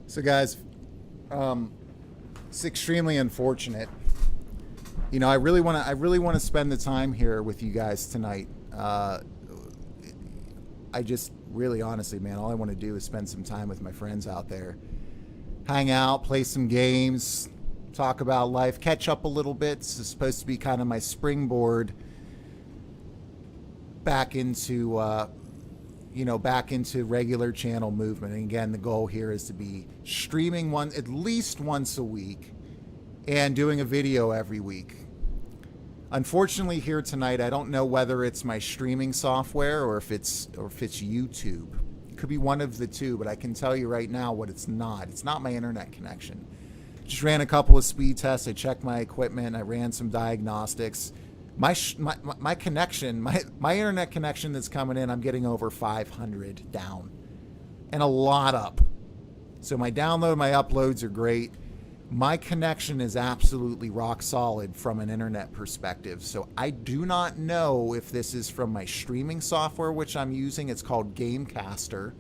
So guys, it's extremely unfortunate. You know, I really want to spend the time here with you guys tonight. I just really honestly, man, all I want to do is spend some time with my friends out there. Hang out, play some games, talk about life, catch up a little bit. This is supposed to be kind of my springboard back into back into regular channel movement. And again, the goal here is to be streaming at least once a week and doing a video every week. Unfortunately, here tonight, I don't know whether it's my streaming software or if it's YouTube. It could be one of the two, but I can tell you right now what it's not. It's not my internet connection. Just ran a couple of speed tests. I checked my equipment. I ran some diagnostics. My connection, my internet connection that's coming in, I'm getting over 500 down and a lot up. So my download, my uploads are great. My connection is absolutely rock solid from an internet perspective. So I do not know if this is from my streaming software, which I'm using. It's called Gamecaster,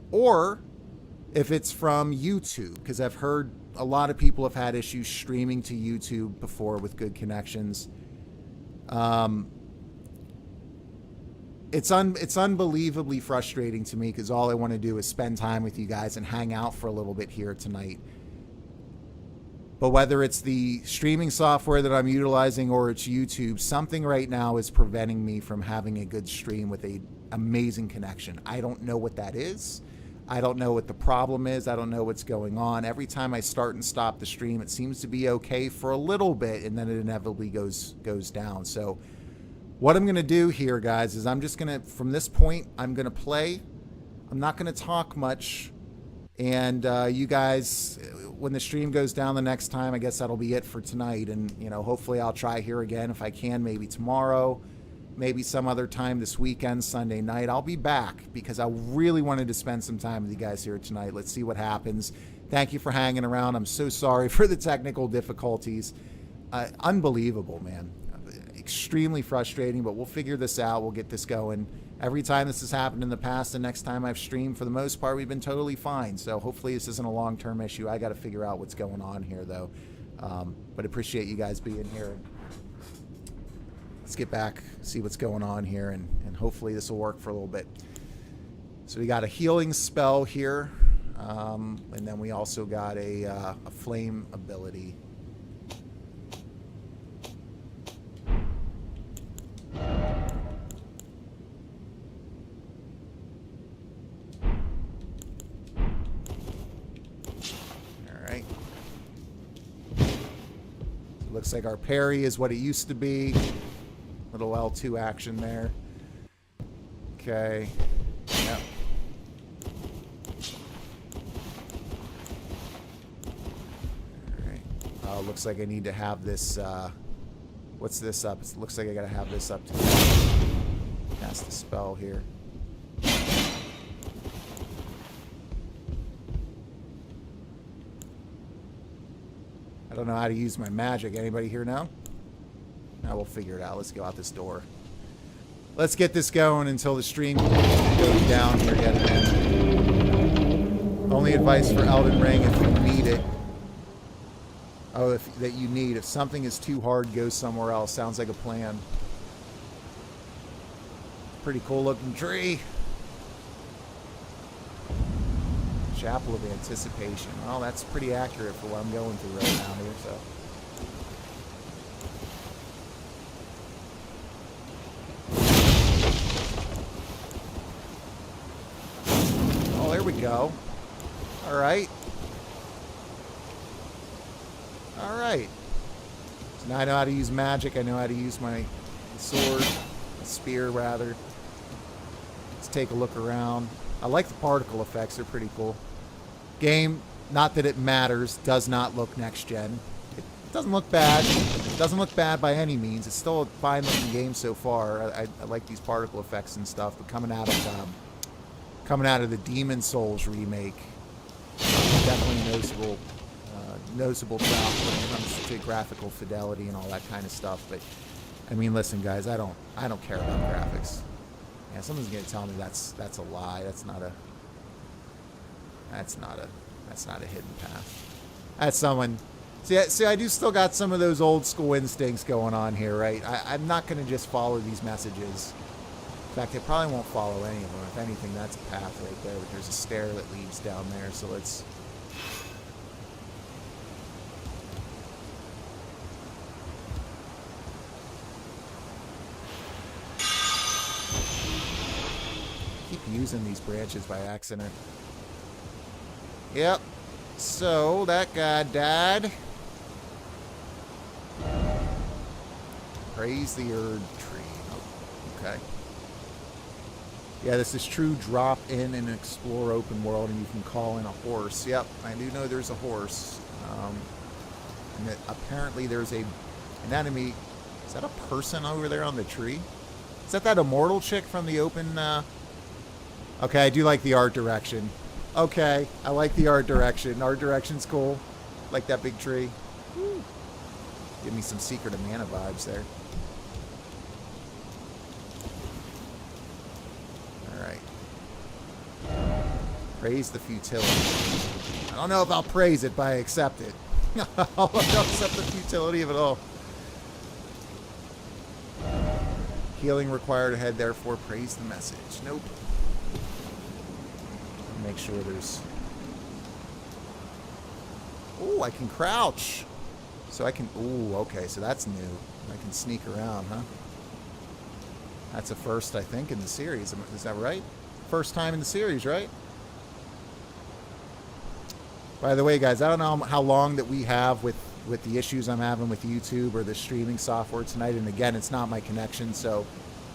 or if it's from YouTube, because I've heard a lot of people have had issues streaming to YouTube before with good connections. It's unbelievably frustrating to me because all I want to do is spend time with you guys and hang out for a little bit here tonight. But whether it's the streaming software that I'm utilizing or it's YouTube, something right now is preventing me from having a good stream with an amazing connection. I don't know what that is. I don't know what the problem is. I don't know what's going on. Every time I start and stop the stream, it seems to be okay for a little bit, and then it inevitably goes down. So what I'm going to do here, guys, is I'm just going to, from this point, I'm going to play. I'm not going to talk much. And you guys, when the stream goes down the next time, I guess that'll be it for tonight. And, you know, hopefully I'll try here again if I can, maybe tomorrow, maybe some other time this weekend, Sunday night. I'll be back because I really wanted to spend some time with you guys here tonight. Let's see what happens. Thank you for hanging around. I'm so sorry for the technical difficulties. Unbelievable, man. Extremely frustrating, but we'll figure this out. We'll get this going. Every time this has happened in the past, the next time I've streamed, for the most part, we've been totally fine. So hopefully this isn't a long-term issue. I got to figure out what's going on here, though. But appreciate you guys being here. Let's get back, see what's going on here, and hopefully this will work for a little bit. So we got a healing spell here, and then we also got a flame ability. Looks like our parry is what it used to be. Little L2 action there. Okay. Yep. Alright. Oh, looks like I need to have this, what's this up? It looks like I gotta have this up to cast the spell here. I don't know how to use my magic. Anybody here know? Now we'll figure it out. Let's go out this door. Let's get this going until the stream goes down here yet again. Only advice for Elden Ring if you need it. Oh, if something is too hard, go somewhere else. Sounds like a plan. Pretty cool looking tree. Chapel of Anticipation. Well, that's pretty accurate for what I'm going through right now here, so. Oh, there we go. All right. All right. So now I know how to use magic. I know how to use my sword, my spear, rather. Let's take a look around. I like the particle effects. They're pretty cool. Game, not that it matters, does not look next gen. It doesn't look bad. It doesn't look bad by any means. It's still a fine looking game so far. I like these particle effects and stuff. But coming out of the Demon Souls remake, definitely noticeable drop when it comes to graphical fidelity and all that kind of stuff. But I mean, listen, guys, I don't care about graphics. Yeah, someone's gonna tell me that's a lie. That's not a That's not a hidden path. That's someone... See, I do still got some of those old school instincts going on here, right? I'm not going to just follow these messages. In fact, I probably won't follow any of them. If anything, that's a path right there. But there's a stair that leads down there, so let's... keep using these branches by accident. Yep. So, that guy died. Praise the Erd Tree. Oh, okay. Yeah, this is true drop in and explore open world, and you can call in a horse. Yep, I do know there's a horse. And that apparently there's an enemy. Is that a person over there on the tree? Is that immortal chick from the open? Okay, I do like the art direction. Okay, I like the art direction. Art direction's cool. Like that big tree. Woo. Give me some Secret of Mana vibes there. Alright. Praise the futility. I don't know if I'll praise it, but I accept it. I'll accept the futility of it all. Healing required ahead, therefore praise the message. Nope. Make sure there's... Oh, I can crouch. So I can... Ooh, okay, so that's new. I can sneak around, huh? That's a first, I think, in the series. Is that right? First time in the series, right? By the way, guys, I don't know how long that we have with the issues I'm having with YouTube or the streaming software tonight. And again, it's not my connection, so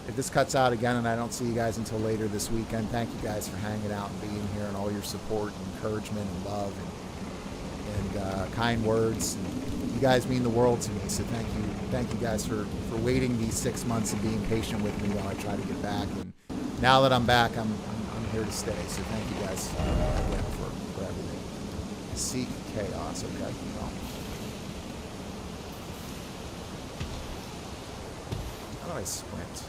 if this cuts out again and I don't see you guys until later this weekend, thank you guys for hanging out and being here and all your support and encouragement and love and kind words. And you guys mean the world to me, so thank you guys for waiting these 6 months and being patient with me while I try to get back. And now that I'm back, I'm here to stay. So thank you guys again for everything. Seek chaos, okay? Well, how do I sprint?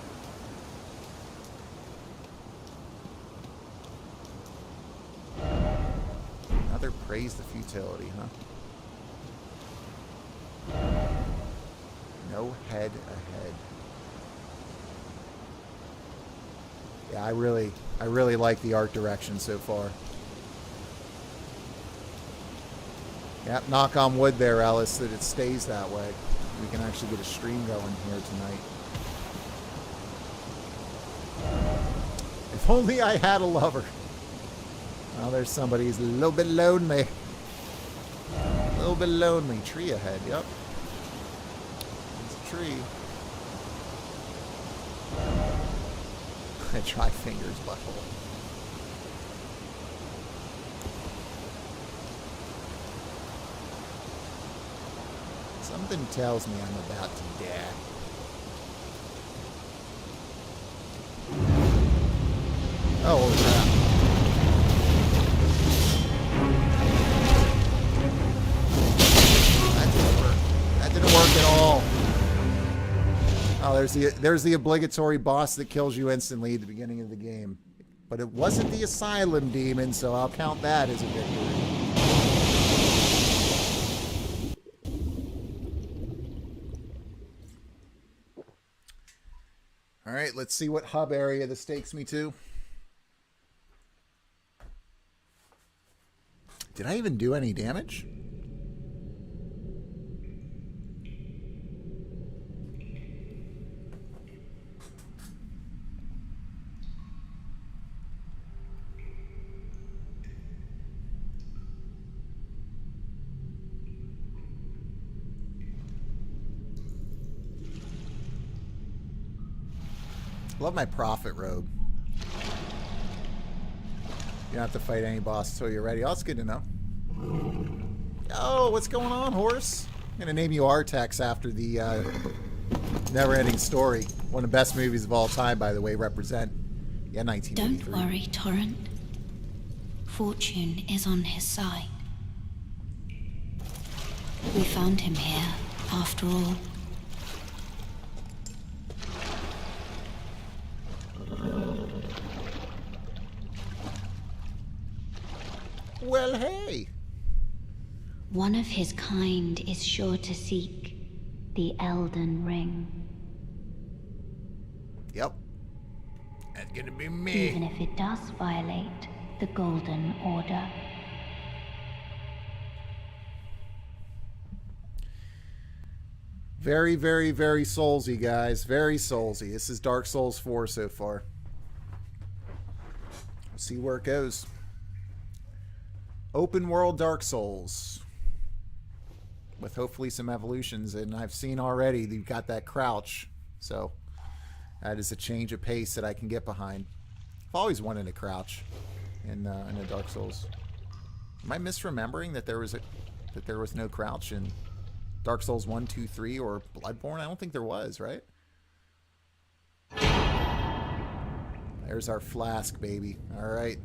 Another praise the futility, huh? No head ahead. Yeah, I really like the art direction so far. Yep, knock on wood there, Alice, that it stays that way. We can actually get a stream going here tonight. If only I had a lover. Well, there's somebody who's a little bit lonely. A little bit lonely. Tree ahead, yep. There's a tree. I try fingers butthole. Something tells me I'm about to die. Oh, crap. That didn't work. That didn't work at all. Oh, there's the obligatory boss that kills you instantly at the beginning of the game. But it wasn't the Asylum Demon, so I'll count that as a victory. All right, let's see what hub area this takes me to. Did I even do any damage? Love my prophet robe. You don't have to fight any boss until you're ready. Oh, that's good to know. Oh, what's going on, horse? I'm going to name you Artex after the Never-Ending Story. One of the best movies of all time, by the way. Represent. Yeah, 1983. Don't worry, Torrent. Fortune is on his side. We found him here, after all. Well, hey. One of his kind is sure to seek the Elden Ring. Yep. That's gonna be me. Even if it does violate the Golden Order. Very, very, very soulsy, guys. Very soulsy. This is Dark Souls 4 so far. We'll see where it goes. Open world Dark Souls. With hopefully some evolutions. And I've seen already you've got that crouch. So that is a change of pace that I can get behind. I've always wanted a crouch in a Dark Souls. Am I misremembering that there was no crouch in Dark Souls 1, 2, 3, or Bloodborne? I don't think there was, right? There's our flask, baby. All right.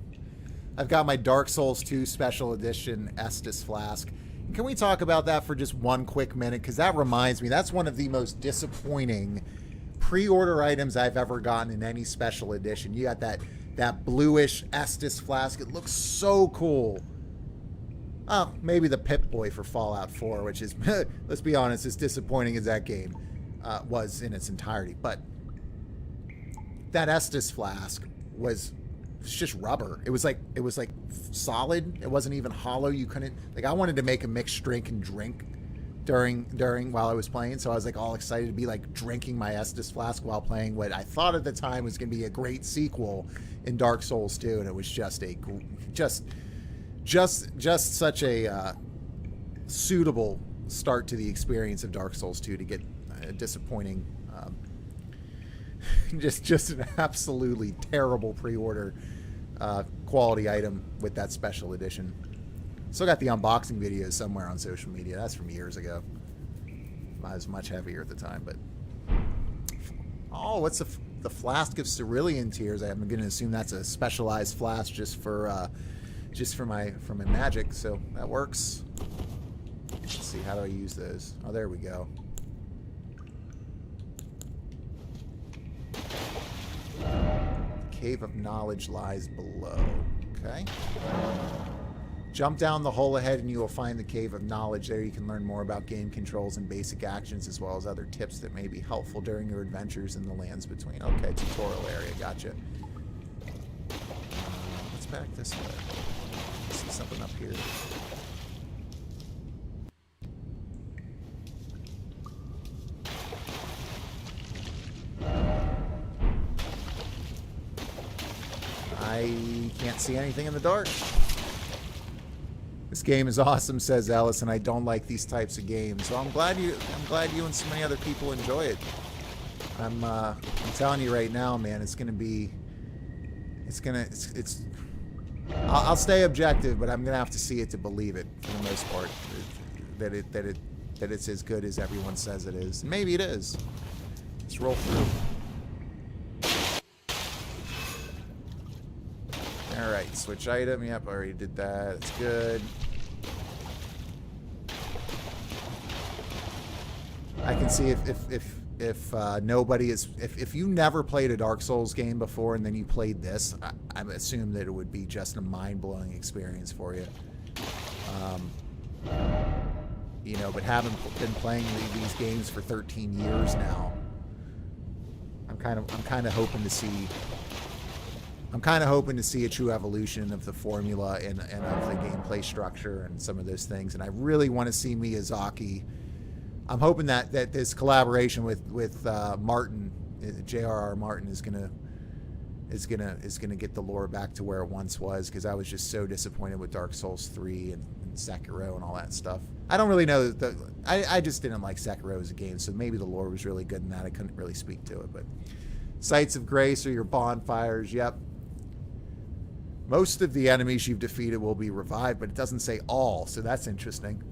I've got my Dark Souls 2 Special Edition Estus flask. Can we talk about that for just one quick minute? Because that reminds me, that's one of the most disappointing pre-order items I've ever gotten in any special edition. You got that bluish Estus flask. It looks so cool. Oh, maybe the Pip-Boy for Fallout 4, which is, let's be honest, as disappointing as that game was in its entirety. But that Estus flask was just rubber. It was like solid. It wasn't even hollow. You couldn't, like, I wanted to make a mixed drink and drink during while I was playing, so I was like all excited to be like drinking my Estus flask while playing what I thought at the time was going to be a great sequel in Dark Souls 2, and it was just such a suitable start to the experience of Dark Souls 2 to get a disappointing, just an absolutely terrible pre-order quality item with that special edition. Still got the unboxing videos somewhere on social media. That's from years ago. I was much heavier at the time, but oh, what's the flask of Cerulean Tears? I'm going to assume that's a specialized flask just for my magic, so that works. Let's see, how do I use those? Oh, there we go. Cave of Knowledge lies below. Okay. Jump down the hole ahead and you will find the Cave of Knowledge. There you can learn more about game controls and basic actions, as well as other tips that may be helpful during your adventures in the lands between. Okay, tutorial area, gotcha. Let's back this way. See something up here. I can't see anything in the dark. This game is awesome, says Ellis, and I don't like these types of games. So I'm glad you and so many other people enjoy it. I'm telling you right now, man, I'll stay objective, but I'm gonna have to see it to believe it for the most part. That it's as good as everyone says it is. Maybe it is. Let's roll through. Alright, switch item. Yep, I already did that. That's good. I can see if nobody is... If you never played a Dark Souls game before and then you played this, I assume that it would be just a mind-blowing experience for you. You know, but having been playing these games for 13 years now, I'm kind of hoping to see... I'm kind of hoping to see a true evolution of the formula and of the gameplay structure and some of those things. And I really want to see Miyazaki. I'm hoping that this collaboration with Martin, J.R.R. Martin, is gonna get the lore back to where it once was, because I was just so disappointed with Dark Souls 3 and Sekiro and all that stuff. I don't really know I just didn't like Sekiro as a game, so maybe the lore was really good in that. I couldn't really speak to it, but Sites of Grace are your bonfires. Yep. Most of the enemies you've defeated will be revived, but it doesn't say all, so that's interesting.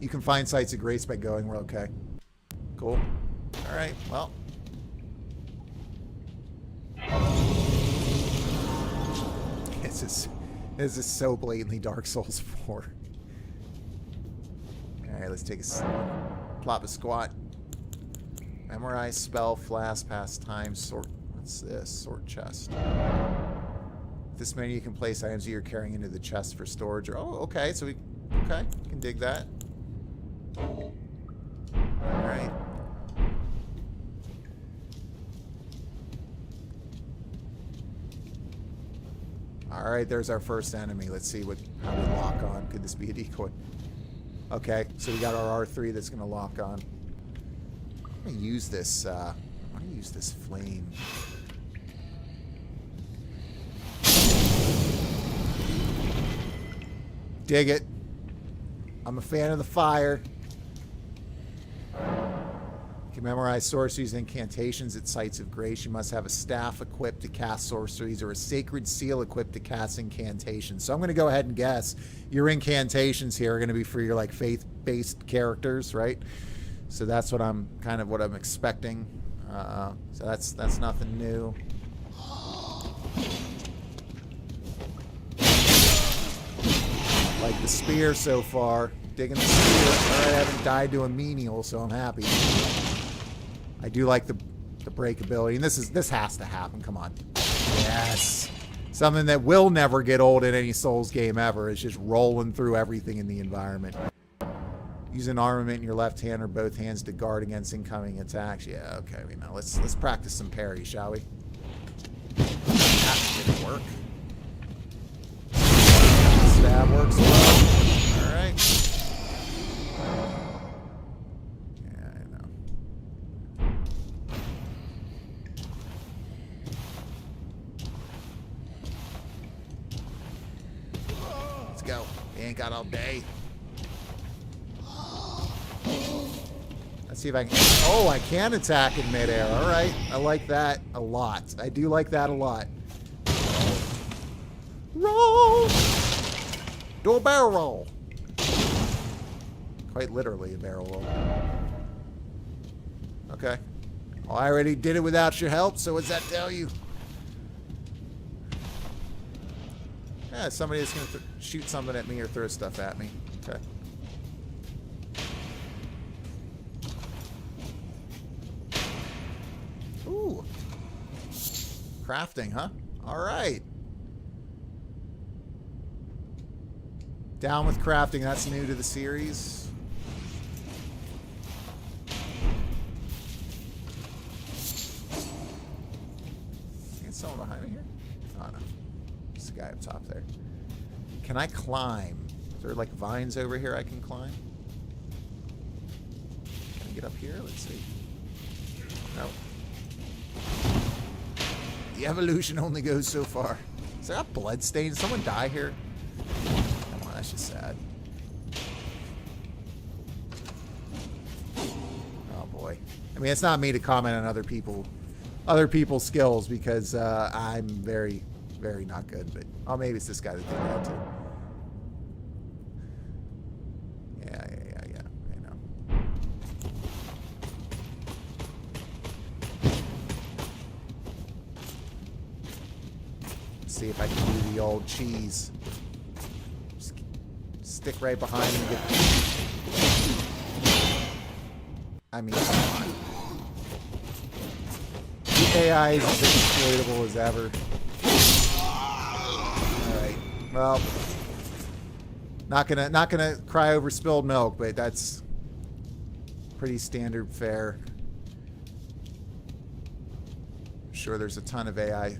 You can find Sites of Grace by going. We're okay. Cool. All right, well. This is so blatantly Dark Souls 4. All right, let's take plop a squat. Memorize spell, flask, pass time, sort. What's this? Sort chest. This many you can place items you're carrying into the chest for storage. Oh, okay. So we can dig that. All right. All right, there's our first enemy. Let's see how we lock on. Could this be a decoy? Okay, so we got our R3 that's going to lock on. I'm going to use this. I'm going to use this flame. Dig it. I'm a fan of the fire. You can memorize sorceries and incantations at sites of grace. You must have a staff equipped to cast sorceries or a sacred seal equipped to cast incantations. So I'm going to go ahead and guess your incantations here are going to be for your like faith-based characters, right? So that's what I'm expecting. So that's nothing new. Like the spear so far. Digging the spear. Alright, I haven't died to a menial, so I'm happy. I do like the breakability. And this has to happen. Come on. Yes. Something that will never get old in any Souls game ever is just rolling through everything in the environment. Use an armament in your left hand or both hands to guard against incoming attacks. Yeah, okay, we know. Let's practice some parry, shall we? That didn't work. Stab works well. Alright. Yeah, I know. Let's go. We ain't got all day. Let's see if I can... Oh, I can attack in midair. Alright. I like that a lot. I do like that a lot. Roll! Do a barrel roll. Quite literally a barrel roll. Okay. Well, I already did it without your help, so what's that tell you? Yeah, somebody that's going to shoot something at me or throw stuff at me. Okay. Ooh. Crafting, huh? All right. Down with crafting. That's new to the series. Get someone behind me here? Oh, no. It's the guy up top there. Can I climb? Is there like vines over here I can climb? Can I get up here? Let's see. No. The evolution only goes so far. Is there a blood stain? Did someone die here? Come on, that's just sad. Oh boy. I mean, it's not me to comment on other people's skills because I'm very, very not good. But oh, maybe it's this guy that did that too. Yeah. I know. See if I can do the old cheese. Just stick right behind him and get the... I mean, come on. The AI is as exploitable as ever. Alright. Well, not gonna cry over spilled milk, but that's pretty standard fare. I'm sure there's a ton of AI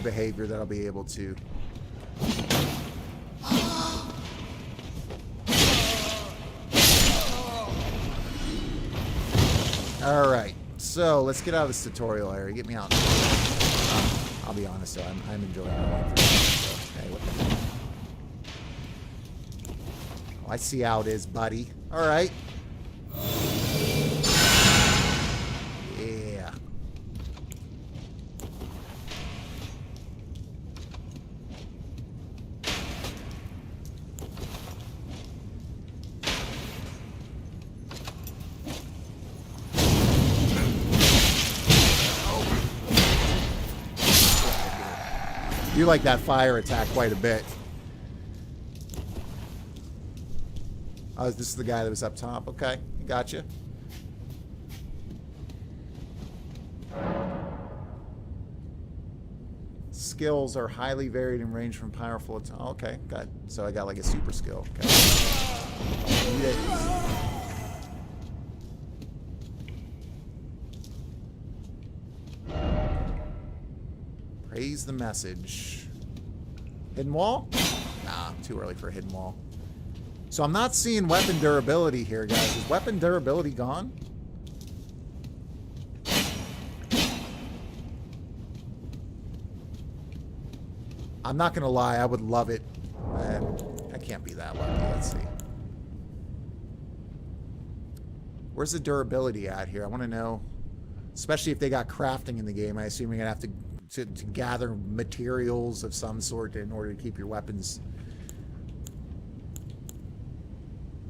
behavior that I'll be able to. All right, so let's get out of this tutorial area. Get me out. I'll be honest, though, I'm enjoying going through this. So, hey, what the heck? Oh, I see how it is, buddy. All right. Yeah. You like that fire attack quite a bit. Oh, this is the guy that was up top. Okay, gotcha. skills are highly varied in range from powerful to... Oh, okay, got, so I got like a super skill. Okay. Eat it. Praise the message. Hidden wall? Nah, too early for a hidden wall. So I'm not seeing weapon durability here, guys. Is weapon durability gone? I'm not gonna lie, I would love it. I can't be that lucky. Let's see. Where's the durability at here? I want to know. Especially if they got crafting in the game. I assume you're gonna have to gather materials of some sort in order to keep your weapons.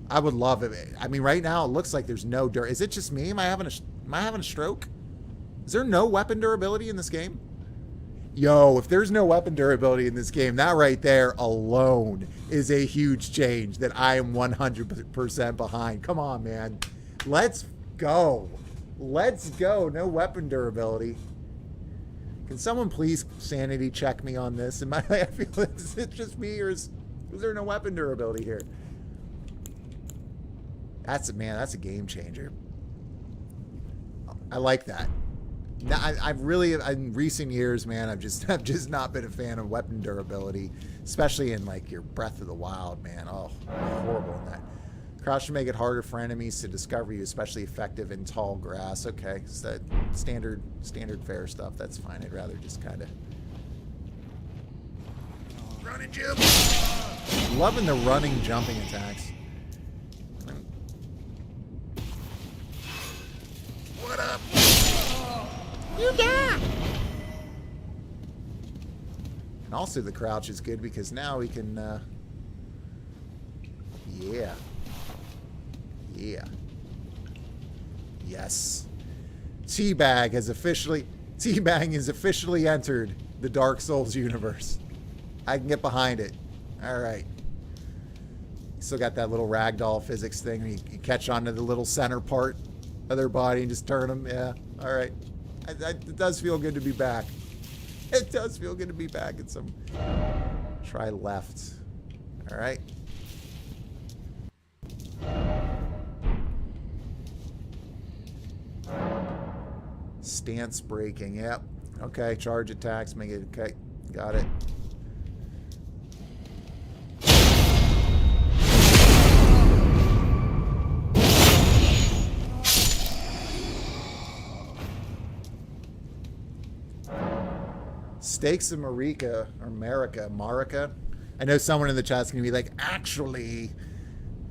I would love it. I mean, right now it looks like there's no Is it just me? Am I having a stroke? Is there no weapon durability in this game? Yo, if there's no weapon durability in this game, that right there alone is a huge change that I am 100% behind. Come on, man. Let's go. Let's go. No weapon durability. Can someone please sanity check me on this? I feel like, is it just me, or is there no weapon durability here? That's a game changer. I like that. Now, I've really, in recent years, man, I've just not been a fan of weapon durability, especially in like your Breath of the Wild, man. Oh, horrible in that. Crouch to make it harder for enemies to discover you, especially effective in tall grass. Okay, so that standard fare stuff. That's fine. I'd rather just kind of run and jump. Loving the running, jumping attacks. What up? You got. And also the crouch is good because now we can, yeah. Yes. Teabag has officially entered the Dark Souls universe. I can get behind it. All right. Still got that little ragdoll physics thing where you catch onto the little center part of their body and just turn them. Yeah. All right. It does feel good to be back. It does feel good to be back in some... Try left. All right. Stance breaking. Yep. Okay. Charge attacks. Make it... Okay. Got it. Stakes of Marika. I know someone in the chat's going to be like, actually...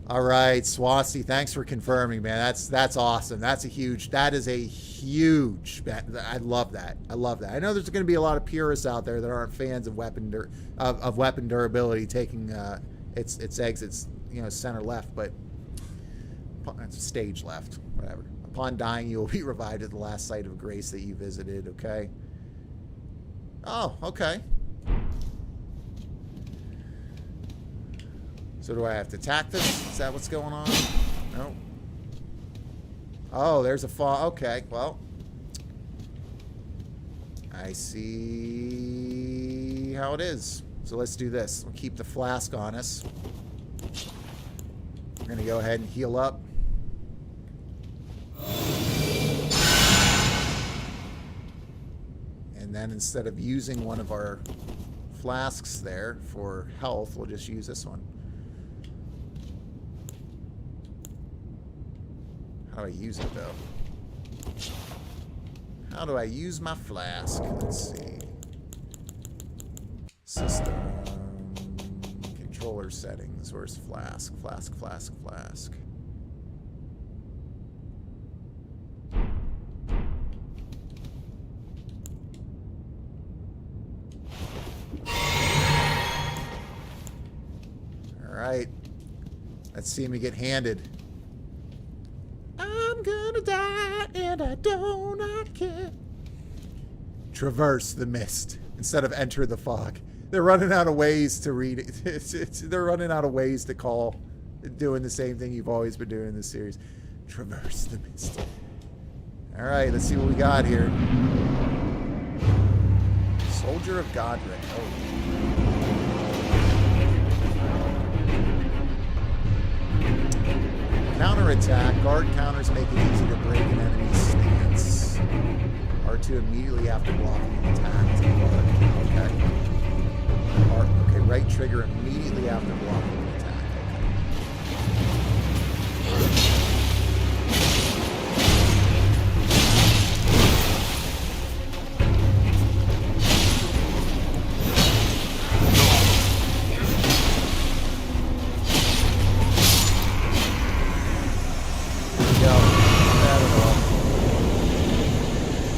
All right, Swasti, thanks for confirming, man. That's awesome. That is a huge, I love that. I love that. I know there's going to be a lot of purists out there that aren't fans of weapon durability taking its exits, center left, but it's stage left, whatever. Upon dying, you will be revived at the last site of grace that you visited, okay? Oh, okay. So do I have to attack this? Is that what's going on? No. Oh, there's a fall. Okay, well. I see how it is. So let's do this. We'll keep the flask on us. We're going to go ahead and heal up. And then instead of using one of our flasks there for health, we'll just use this one. How do I use it, though? How do I use my flask? Let's see. System. Controller settings. Where's flask? Flask. Alright. Let's see me get handed. I'm gonna die and I do not care. Traverse the mist instead of enter the fog. They're running out of ways to read it. They're running out of ways to call doing the same thing you've always been doing in this series. Traverse the mist. All right, let's see what we got here. Soldier of Godric. Oh. Counterattack. Guard counters make it easy to break an enemy's stance. R2 immediately after blocking an attack to guard. Okay. Okay, right trigger immediately after blocking an attack. Okay.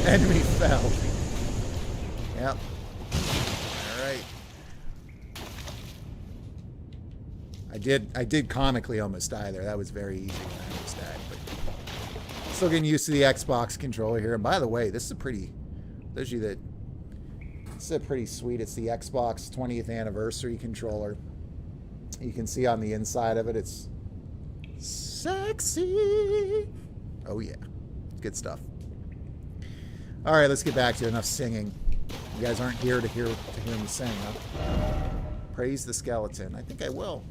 Enemy fell. Yep. Alright. I did comically almost die there. That was very easy when I almost died, but still getting used to the Xbox controller here. And by the way, this is a pretty, those of you that, this is a pretty sweet. It's the Xbox 20th anniversary controller. You can see on the inside of it, it's sexy. Oh yeah, good stuff. All right, let's get back to enough singing. You guys aren't here to hear me sing, huh? Praise the skeleton. I think I will.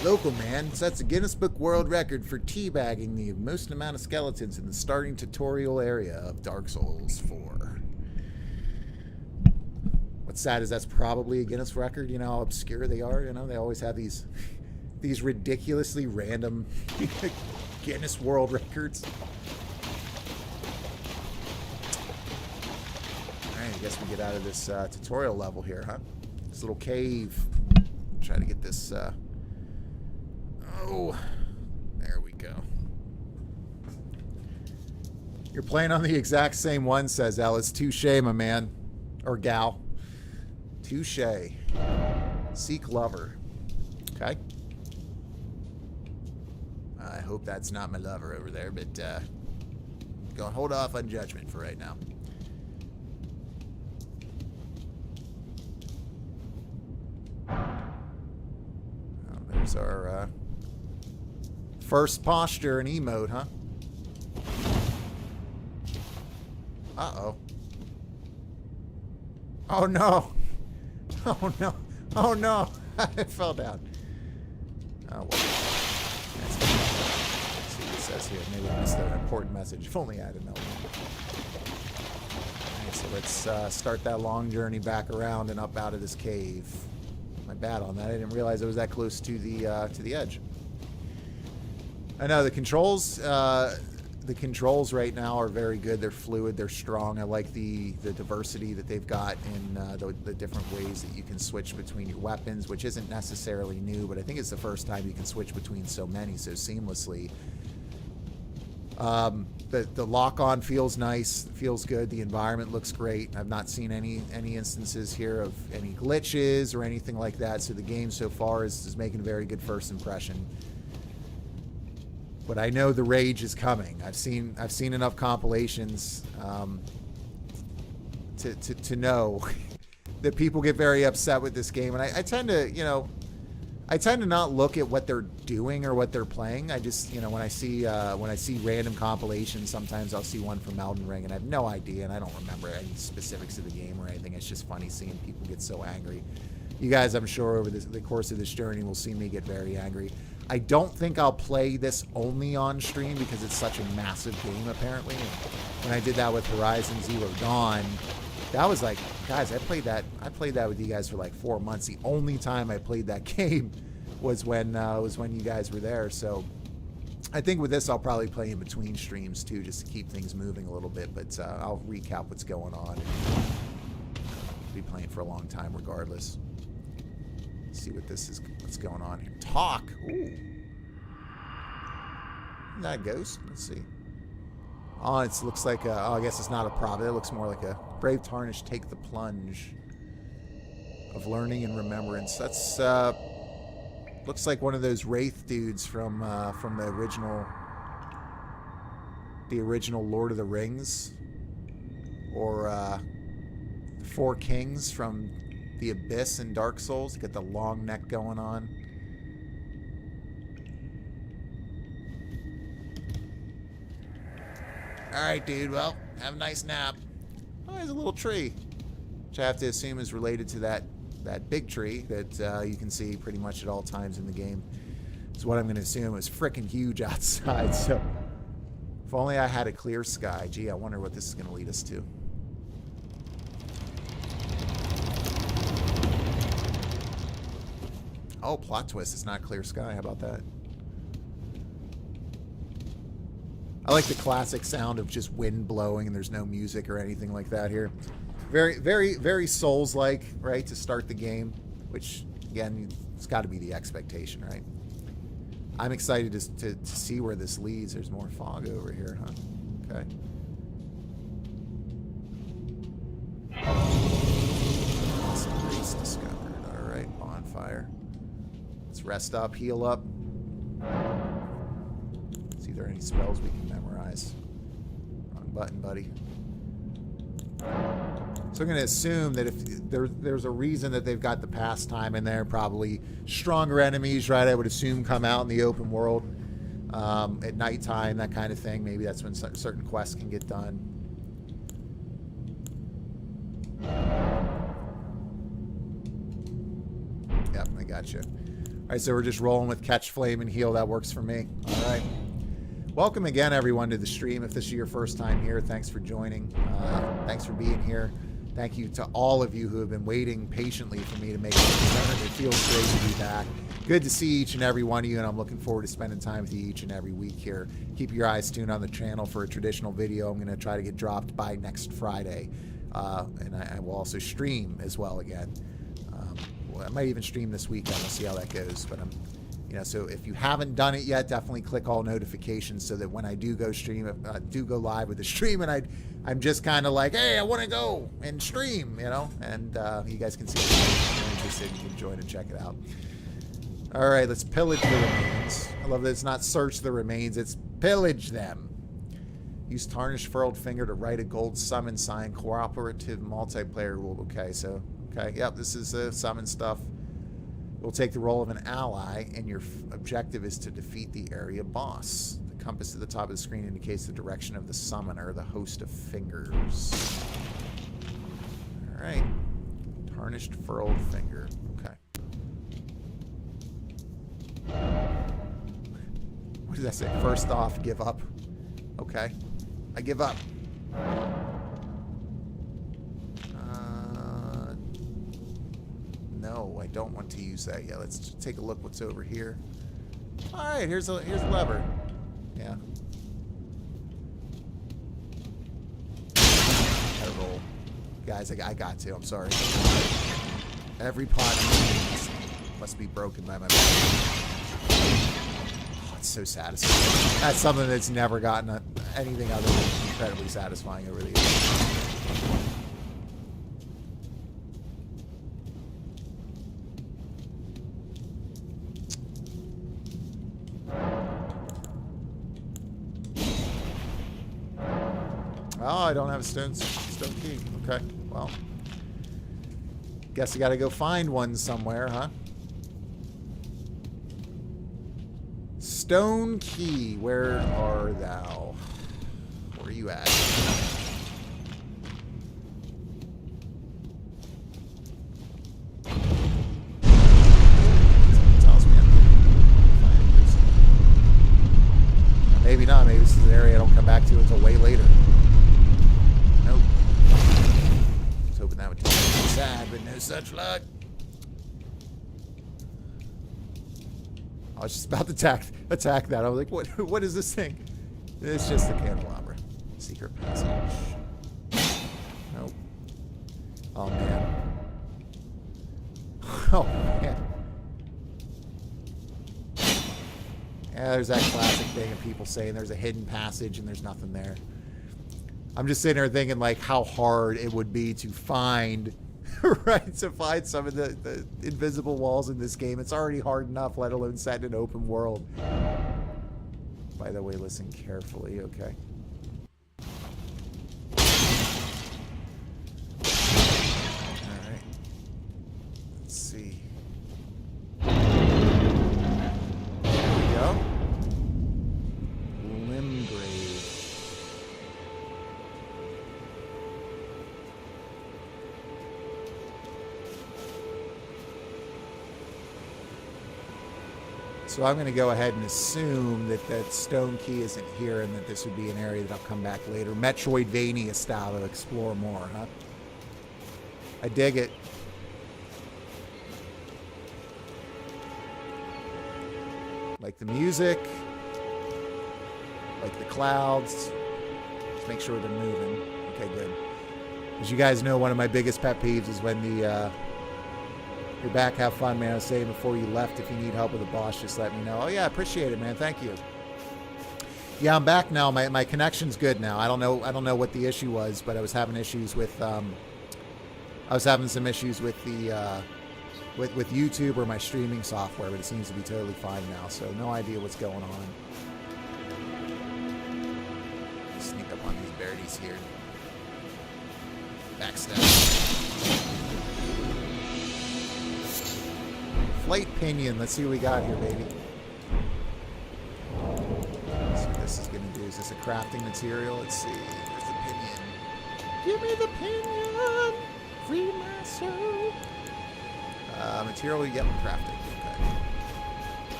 Local man sets a Guinness Book World Record for teabagging the most amount of skeletons in the starting tutorial area of Dark Souls 4. What's sad is that's probably a Guinness record. You know how obscure they are. You know, they always have these ridiculously random Guinness World Records. All right, I guess we get out of this tutorial level here, huh? This little cave. Try to get this. Oh, there we go. You're playing on the exact same one, says Ellis. Touche, my man, or gal. Touche. Seek lover. Okay. I hope that's not my lover over there, but go hold off on judgment for right now. Oh, there's our first posture and emote, huh? Uh-oh. Oh no. Oh no. Oh no. I fell down. Oh well. Let's see what it says here. Maybe I missed an important message. If only I had known. Alright, so let's start that long journey back around and up out of this cave. My bad on that. I didn't realize I was that close to the edge. I know the controls right now are very good. They're fluid. They're strong. I like the diversity that they've got in the different ways that you can switch between your weapons, which isn't necessarily new, but I think it's the first time you can switch between so many so seamlessly. The lock-on feels nice. Feels good. The environment looks great. I've not seen any instances here of any glitches or anything like that. So the game so far is making a very good first impression. But I know the rage is coming. I've seen enough compilations to know that people get very upset with this game, and I tend to, I tend to not look at what they're doing or what they're playing. I just, when I see random compilations, sometimes I'll see one from Elden Ring, and I have no idea, and I don't remember any specifics of the game or anything. It's just funny seeing people get so angry. You guys, I'm sure, over the course of this journey will see me get very angry. I don't think I'll play this only on stream because it's such a massive game, apparently. And when I did that with Horizon Zero Dawn, that was like, guys, I played that with you guys for like 4 months. The only time I played that game was when you guys were there. So I think with this, I'll probably play in between streams too, just to keep things moving a little bit. But I'll recap what's going on. And I'll be playing for a long time regardless. See what's going on here. Talk. Ooh. Isn't that a ghost? Let's see. Oh, it looks like I guess it's not a prophet. It looks more like a brave tarnish. Take the plunge of learning and remembrance. That's looks like one of those wraith dudes from the original Lord of the Rings, or Four Kings from the Abyss in Dark Souls. Get the long neck going on. Alright, dude. Well, have a nice nap. Oh, there's a little tree. Which I have to assume is related to that big tree that you can see pretty much at all times in the game. It's what I'm going to assume is freaking huge outside. So if only I had a clear sky. Gee, I wonder what this is going to lead us to. Oh, plot twist. It's not clear sky. How about that? I like the classic sound of just wind blowing and there's no music or anything like that here. Very, very, very Souls-like, right, to start the game, which, again, it's got to be the expectation, right? I'm excited to see where this leads. There's more fog over here, huh? Okay. Some race discovered. All right, bonfire. Let's rest up, heal up. See if there are any spells we can memorize. Wrong button, buddy. So I'm going to assume that if there's a reason that they've got the pastime in there, probably stronger enemies, right? I would assume come out in the open world at nighttime, that kind of thing. Maybe that's when certain quests can get done. Yep, I got you. All right, so we're just rolling with catch, flame, and heal. That works for me. All right. Welcome again, everyone, to the stream. If this is your first time here, thanks for joining. Thanks for being here. Thank you to all of you who have been waiting patiently for me to make this event. It feels great to be back. Good to see each and every one of you, and I'm looking forward to spending time with you each and every week here. Keep your eyes tuned on the channel for a traditional video. I'm going to try to get dropped by next Friday, and I will also stream as well again. I might even stream this weekend. We'll see how that goes, but so if you haven't done it yet, definitely click all notifications so that when I do go stream, do go live with the stream, and I'm just kind of like, hey, I want to go and stream, and you guys can see if you're interested, you can join and check it out. All right, let's pillage the remains. I love that it's not search the remains, it's pillage them. Use tarnished furled finger to write a gold summon sign, cooperative multiplayer rule. Okay, yep, this is summon stuff. Will take the role of an ally, and your objective is to defeat the area boss. The compass at the top of the screen indicates the direction of the summoner, the host of fingers. All right. Tarnished furled finger. Okay. What does that say? First off, give up. Okay. I give up. No, I don't want to use that yet. Let's just take a look what's over here. All right, here's a lever. Yeah. Gotta roll. Guys, I got to. I'm sorry. Every pot must be broken by my body. Oh, it's so satisfying. That's something that's never gotten anything other than incredibly satisfying over the years. Oh, I don't have a stone key. Okay, well. Guess I gotta go find one somewhere, huh? Stone key, where are thou? Where are you at? Tells me maybe not. Maybe this is an area I don't come back to until way later. Nope. I was hoping that would take me sad, but no such luck. I was just about to attack that. I was like, what is this thing? It's just a candelabra. Secret passage. Nope. Oh, man. Oh, man. Yeah, there's that classic thing of people saying there's a hidden passage and there's nothing there. I'm just sitting there thinking, like, how hard it would be to find, right, to find some of the invisible walls in this game. It's already hard enough, let alone set in an open world. By the way, listen carefully, okay? Alright. So I'm going to go ahead and assume that that stone key isn't here and that this would be an area that I'll come back later. Metroidvania style to explore more, huh? I dig it. Like the music. Like the clouds. Just make sure they're moving. Okay, good. As you guys know, one of my biggest pet peeves is when the... You're back, have fun, man. I was saying before you left, if you need help with the boss, just let me know. Oh, yeah, appreciate it, man. Thank you. Yeah, I'm back now. My connection's good now. I don't know what the issue was, but I was having issues with... I was having some issues with the... with YouTube or my streaming software, but it seems to be totally fine now, so no idea what's going on. Sneak up on these birdies here. Backstab. Flight pinion. Let's see what we got here, baby. Let's see what this is going to do. Is this a crafting material? Let's see. Where's the pinion? Give me the pinion. Free my soul. Material, yep, crafting. Okay.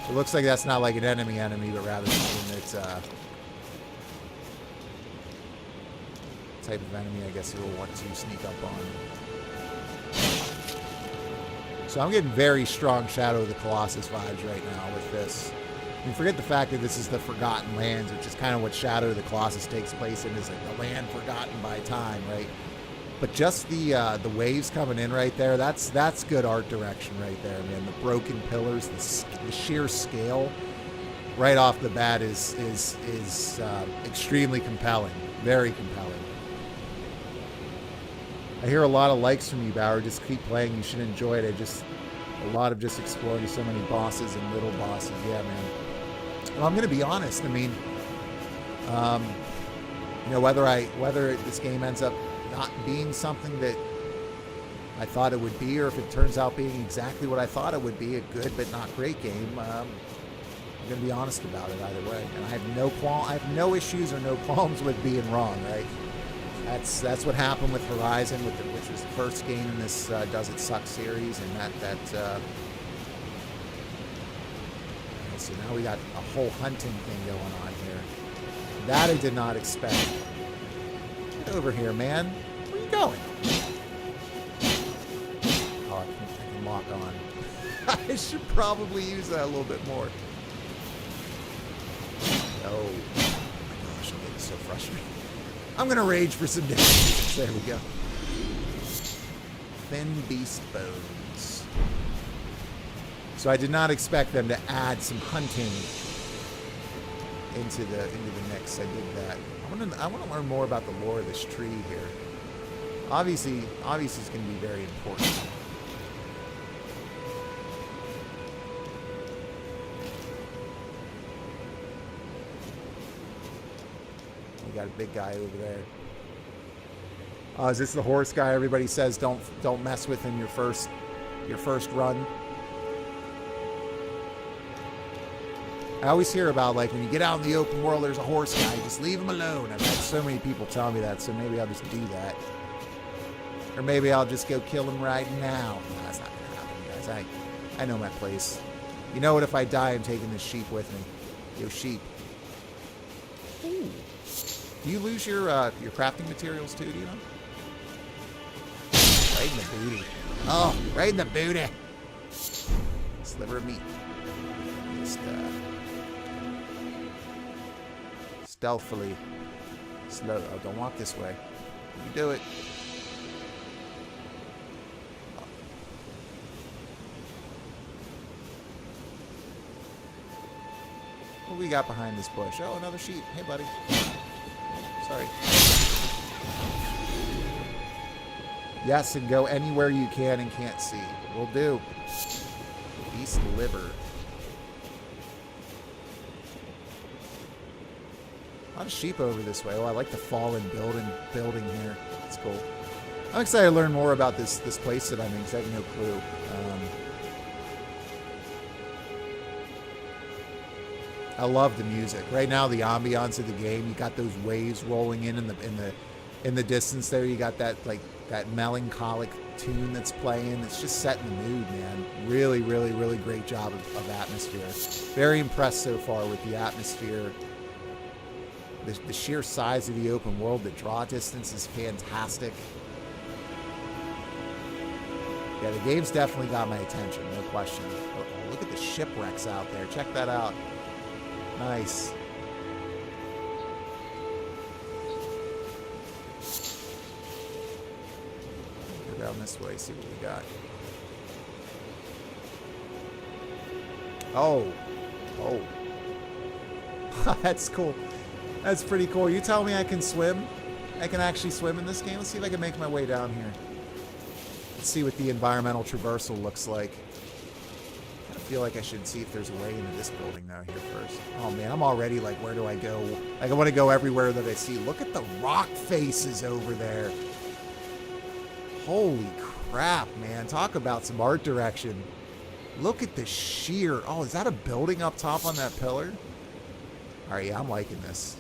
So it looks like that's not like an enemy, but rather something that's type of enemy, I guess you'll want to sneak up on. So I'm getting very strong Shadow of the Colossus vibes right now with this. I mean, forget the fact that this is the Forgotten Lands, which is kind of what Shadow of the Colossus takes place in, is like the land forgotten by time, right? But just the waves coming in right there, that's good art direction right there, man. The broken pillars, the sheer scale, right off the bat is extremely compelling, very compelling. I hear a lot of likes from you, Bauer. Just keep playing. You should enjoy it. A lot of just exploring so many bosses and little bosses. Yeah, man. Well, I'm going to be honest. I mean, you know, whether this game ends up not being something that I thought it would be, or if it turns out being exactly what I thought it would be, a good but not great game, I'm going to be honest about it either way. And I have no issues or no qualms with being wrong, right? That's what happened with Horizon, which was the first game in this Does It Suck series, and so now we got a whole hunting thing going on here. That I did not expect. Get over here, man. Where are you going? Oh, I can lock on. I should probably use that a little bit more. Oh my gosh, I'm getting so frustrated. I'm going to rage for some days. There we go. Thin beast bones. So I did not expect them to add some hunting into the mix. I did that. I want to learn more about the lore of this tree here. Obviously it's going to be very important. We got a big guy over there. Is this the horse guy everybody says don't mess with in your first run? I always hear about, like, when you get out in the open world, there's a horse guy. Just leave him alone. I've had so many people tell me that, so maybe I'll just do that. Or maybe I'll just go kill him right now. No, that's not going to happen, guys. I know my place. You know what? If I die, I'm taking this sheep with me. Yo, sheep. Ooh. Do you lose your crafting materials too, do you know? Right in the booty. Oh, right in the booty. Sliver of meat. Just stealthily. Slow. Oh, don't walk this way. You do it. What we got behind this bush? Oh, another sheep. Hey, buddy. Sorry. Yes, and go anywhere you can and can't see. Will do. Beast liver. A lot of sheep over this way. Oh, I like the fallen building here. It's cool. I'm excited to learn more about this place that I'm in, because I have no clue. I love the music. Right now, the ambiance of the game, you got those waves rolling in the In the distance there, you got that like that melancholic tune that's playing. It's just setting the mood, man. Really, really, really great job of atmosphere. Very impressed so far with the atmosphere. The sheer size of the open world, the draw distance is fantastic. Yeah, the game's definitely got my attention, no question. Oh, look at the shipwrecks out there. Check that out. Nice. Go down this way, see what we got. Oh. Oh. That's cool. That's pretty cool. You tell me I can swim? I can actually swim in this game? Let's see if I can make my way down here. Let's see what the environmental traversal looks like. I feel like I should see if there's a way into this building now here first. Oh man, I'm already like, where do I go? Like, I want to go everywhere that I see. Look at the rock faces over there. Holy crap, man. Talk about some art direction. Look at the sheer... Oh, is that a building up top on that pillar? All right, yeah, I'm liking this.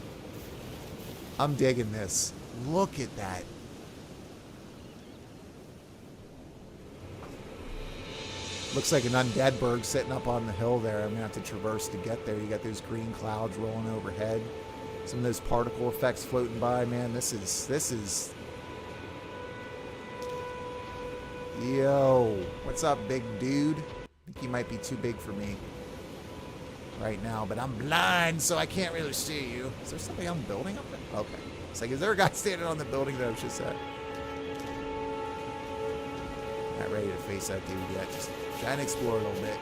I'm digging this. Look at that. Looks like an undead berg sitting up on the hill there. I'm going to have to traverse to get there. You got those green clouds rolling overhead. Some of those particle effects floating by. Man, this is... Yo, what's up, big dude? I think he might be too big for me right now, but I'm blind, so I can't really see you. Is there something on the building up there? Okay. It's like, is there a guy standing on the building that I was just at? Not ready to face that dude yet. Just trying to explore a little bit.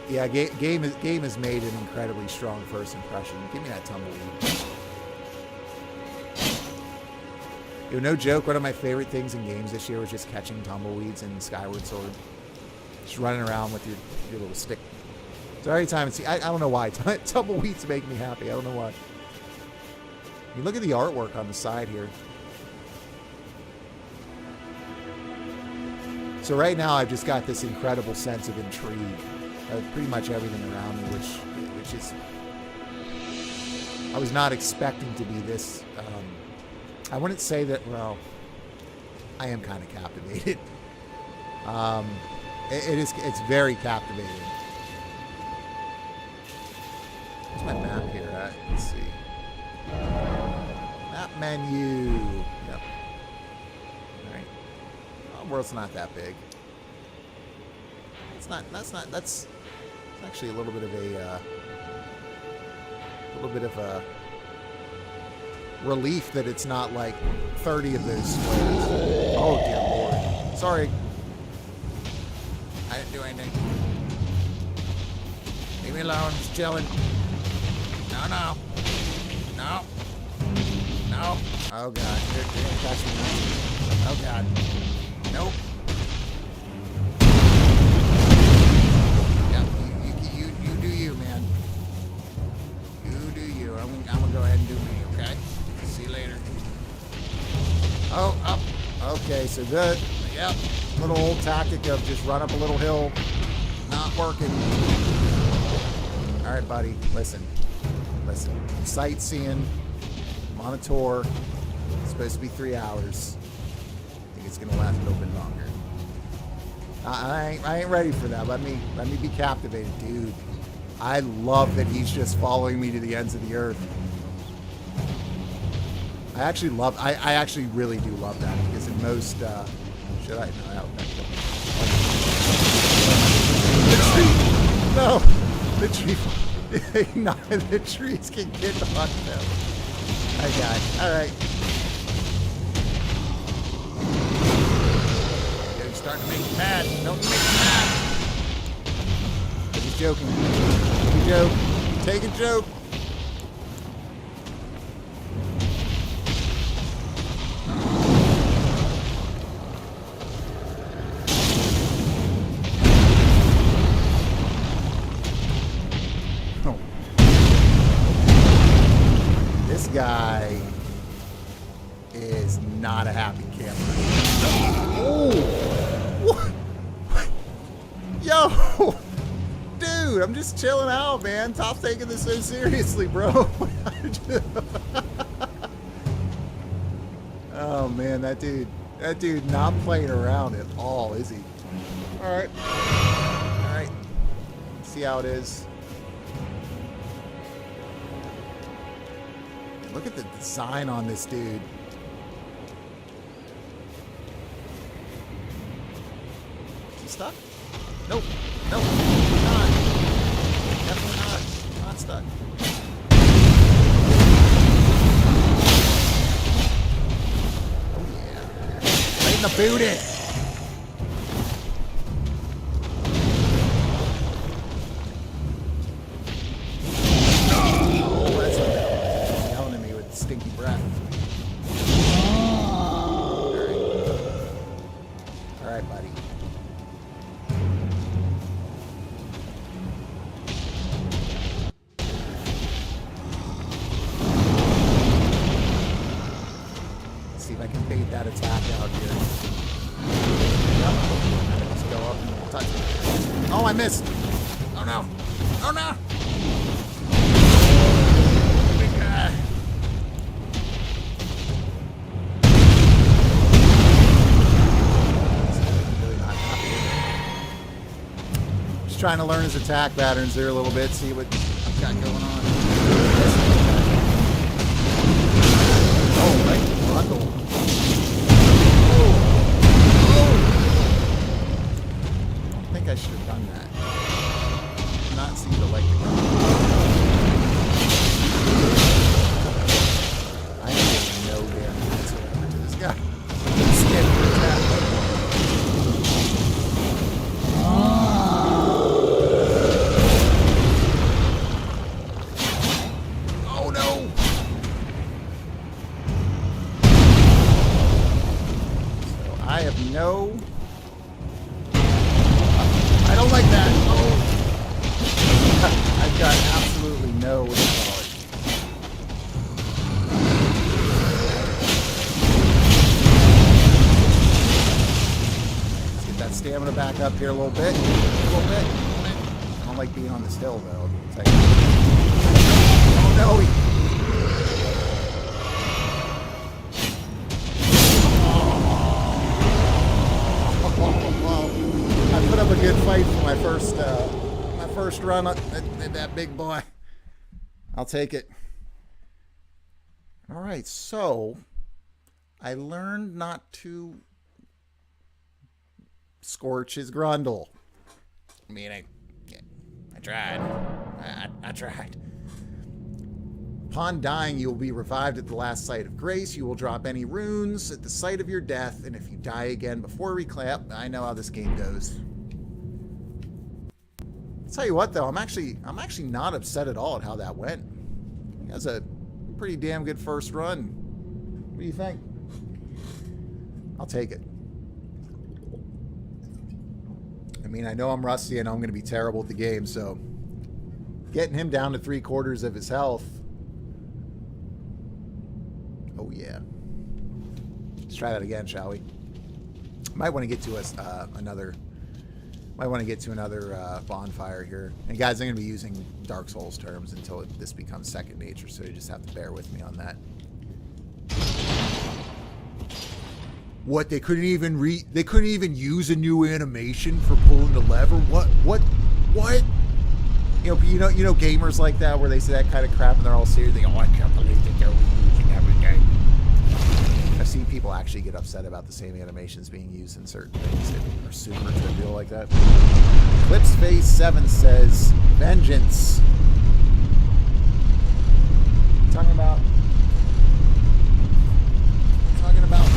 Yeah, game has made an incredibly strong first impression. Give me that tumbleweed. Yo, no joke, one of my favorite things in games this year was just catching tumbleweeds in Skyward Sword. Just running around with your little stick. So every time it's... I don't know why. Tumbleweeds make me happy. I don't know why. You look at the artwork on the side here. So right now I've just got this incredible sense of intrigue of pretty much everything around me, which is... I was not expecting to be this... I wouldn't say that... Well, I am kind of captivated. It's very captivating. Where's my map here at? Let's see. Map menu. Yep. Alright. Oh, the world's not that big. That's actually a little bit of a relief that it's not like 30 of those squares. Oh dear lord. Sorry. I didn't do anything. Leave me alone. I'm just chilling. No. Oh god. They're gonna catch me. Oh god. Nope. Yeah, you do you, man. You do you. I'm gonna go ahead and do me, okay? See you later. Oh, up. Okay, so good. Yep. Little old tactic of just run up a little hill. Not working. All right, buddy. Listen. Sightseeing. I'm on a tour. It's supposed to be 3 hours. I think it's gonna last a little bit longer. I ain't ready for that. Let me be captivated, dude. I love that he's just following me to the ends of the earth. I actually really do love that, because in most should I? No, the tree. No, the trees can get on them. I got it. All right. You're starting to make me mad. Don't make me mad. I'm just joking. Take a joke. Take a joke. Guy is not a happy camper. Oh! What? Yo! Dude, I'm just chilling out, man. Stop taking this so seriously, bro. Oh man, that dude not playing around at all, is he? All right. See how it is. Look at the design on this dude. Is he stuck? Nope. Nope. Not. Definitely not. Not stuck. Oh yeah. Right in the booty. Stinky breath. All right, buddy. Let's see if I can bait that attack out here. Just go up and touch it. Oh, I missed. Oh no. Oh no. Trying to learn his attack patterns there a little bit, see what I've got going on. Oh, right, Grundle. Oh. I don't think I should have done that. Not seem to like the gun. I ain't getting no damage whatsoever to this guy. Scared for attack. No. I don't like that. Oh. I've got absolutely no what do you call it. Let's get that stamina back up here a little bit. I don't like being on this hill though. It's like, oh no. Put up a good fight for my first run at that big boy. I'll take it. All right, so I learned not to scorch his Grundle. I mean, I tried. I tried. Upon dying, you will be revived at the last site of grace. You will drop any runes at the site of your death, and if you die again before reclamp, I know how this game goes. I'll tell you what, though, I'm actually not upset at all at how that went. He has a pretty damn good first run. What do you think? I'll take it. I mean, I know I'm rusty. I know I'm going to be terrible at the game, so getting him down to 3/4 of his health. Oh yeah. Let's try that again, shall we? Might want to get to another bonfire here. And guys, I'm going to be using Dark Souls terms until this becomes second nature, so you just have to bear with me on that. What, they couldn't even use a new animation for pulling the lever? What? You know gamers like that where they say that kind of crap and they're all serious. They go, oh, I can't believe that they're reusing everything. I've seen people actually get upset about the same animations being used in certain things that are super trivial like that. Clipsface7 says, vengeance. Talking about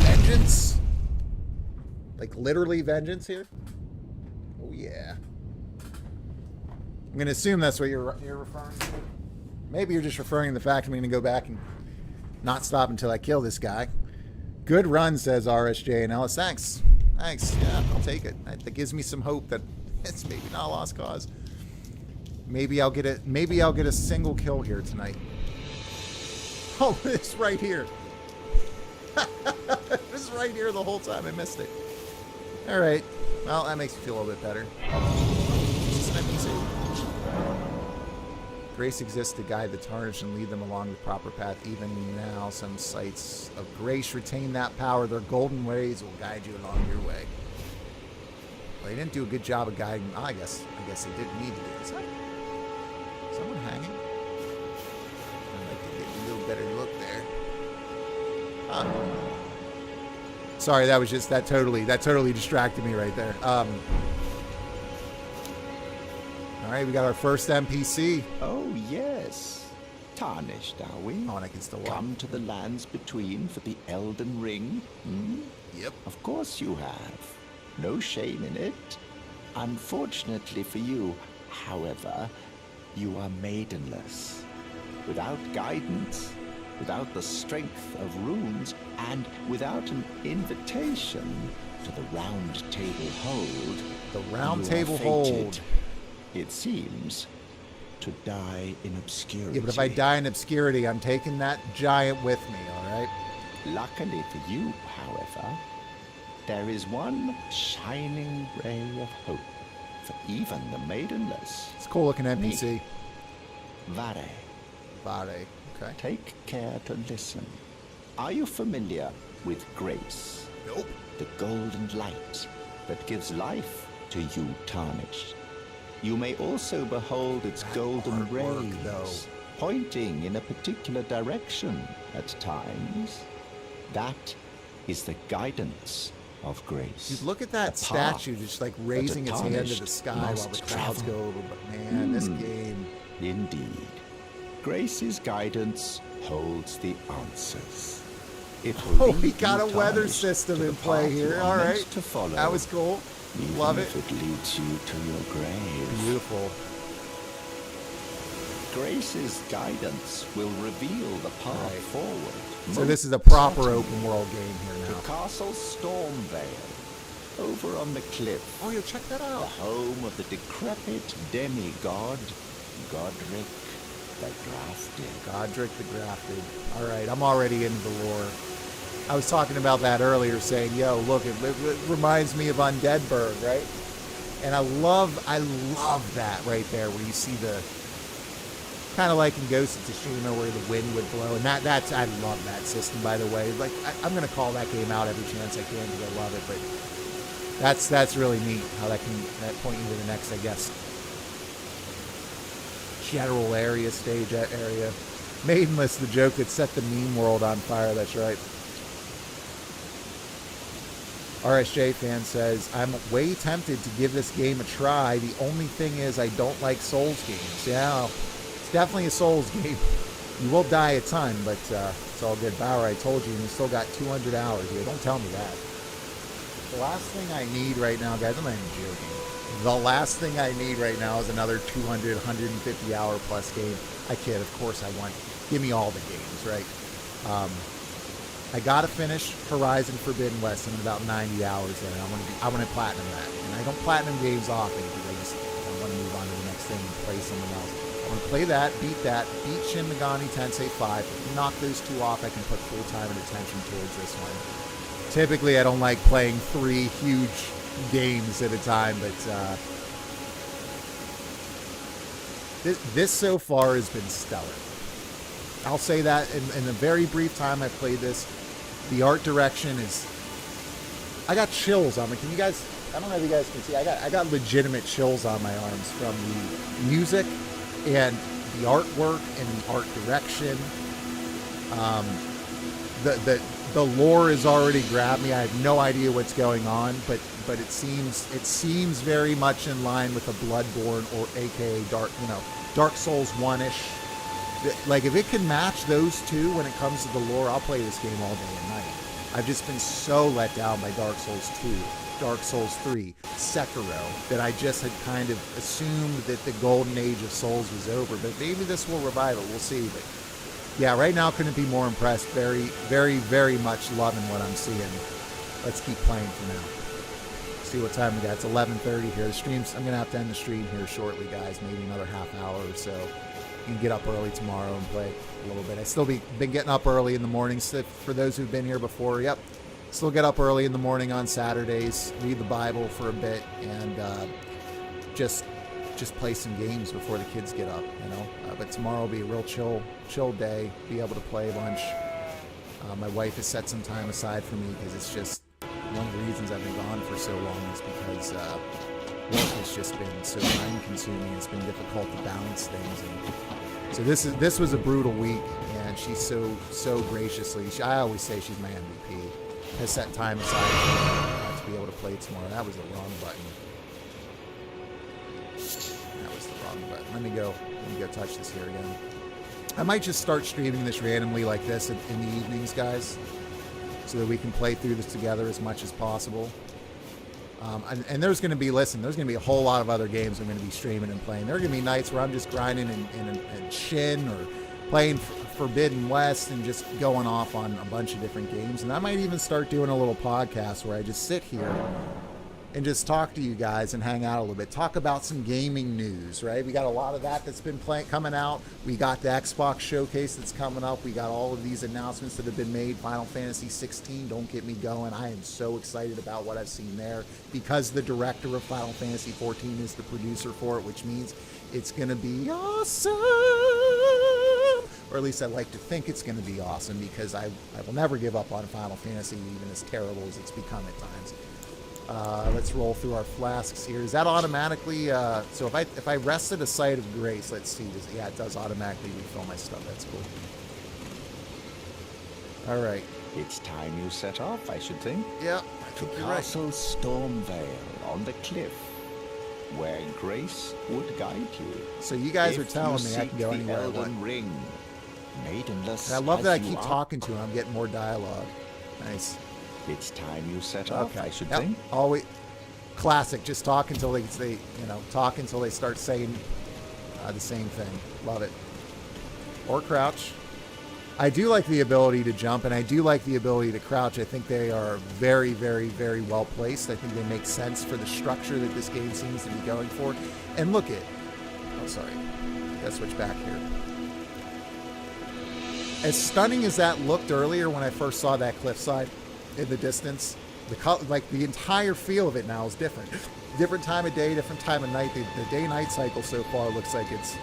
vengeance? Like literally vengeance here? Oh yeah. I'm going to assume that's what you're referring to. Maybe you're just referring to the fact I'm going to go back and not stop until I kill this guy. Good run, says RSJ and Ellis. Thanks. Yeah, I'll take it. That gives me some hope that it's maybe not a lost cause. Maybe I'll get a single kill here tonight. Oh, it's right here. It was right here the whole time. I missed it. All right. Well, that makes me feel a little bit better. Just let me see. Grace exists to guide the tarnished and lead them along the proper path. Even now, some sites of grace retain that power. Their golden ways will guide you along your way. Well, they didn't do a good job of guiding. I guess they didn't need to do it. Is someone hanging? I'd like to get a little better look there. Sorry, that was just that totally distracted me right there. All right, we got our first NPC. Oh, yes. Tarnished, are we? Oh, and I can still walk. Come to the lands between for the Elden Ring? Hmm? Yep. Of course you have. No shame in it. Unfortunately for you, however, you are maidenless. Without guidance, without the strength of runes, and without an invitation to the Round Table Hold. The Round you Table are Hold. fated, it seems, to die in obscurity. Yeah, but if I die in obscurity, I'm taking that giant with me, all right? Luckily for you, however, there is one shining ray of hope for even the maidenless. It's a cool-looking NPC. Vare, Bade. Okay. take care to listen. Are you familiar with grace? Nope. The golden light that gives life to you tarnished. You may also behold its golden artwork, rays, though. pointing in a particular direction at times. That is the guidance of grace. Dude, look at that The path statue just like raising that its the hand to the tarnished sky while the must clouds travel. go over. But man, this game. Indeed. Grace's guidance holds the answers. It will Oh, we lead got you a weather tarnished system to the in play path you here. are All meant right. to follow. That was cool. Even Love it. if it leads you to your grave. Beautiful. Grace's guidance will reveal the path Right. forward. So most this is a proper certainly open world game here to now. Castle Stormvale, over on the cliff, Oh, yo, check that the out. home of the decrepit demigod, Godric the Grafted. Godric the Grafted. All right, I'm already into the lore. I was talking about that earlier, saying, yo, look, it reminds me of Undeadburg, right? And I love that right there, where you see the, kind of like in Ghost of Tsushima, where the wind would blow. And that's, I love that system, by the way. Like, I'm going to call that game out every chance I can because I love it, but that's really neat how that point you to the next, I guess, general area, stage area. Maidenless, the joke that set the meme world on fire, that's right. RSJ fan says, I'm way tempted to give this game a try. The only thing is I don't like Souls games. Yeah, it's definitely a Souls game. You will die a ton, but it's all good. Bauer, I told you, and you still got 200 hours. Yeah, don't tell me that. The last thing I need right now, guys, I'm not even joking. The last thing I need right now is another 200, 150 hour plus game. I kid, of course I want. Give me all the games, right? I gotta finish Horizon Forbidden West in about 90 hours there. I want to platinum that. And I don't platinum games often because I want to move on to the next thing and play something else. I want to play that, beat Shin Megami Tensei 5. Knock those two off, I can put full time and attention towards this one. Typically, I don't like playing 3 huge games at a time, but this so far has been stellar. I'll say that in the very brief time I've played this, the art direction is... I got chills on me. Can you guys... I don't know if you guys can see. I got legitimate chills on my arms from the music and the artwork and the art direction. The lore has already grabbed me. I have no idea what's going on, but it seems very much in line with a Bloodborne or AKA Dark Souls 1-ish. Like, if it can match those two when it comes to the lore, I'll play this game all day and night. I've just been so let down by Dark Souls 2, Dark Souls 3, Sekiro, that I just had kind of assumed that the golden age of Souls was over. But maybe this will revive it. We'll see. But yeah, right now couldn't be more impressed. Very, very, very much loving what I'm seeing. Let's keep playing for now. See what time we got. It's 11:30 here. The stream's... I'm going to have to end the stream here shortly, guys. Maybe another half hour or so. You can get up early tomorrow and play a little bit. I still been getting up early in the mornings. For those who've been here before, yep. Still get up early in the morning on Saturdays, read the Bible for a bit, and just just play some games before the kids get up, you know. But tomorrow will be a real chill day. Be able to play a bunch. My wife has set some time aside for me because it's just one of the reasons I've been gone for so long is because work has just been so time consuming. It's been difficult to balance things. And so this was a brutal week, and she's so graciously. I always say she's my MVP. Has set time aside to be able to play tomorrow. That was the wrong button. That was the wrong button. Let me go touch this here again. I might just start streaming this randomly like this in the evenings, guys, so that we can play through this together as much as possible. And there's going to be, there's going to be a whole lot of other games I'm going to be streaming and playing. There are going to be nights where I'm just grinding in Shin or playing Forbidden West and just going off on a bunch of different games. And I might even start doing a little podcast where I just sit here and just talk to you guys and hang out a little bit. Talk about some gaming news, right? We got a lot of that's been coming out. We got the Xbox showcase that's coming up. We got all of these announcements that have been made. Final Fantasy 16, don't get me going. I am so excited about what I've seen there because the director of Final Fantasy 14 is the producer for it, which means it's going to be awesome. Or at least I like to think it's going to be awesome because I will never give up on Final Fantasy, even as terrible as it's become at times. Let's roll through our flasks here. Is that automatically, so if I rested a site of grace, let's see, yeah, it does automatically refill my stuff. That's cool. All right. It's time you set off, I should think. Yeah, I To think you're right. Castle Stormvale on the cliff, where grace would guide you. So you guys are If telling you me I can go seek the anywhere I want. Elden Ring, maidenless And I love that I as you keep are, talking to him. I'm getting more dialogue. Nice. It's time you set off, I should Yep. think. Always classic. Just talk until they talk until they start saying the same thing. Love it. Or crouch. I do like the ability to jump, and I do like the ability to crouch. I think they are very, very, very well placed. I think they make sense for the structure that this game seems to be going for. And look at, oh sorry, gotta switch back here. As stunning as that looked earlier when I first saw that cliffside in the distance, the entire feel of it now is different. Different time of day, different time of night. The day-night cycle so far looks like it's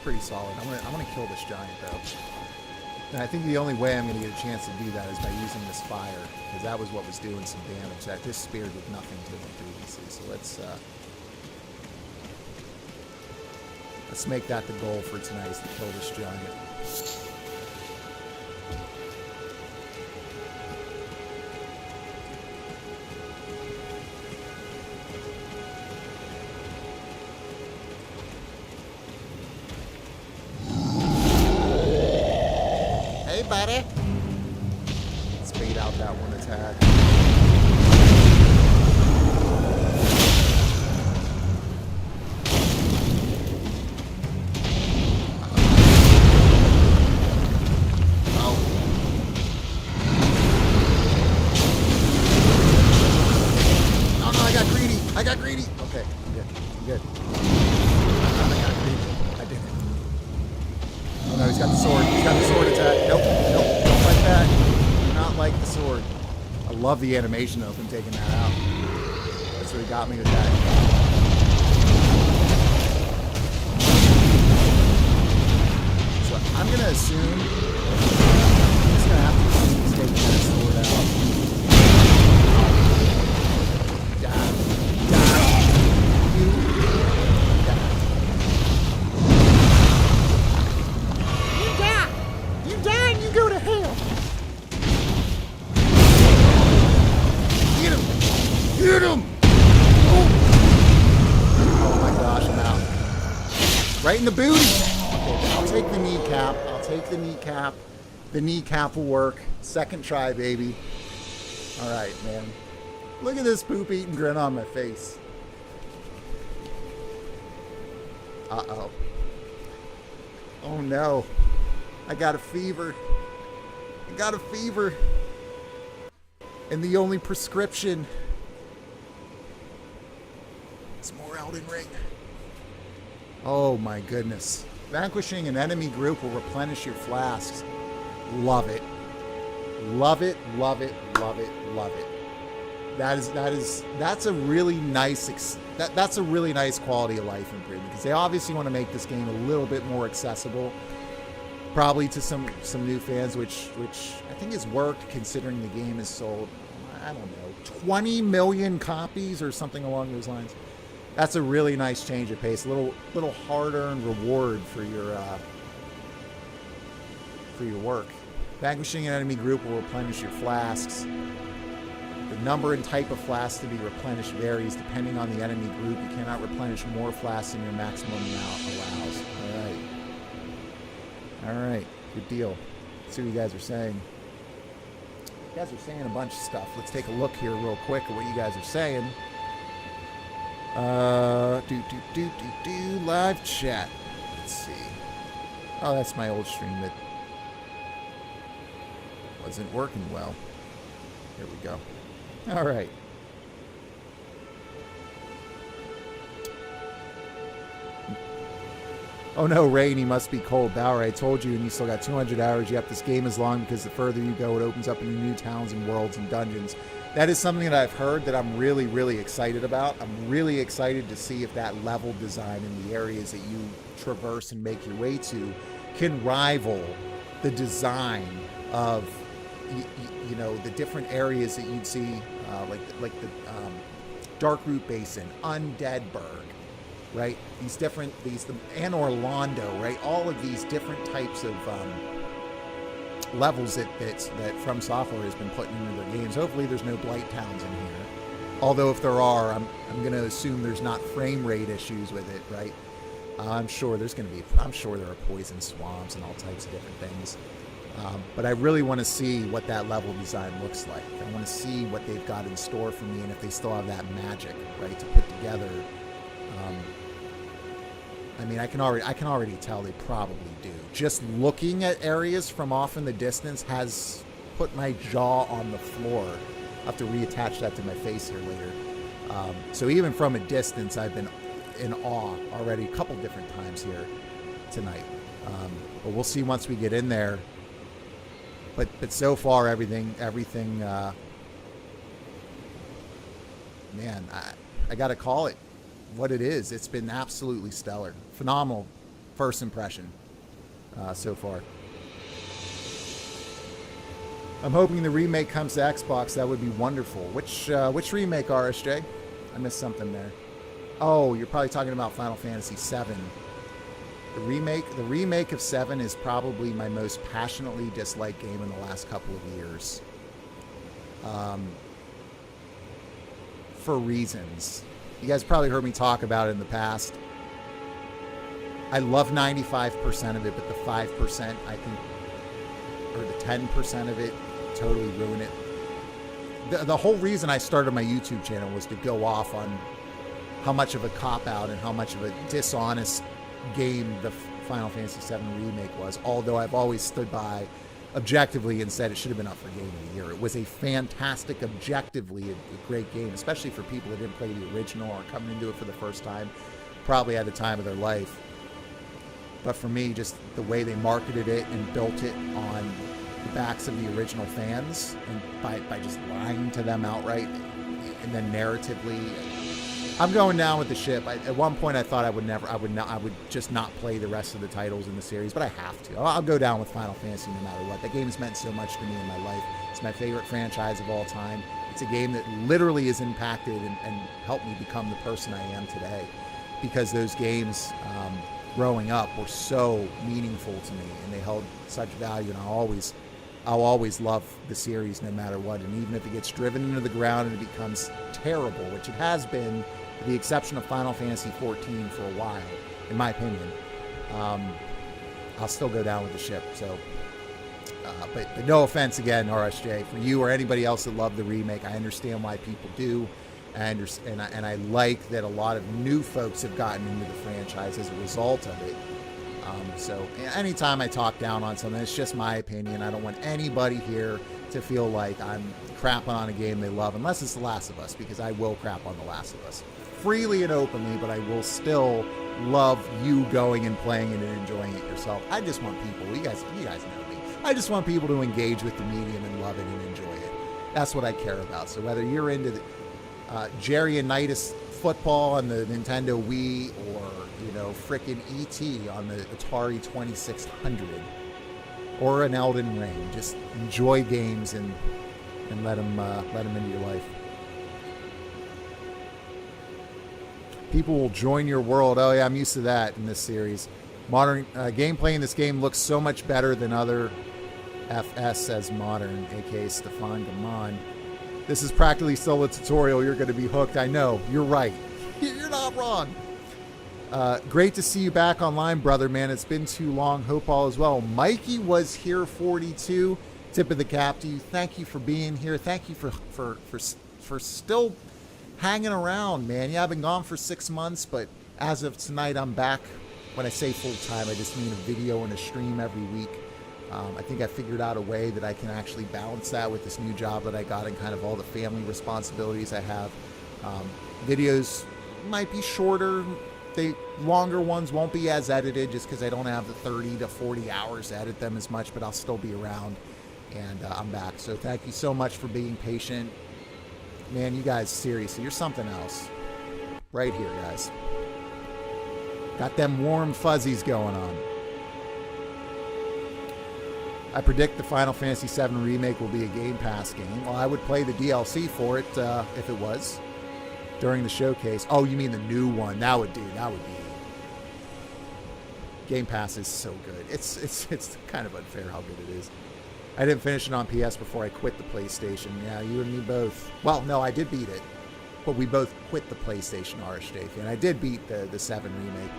pretty solid. I'm gonna kill this giant though, and I think the only way I'm gonna get a chance to do that is by using this fire, because that was what was doing some damage. That this spear did nothing to him previously. So let's make that the goal for tonight, is to kill this giant. Hey, buddy. Let's bait out that one attack. Oh. Oh no, I got greedy. I got greedy. Okay, I'm good. I'm good. I got greedy. I did it. Oh no, he's got the sword. He's got the sword attack. Nope, don't like that. Do not like the sword. I love the animation of him taking that out. That's what he got me with that. So I'm gonna assume I'm just gonna have to assume he's taking that sword out. You die and you go to hell. Get him! Get him! Oh my gosh, I'm out. Right in the booty! Okay, I'll take the kneecap. I'll take the kneecap. The kneecap will work. Second try, baby. Alright, man. Look at this poop-eating grin on my face. Uh-oh. Oh no. I got a fever. I got a fever. And the only prescription is more Elden Ring. Oh my goodness. Vanquishing an enemy group will replenish your flasks. Love it. Love it, love it, love it, love it. that's a really nice that's a really nice quality of life improvement, because they obviously want to make this game a little bit more accessible, probably to some new fans, which I think has worked considering the game has sold, I don't know, 20 million copies or something along those lines. That's a really nice change of pace, a little hard-earned reward for your work. Vanquishing an enemy group will replenish your flasks. The number and type of flasks to be replenished varies depending on the enemy group. You cannot replenish more flasks than your maximum amount allows. All right, good deal. Let's see what you guys are saying. You guys are saying a bunch of stuff. Let's take a look here real quick at what you guys are saying. Live chat. Let's see. Oh, that's my old stream that wasn't working well. Here we go. All right. Oh no, rain, he must be cold. Bauer, I told you, and you still got 200 hours. Yep, this game is long because the further you go, it opens up into new towns and worlds and dungeons. That is something that I've heard that I'm really, really excited about. I'm really excited to see if that level design in the areas that you traverse and make your way to can rival the design of, you know, the different areas that you'd see, like the Darkroot Basin, Undeadburg, right? And Orlando, right? All of these different types of levels that From Software has been putting into their games. Hopefully there's no blight towns in here. Although if there are, I'm going to assume there's not frame rate issues with it, right? I'm sure there are poison swamps and all types of different things. But I really want to see what that level design looks like. I want to see what they've got in store for me, and if they still have that magic, right, to put together. I mean, I can already tell they probably do. Just looking at areas from off in the distance has put my jaw on the floor. I'll have to reattach that to my face here later. So even from a distance, I've been in awe already a couple different times here tonight. But we'll see once we get in there. But so far, everything, man, I got to call it what it is. It's been absolutely stellar. Phenomenal first impression so far. I'm hoping the remake comes to Xbox. That would be wonderful. Which remake, RSJ? I missed something there. Oh, you're probably talking about Final Fantasy VII. The remake of 7 is probably my most passionately disliked game in the last couple of years. For reasons. You guys probably heard me talk about it in the past. I love 95% of it, but the 5%, I think, or the 10% of it, totally ruin it. The whole reason I started my YouTube channel was to go off on how much of a cop-out and how much of a dishonest game the Final Fantasy VII Remake was, although I've always stood by objectively and said it should have been up for Game of the Year. It was a fantastic, objectively a great game, especially for people that didn't play the original or coming into it for the first time, probably at the time of their life. But for me, just the way they marketed it and built it on the backs of the original fans, and by just lying to them outright, and then narratively, I'm going down with the ship. At one point, I thought I would just not play the rest of the titles in the series, but I have to. I'll go down with Final Fantasy no matter what. That game has meant so much to me in my life. It's my favorite franchise of all time. It's a game that literally has impacted and helped me become the person I am today, because those games growing up were so meaningful to me, and they held such value, and I'll always love the series no matter what. And even if it gets driven into the ground and it becomes terrible, which it has been, with the exception of Final Fantasy XIV for a while, in my opinion, I'll still go down with the ship. So, but no offense again, RSJ, for you or anybody else that loved the remake. I understand why people do, and I like that a lot of new folks have gotten into the franchise as a result of it. So anytime I talk down on something, it's just my opinion. I don't want anybody here to feel like I'm crapping on a game they love, unless it's The Last of Us, because I will crap on The Last of Us freely and openly, but I will still love you going and playing it and enjoying it yourself. I just want people, you guys know me, I just want people to engage with the medium and love it and enjoy it. That's what I care about. So whether you're into the Jerry-onitis football on the Nintendo Wii, or frickin' E.T. on the Atari 2600, or an Elden Ring, just enjoy games and let them into your life. People will join your world. Oh yeah, I'm used to that in this series. Modern gameplay in this game looks so much better than other FS says modern, aka Stefan Gaman. This is practically still a tutorial. You're going to be hooked. I know. You're right. You're not wrong. Great to see you back online, brother, man. It's been too long. Hope all is well. Mikey was here 42. Tip of the cap to you. Thank you for being here. Thank you for still hanging around, man. Yeah, I've been gone for 6 months, but as of tonight, I'm back. When I say full time, I just mean a video and a stream every week. I think I figured out a way that I can actually balance that with this new job that I got and kind of all the family responsibilities I have. Videos might be shorter. Longer ones won't be as edited just because I don't have the 30 to 40 hours to edit them as much, but I'll still be around, and I'm back. So thank you so much for being patient. Man, you guys, seriously, you're something else. Right here, guys. Got them warm fuzzies going on. I predict the Final Fantasy VII Remake will be a Game Pass game. Well, I would play the DLC for it if it was during the showcase. Oh, you mean the new one? That would be. Game Pass is so good. It's kind of unfair how good it is. I didn't finish it on PS before I quit the PlayStation. Yeah, you and me both. Well, no, I did beat it, but we both quit the PlayStation, Archdafe, and I did beat the 7 Remake.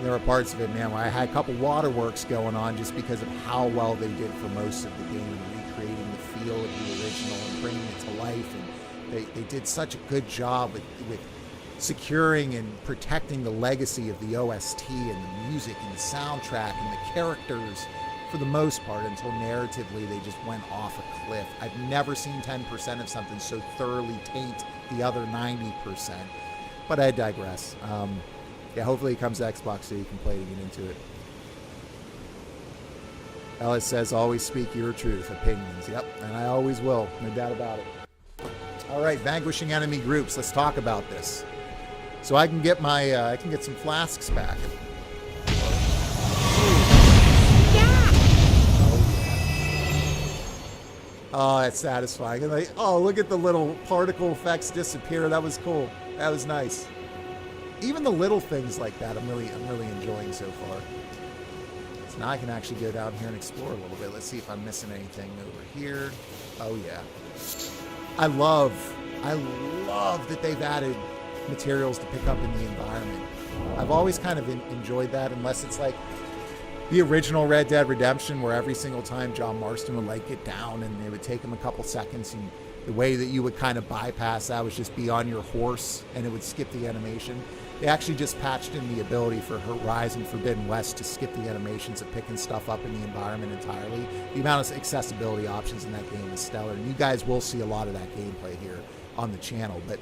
There were parts of it, man, where I had a couple waterworks going on just because of how well they did for most of the game and recreating the feel of the original and bringing it to life. And they did such a good job with securing and protecting the legacy of the OST and the music and the soundtrack and the characters for the most part, until narratively they just went off a cliff. I've never seen 10% of something so thoroughly taint the other 90%. But I digress. Yeah, hopefully it comes to Xbox so you can play to get into it. Ellis says, always speak your truth. Opinions. Yep, and I always will. No doubt about it. All right, vanquishing enemy groups. Let's talk about this. So I can get I can get some flasks back. Oh, that's satisfying. And oh, look at the little particle effects disappear. That was cool. That was nice. Even the little things like that, I'm really enjoying so far. So now I can actually go down here and explore a little bit. Let's see if I'm missing anything over here. Oh yeah. I love that they've added materials to pick up in the environment. I've always kind of enjoyed that, unless it's like the original Red Dead Redemption, where every single time John Marston would like get down and it would take him a couple seconds, and the way that you would kind of bypass that was just be on your horse and it would skip the animation. They actually just patched in the ability for Horizon Forbidden West to skip the animations of picking stuff up in the environment entirely. The amount of accessibility options in that game is stellar, and you guys will see a lot of that gameplay here on the channel. But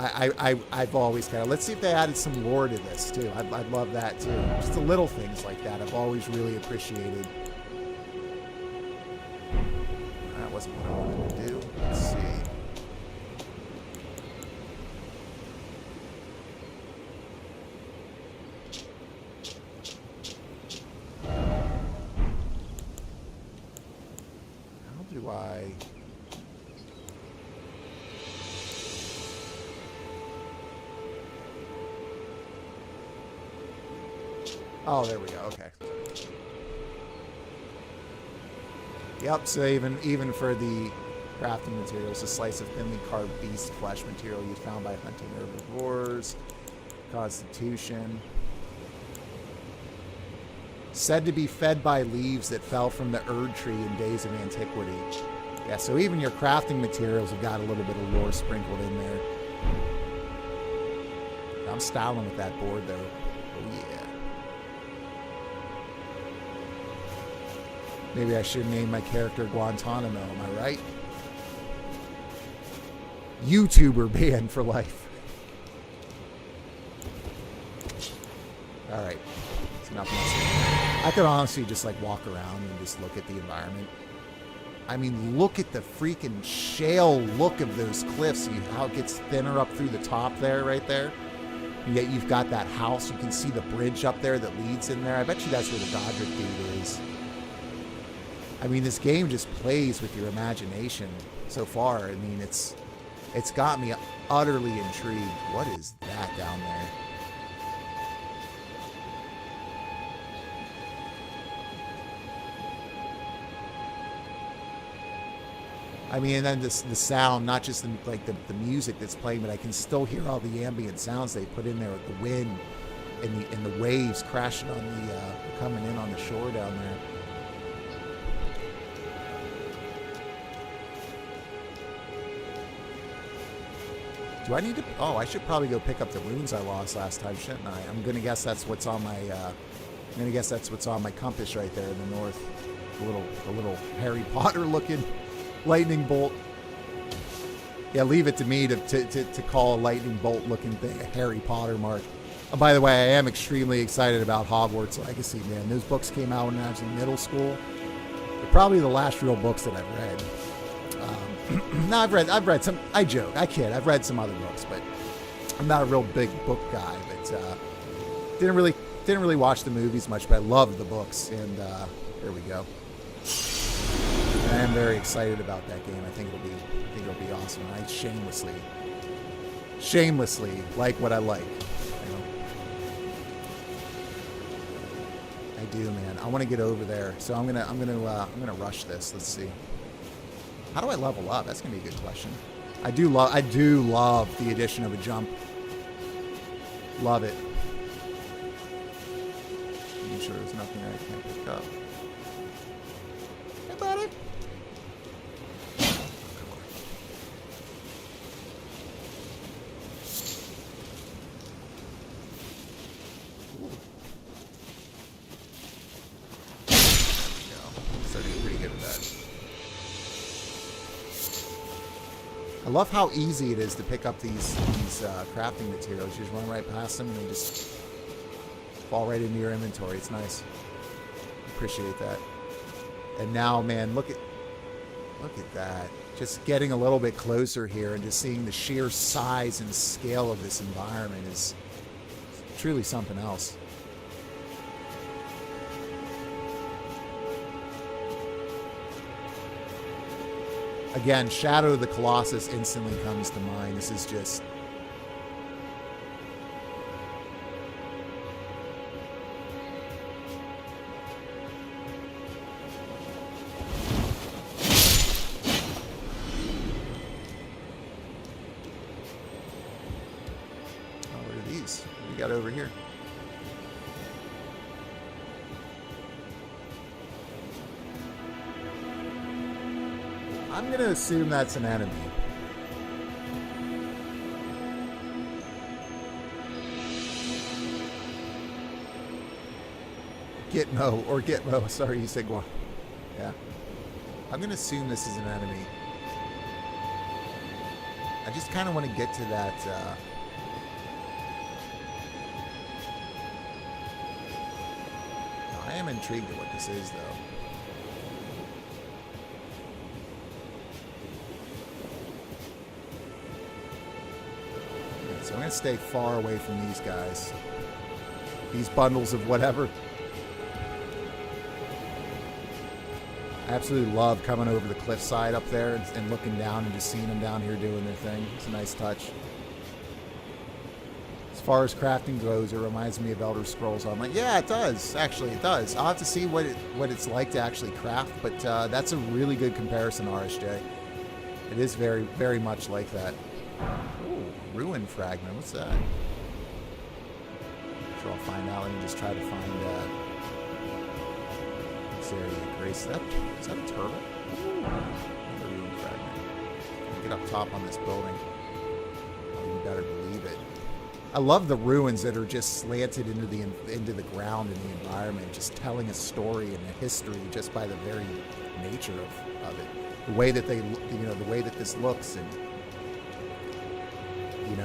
I've always kind of, let's see if they added some lore to this too. I'd love that too. Just the little things like that I've always really appreciated. That wasn't what I wanted to do. Let's see. How do I... Oh, there we go. Okay. Yep, so even for the crafting materials, a slice of thinly carved beast flesh material you found by hunting herbivores. Constitution. Said to be fed by leaves that fell from the Erd tree in days of antiquity. Yeah, so even your crafting materials have got a little bit of lore sprinkled in there. I'm styling with that board, though. Oh, yeah. Maybe I should name my character Guantanamo, am I right? YouTuber banned for life. Alright. It's enough messing. I could honestly just like walk around and just look at the environment. I mean, look at the freaking shale look of those cliffs. How it gets thinner up through the top there, right there. And yet you've got that house. You can see the bridge up there that leads in there. I bet you that's where the Godric Gate is. I mean, this game just plays with your imagination so far. I mean, it's got me utterly intrigued. What is that down there? I mean, and then the sound, not just the music that's playing, but I can still hear all the ambient sounds they put in there with the wind and the waves crashing on the coming in on the shore down there. Do I need to? Oh, I should probably go pick up the runes I lost last time, shouldn't I? I'm gonna guess that's what's on my. I'm gonna guess that's what's on my compass right there in the north. The little Harry Potter looking lightning bolt. Yeah, leave it to me to call a lightning bolt looking thing a Harry Potter mark. Oh, by the way, I am extremely excited about Hogwarts Legacy, man. Those books came out when I was in middle school. They're probably the last real books that I've read. No, I've read some. I joke, I kid. I've read some other books, but I'm not a real big book guy. But didn't really watch the movies much, but I loved the books. And there we go. I am very excited about that game. I think it'll be awesome. I shamelessly like what I like. You know? I do, man. I want to get over there, so I'm gonna rush this. Let's see. How do I level up? That's gonna be a good question. I do love the addition of a jump. Love it. Making sure there's nothing I can't pick up. Hey, buddy. I love how easy it is to pick up these crafting materials. You just run right past them and they just fall right into your inventory. It's nice. Appreciate that. And now, man, look at that. Just getting a little bit closer here and just seeing the sheer size and scale of this environment is truly something else. Again, Shadow of the Colossus instantly comes to mind. This is just... Oh, what are these? What do we got over here? I'm going to assume that's an enemy. Gitmo. Sorry, you said Guan. Yeah. I'm going to assume this is an enemy. I just kind of want to get to that... I am intrigued at what this is, though. So I'm going to stay far away from these guys. These bundles of whatever. I absolutely love coming over the cliffside up there and looking down and just seeing them down here doing their thing. It's a nice touch. As far as crafting goes, it reminds me of Elder Scrolls Online. Yeah, it does. Actually, it does. I'll have to see what it's like to actually craft, but that's a really good comparison, RSJ. It is very, very much like that. Ruin fragment. What's that? Sure, I'll find out. Let me just try to find this area. Grace. Is that a turtle? Another ruin fragment. Get up top on this building. Oh, you better believe it. I love the ruins that are just slanted into the ground and the environment, just telling a story and a history just by the very nature of it. The way that the way that this looks, and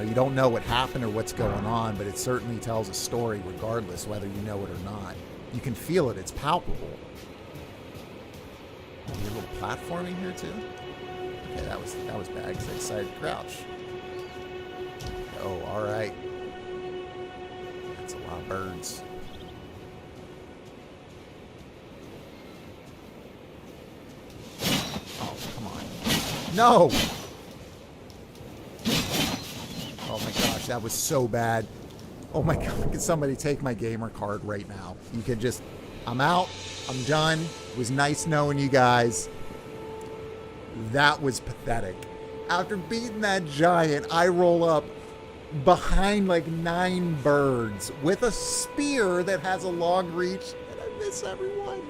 you don't know what happened or what's going on, but it certainly tells a story regardless whether you know it or not. You can feel it. It's palpable. A little platforming here too. Okay, that was bad because I decided to crouch. Oh, all right. That's a lot of birds. Oh, come on. No! Oh my gosh, that was so bad. Oh my god, can somebody take my gamer card right now? You can just... I'm out. I'm done. It was nice knowing you guys. That was pathetic. After beating that giant, I roll up behind like 9 birds with a spear that has a long reach, and I miss everyone.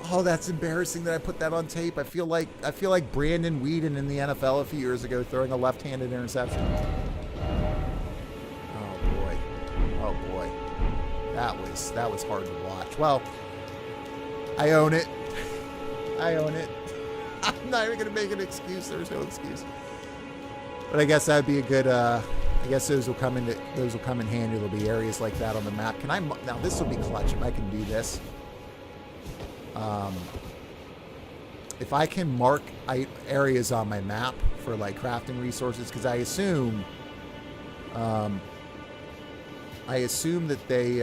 Oh, that's embarrassing that I put that on tape. I feel like Brandon Weeden in the NFL a few years ago throwing a left-handed interception. Oh boy. That was hard to watch. Well, I own it. I'm not even gonna make an excuse. There's no excuse. But I guess that'd be a good. I guess those will come in handy. There'll be areas like that on the map. Can I? Now this will be clutch if I can do this. If I can mark areas on my map for like crafting resources, because I assume that they.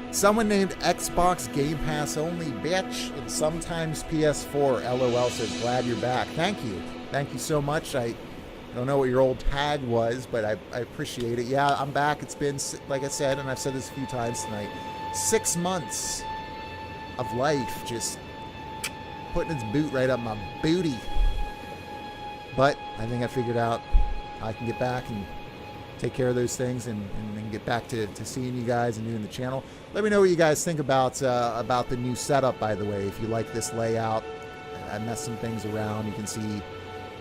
Someone named Xbox Game Pass only, bitch, and sometimes PS4. LOL says, glad you're back. Thank you. Thank you so much. I don't know what your old tag was, but I appreciate it. Yeah, I'm back. It's been, like I said, and I've said this a few times tonight, 6 months of life just putting its boot right up my booty. But I think I figured out I can get back and take care of those things and then get back to seeing you guys and doing the channel. Let me know what you guys think about the new setup, by the way. If you like this layout, I messed some things around. You can see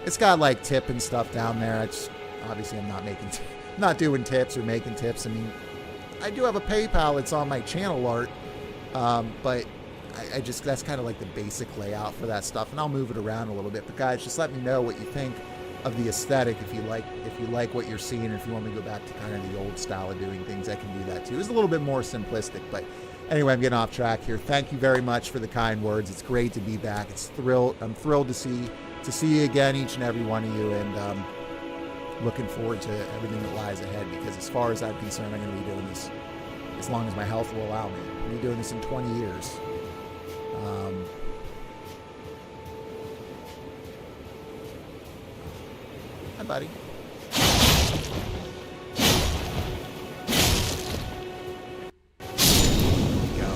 it's got like tip and stuff down there. It's obviously I'm not doing tips or making tips. I mean, I do have a PayPal. It's on my channel art, but I just that's kind of like the basic layout for that stuff, and I'll move it around a little bit. But guys, just let me know what you think of the aesthetic. If you like what you're seeing, if you want me to go back to kind of the old style of doing things, I can do that too. It's a little bit more simplistic, but anyway, I'm getting off track here. Thank you very much for the kind words. It's great to be back. I'm thrilled to see you again, each and every one of you, and looking forward to everything that lies ahead, because as far as I'm concerned, I'm going to be doing this as long as my health will allow me. I'll be doing this in 20 years. Hi, buddy. Go.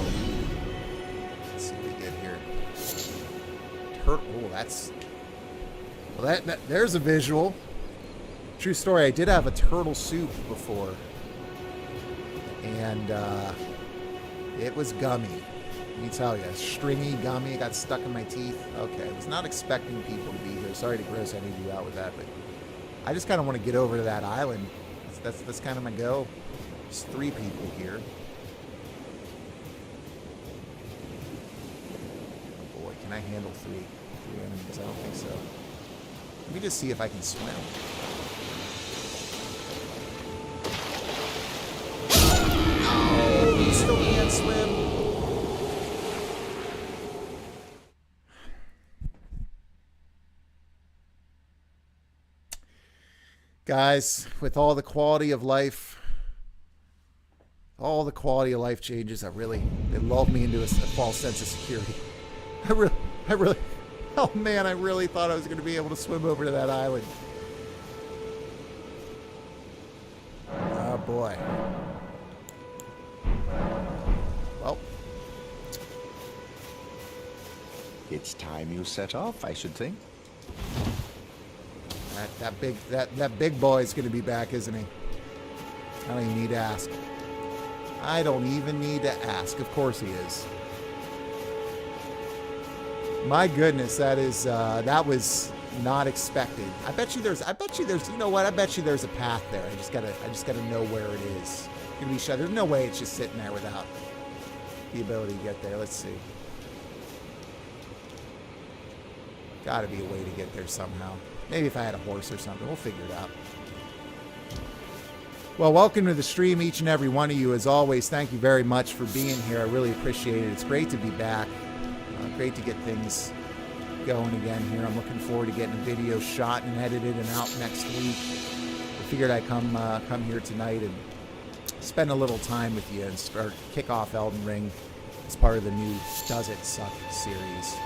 Let's see what we get here. Turtle. Oh, that's... Well, there's a visual. True story. I did have a turtle soup before, and it was gummy. Let me tell you, stringy, gummy. It got stuck in my teeth. Okay, I was not expecting people to be here. Sorry to gross any of you out with that, but I just kind of want to get over to that island. That's kind of my go. There's 3 people here. Oh boy, can I handle 3 enemies? I don't think so. Let me just see if I can swim. Oh, you still can't swim. Guys, with all the quality of life changes, it lulled me into a false sense of security. I really, oh man, I really thought I was going to be able to swim over to that island. Oh boy. Well. It's time you set off, I should think. That big boy's going to be back, isn't he? I don't even need to ask. I don't even need to ask. Of course he is. My goodness, that was not expected. I bet you there's, you know what? I bet you there's a path there. I just gotta know where it is. It's gonna be shut. There's no way it's just sitting there without the ability to get there. Let's see. Gotta be a way to get there somehow. Maybe if I had a horse or something, we'll figure it out. Well, welcome to the stream, each and every one of you. As always, thank you very much for being here. I really appreciate it. It's great to be back. Great to get things going again here. I'm looking forward to getting a video shot and edited and out next week. I figured I'd come here tonight and spend a little time with you and kick off Elden Ring as part of the new Does It Suck series.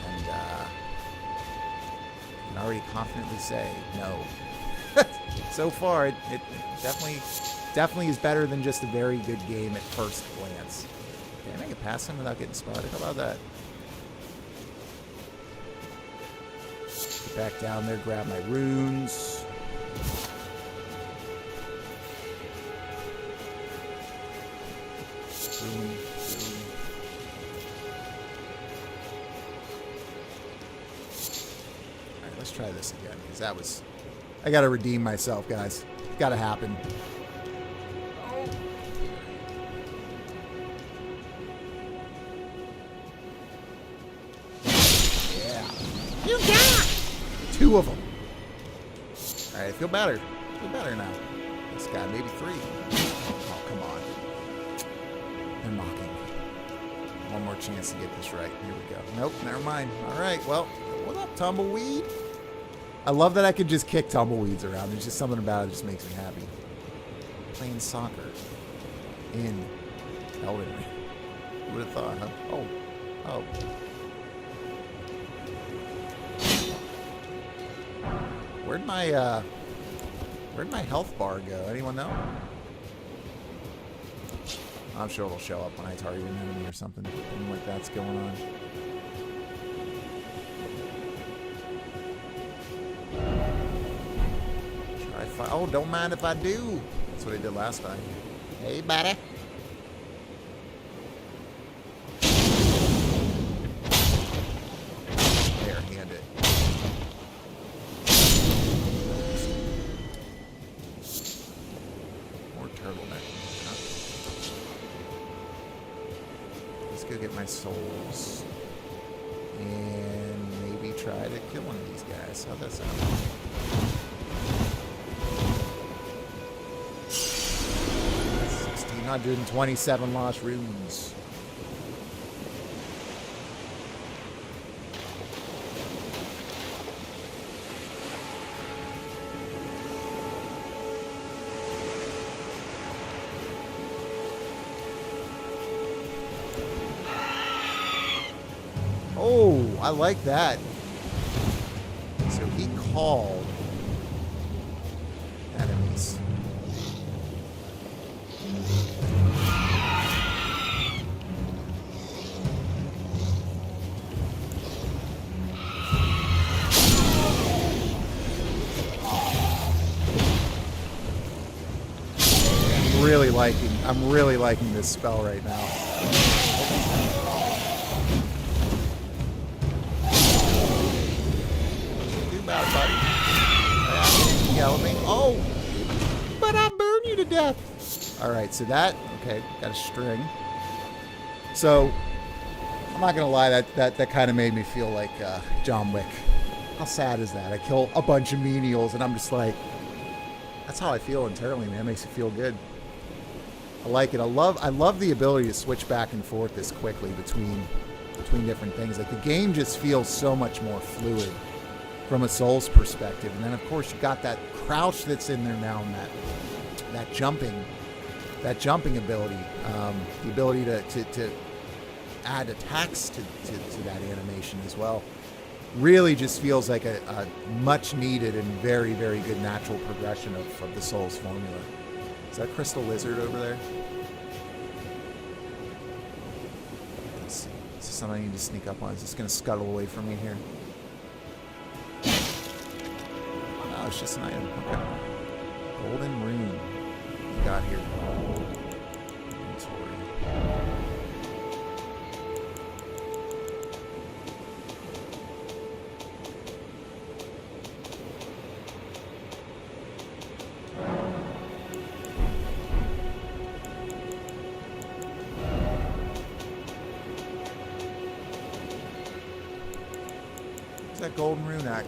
And I can already confidently say no. So far, it definitely is better than just a very good game at first glance. Can I make it past him without getting spotted? How about that? Get back down there, grab my runes. Boom. Alright, let's try this again, because that was... I gotta redeem myself, guys. Gotta happen. Yeah. You got it! 2 of them. Alright, I feel better. I feel better now. This guy, maybe 3. Oh, come on. They're mocking. One more chance to get this right. Here we go. Nope, never mind. Alright, well, what up, Tumbleweed? I love that I could just kick tumbleweeds around. There's just something about it that just makes me happy. Playing soccer in Elden Ring. Who would have thought, huh? Oh. Where'd my health bar go? Anyone know? I'm sure it'll show up when I target an enemy or something. Something like that's going on. Oh, don't mind if I do. That's what I did last time. Hey, buddy. There, hand it. More turtleneck. Let's go get my souls. And maybe try to kill one of these guys. How'd that sound? 127 lost runes. Oh, I like that. So he called enemies. I'm really liking this spell right now. Do about it, buddy. Yell at me. Oh, but I burn you to death. All right, so that got a string. So I'm not gonna lie, that kind of made me feel like John Wick. How sad is that? I kill a bunch of menials, and I'm just like, that's how I feel internally, man. It makes me feel good. I like it. I love the ability to switch back and forth this quickly between different things. Like, the game just feels so much more fluid from a Souls perspective. And then, of course, you got that crouch that's in there now, and that jumping ability, the ability to add attacks to that animation as well. Really just feels like a much needed and very, very good natural progression of the Souls formula. Is that Crystal Lizard over there? Let's see. Is this something I need to sneak up on? Is this going to scuttle away from me here? Oh, it's just an item. Okay. Golden Rune. What we got here? Inventory. That golden rune act.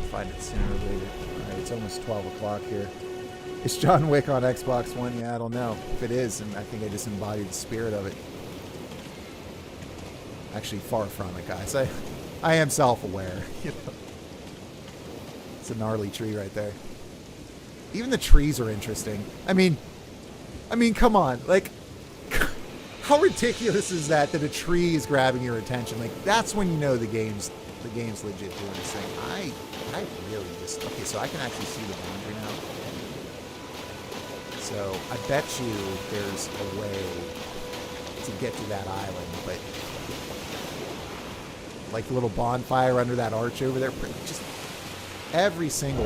find it sooner or later. Alright, it's almost 12 o'clock here. Is John Wick on Xbox One? Yeah, I don't know. If it is, and I think I just embodied the spirit of it. Actually, far from it, guys. I am self-aware. You know? It's a gnarly tree right there. Even the trees are interesting. I mean, come on. Like, how ridiculous is that a tree is grabbing your attention? Like, that's when you know the game's legit doing this thing. I really just... Okay, so I can actually see the boundary now. So, I bet you there's a way to get to that island, but... Like the little bonfire under that arch over there. Just every single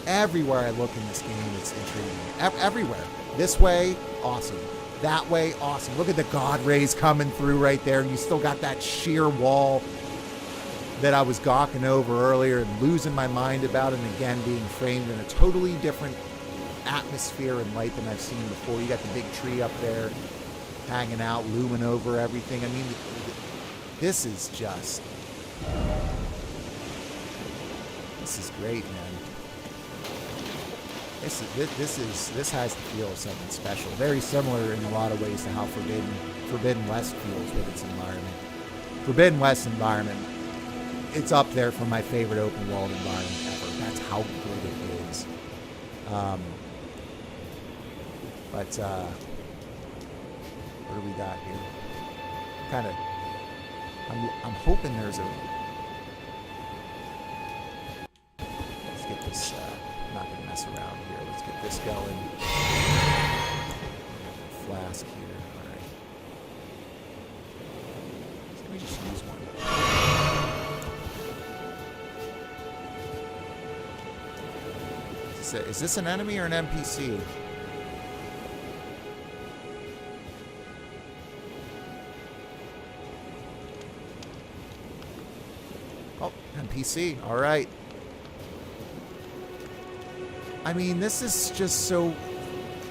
everywhere I look in this game, it's intriguing. Everywhere. This way, awesome. That way, awesome. Look at the God rays coming through right there. And you still got that sheer wall that I was gawking over earlier and losing my mind about, and again being framed in a totally different atmosphere and light than I've seen before. You got the big tree up there hanging out, looming over everything. I mean, this is just... This is great, man. This has the feel of something special. Very similar in a lot of ways to how Forbidden West feels with its environment. Forbidden West environment, it's up there for my favorite open world environment ever. That's how good it is. What do we got here? I'm hoping there's a... Let's get this... I'm not going to mess around here. Let's get this going. Flask here. Alright. So let me just use one. Is this an enemy or an NPC? NPC. All right. I mean, this is just so...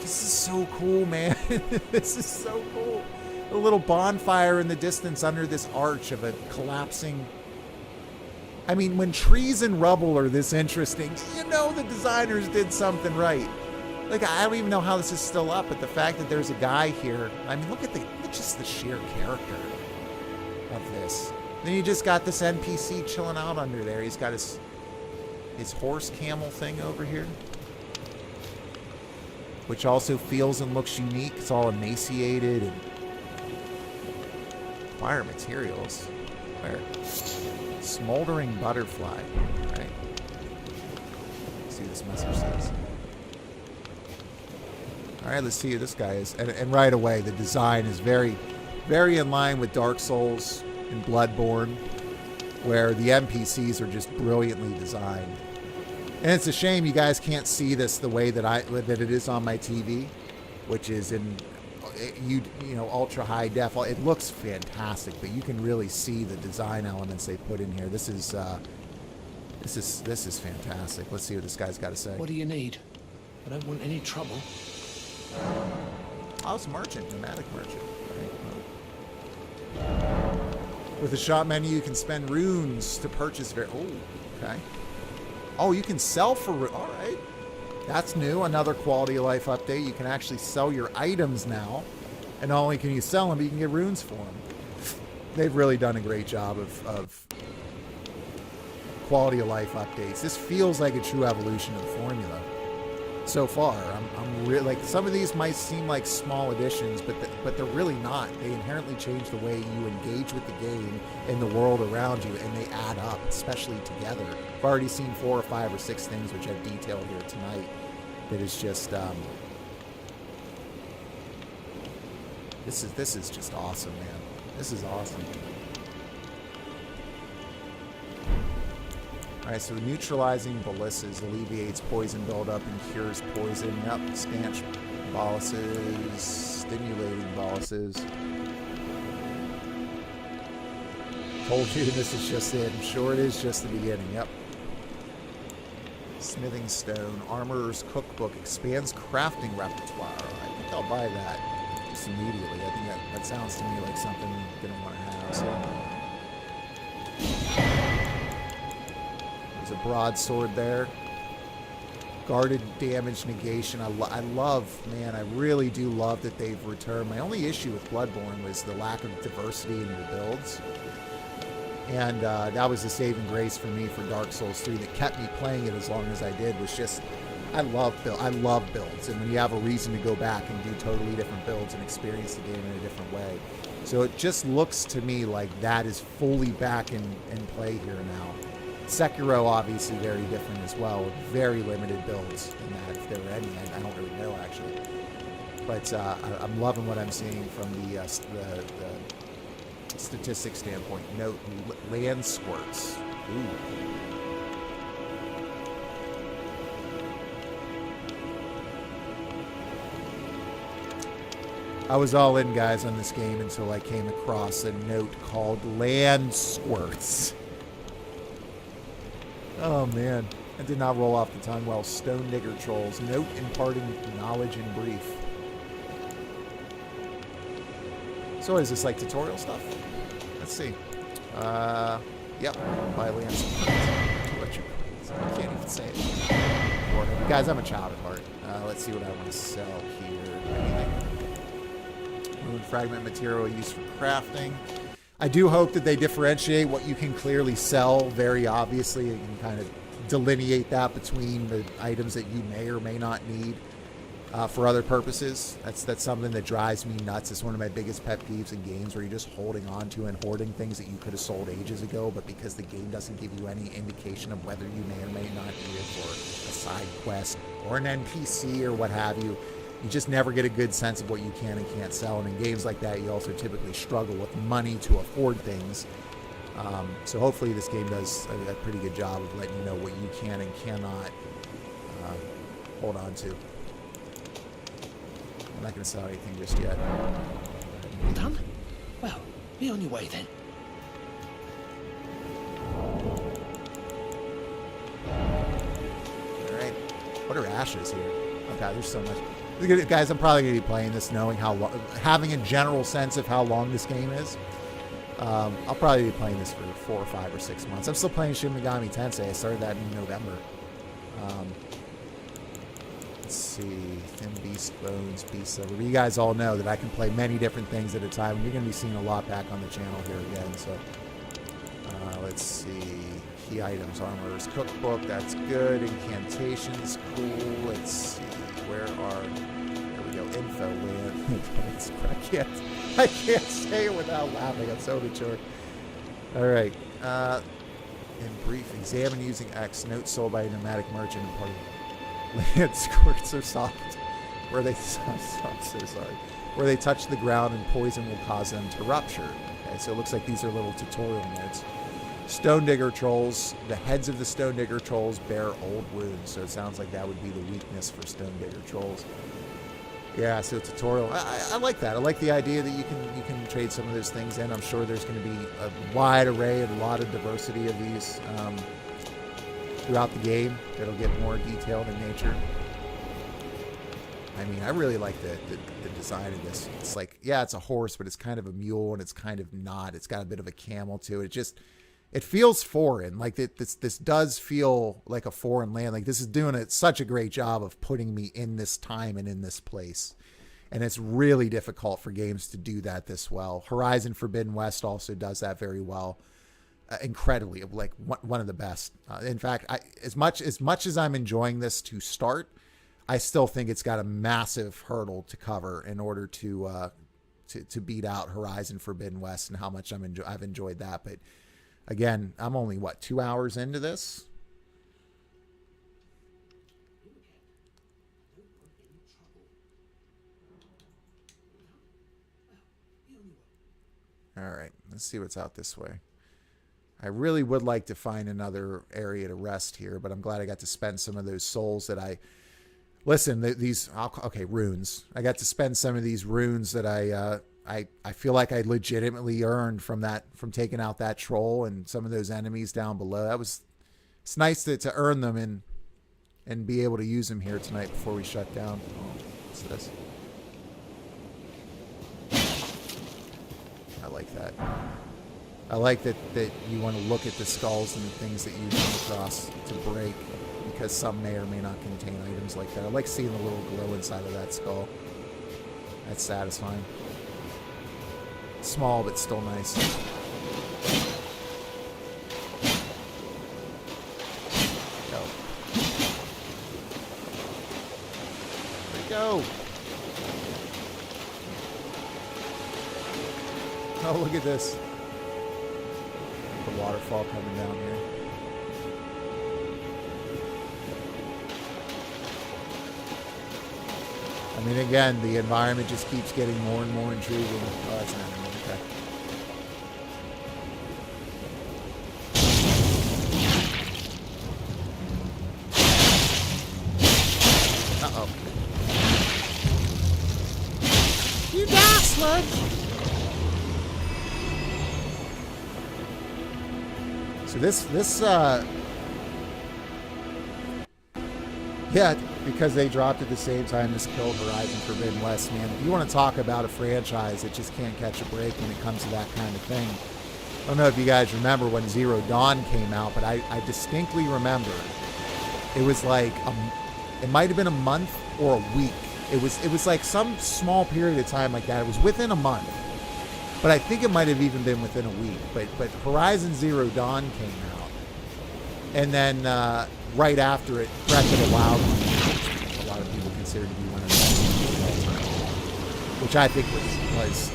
This is so cool, man. This is so cool. A little bonfire in the distance under this arch of a collapsing... I mean, when trees and rubble are this interesting, you know the designers did something right. Like, I don't even know how this is still up, but the fact that there's a guy here... I mean, look just the sheer character of this. Then you just got this NPC chilling out under there. He's got his horse camel thing over here, which also feels and looks unique. It's all emaciated and fire materials. Where? Smoldering butterfly. Right. Let's see what this message says. All right, let's see who this guy is. And right away, the design is very, very in line with Dark Souls and Bloodborne, where the NPCs are just brilliantly designed. And it's a shame you guys can't see this the way that it is on my TV, which is in you know, ultra high def. It looks fantastic, but you can really see the design elements they put in here. This is fantastic. Let's see what this guy's got to say. What do you need? I don't want any trouble. Oh, it's merchant, nomadic merchant. Right. With the shop menu, you can spend runes to purchase. Oh, okay. Oh, you can sell for... All right. That's new. Another quality of life update. You can actually sell your items now. And not only can you sell them, but you can get runes for them. They've really done a great job of quality of life updates. This feels like a true evolution of the formula. So far, I'm really like, some of these might seem like small additions, but they're really not. They inherently change the way you engage with the game and the world around you, and they add up, especially together. I've already seen 4 or 5 or 6 things which I've detailed here tonight. That is just this is just awesome, man. This is awesome. Alright, so neutralizing boluses alleviates poison buildup and cures poison. Yep, stanch boluses, stimulating boluses. Told you this is just it. I'm sure it is just the beginning. Yep. Smithing stone, armorer's cookbook, expands crafting repertoire. I think I'll buy that just immediately. I think that sounds to me like something I'm gonna want to have. So. There's a broadsword there. Guarded damage negation. I love, man, I really do love that they've returned. My only issue with Bloodborne was the lack of diversity in your builds. And that was the saving grace for me for Dark Souls 3 that kept me playing it as long as I did, was just, I love builds. And when you have a reason to go back and do totally different builds and experience the game in a different way. So it just looks to me like that is fully back in play here now. Sekiro, obviously, very different as well. Very limited builds in that, if there were any. I don't really know, actually. But I'm loving what I'm seeing from the statistics standpoint. Note land squirts. Ooh. I was all in, guys, on this game until I came across a note called land squirts. Oh, man. That did not roll off the tongue well. Stone Digger Trolls. Note imparting knowledge in brief. So is this like tutorial stuff? Let's see. Yep. By land squirts. I can't even say it. Guys, I'm a child at heart. Let's see what I want to sell here. Anything? Moon fragment material used for crafting. I do hope that they differentiate what you can clearly sell very obviously. You can kind of delineate that between the items that you may or may not need for other purposes. That's something that drives me nuts. It's one of my biggest pet peeves in games where you're just holding on to and hoarding things that you could have sold ages ago, but because the game doesn't give you any indication of whether you may or may not need it for a side quest or an NPC or what have you, you just never get a good sense of what you can and can't sell. And in games like that, you also typically struggle with money to afford things. So hopefully this game does a pretty good job of letting you know what you can and cannot hold on to. I'm not going to sell anything just yet. All done? Well, be on your way then. All right. What are ashes here? Oh God, there's so much. Guys, I'm probably going to be playing this knowing how long, having a general sense of how long this game is. I'll probably be playing this for 4 or 5 or 6 months. I'm still playing Shin Megami Tensei. I started that in November. Let's see. Thin Beast Bones, Beast Silver. You guys all know that I can play many different things at a time. And you're going to be seeing a lot back on the channel here again. So let's see. Key items, Armorer's Cookbook. That's good. Incantations, cool. Let's see. Where are... There we go. Info land. I can't say it without laughing. I'm so mature. All right. In brief, examine using X. Note sold by a nomadic merchant. Land squirts are soft. Where they... I'm so sorry. Where they touch the ground and poison will cause them to rupture. Okay, so it looks like these are little tutorial notes. Stone Digger Trolls. The heads of the Stone Digger Trolls bear old wounds, so it sounds like that would be the weakness for Stone Digger Trolls. Yeah, so tutorial. I like that. I like the idea that you can trade some of those things in. I'm sure there's going to be a wide array and a lot of diversity of these throughout the game that'll get more detailed in nature. I mean, I really like the design of this. It's like, yeah, it's a horse, but it's kind of a mule, and it's kind of not. It's got a bit of a camel to it. It feels foreign. Like this does feel like a foreign land. Like this is doing such a great job of putting me in this time and in this place. And it's really difficult for games to do that this well. Horizon Forbidden West also does that very well. Incredibly, like one of the best. In fact, as much as I'm enjoying this to start, I still think it's got a massive hurdle to cover in order to beat out Horizon Forbidden West and how much I've enjoyed that. But again, I'm only, 2 hours into this? All right, let's see what's out this way. I really would like to find another area to rest here, but I'm glad I got to spend some of those souls that I... Listen, okay, runes. I got to spend some of these runes that I feel like I legitimately earned from taking out that troll and some of those enemies down below. It's nice to earn them and be able to use them here tonight before we shut down. Oh, what's this? I like that. I like that you want to look at the skulls and the things that you come across to break, because some may or may not contain items like that. I like seeing the little glow inside of that skull. That's satisfying. Small, but still nice. Go. There we go. Oh, look at this. The waterfall coming down here. I mean, again, the environment just keeps getting more and more intriguing. Oh, that's an enemy. Okay. Uh-oh. You die, sludge! So yeah, because they dropped at the same time this killed Horizon Forbidden West, man. If you want to talk about a franchise that just can't catch a break when it comes to that kind of thing. I don't know if you guys remember when Zero Dawn came out, but I distinctly remember it was like, it might have been a month or a week. It was like some small period of time like that. It was within a month. But I think it might have even been within a week. But Horizon Zero Dawn came out. And then right after it, Breath of the Wild, a lot of people consider to be one of the best games of all time, which I think was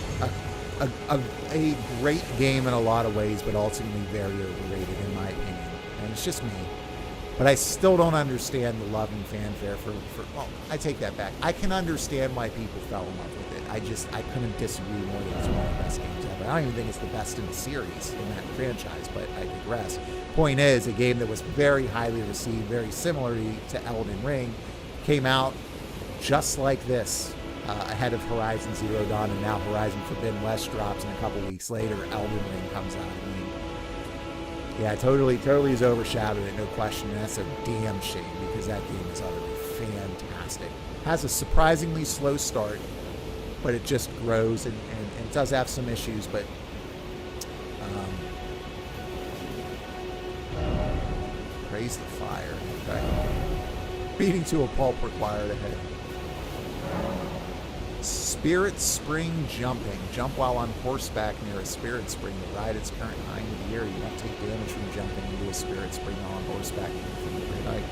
a great game in a lot of ways, but ultimately very overrated in my opinion. And it's just me. But I still don't understand the love and fanfare for well, I take that back. I can understand why people fell in love with it. I couldn't disagree more that it's one of the best games ever. I don't even think it's the best in the series, in that franchise, but I digress. Point is, a game that was very highly received, very similarly to Elden Ring, came out just like this, ahead of Horizon Zero Dawn, and now Horizon Forbidden West drops, and a couple weeks later, Elden Ring comes out. I mean, yeah, totally has overshadowed it, no question, and that's a damn shame, because that game is utterly fantastic. Has a surprisingly slow start, but it just grows, and it does have some issues, but raise the fire. Okay. Beating to a pulp required ahead. Spirit Spring jumping. Jump while on horseback near a spirit spring. The ride its current high in the year. You don't take damage from jumping into a spirit spring while on horseback from the great height.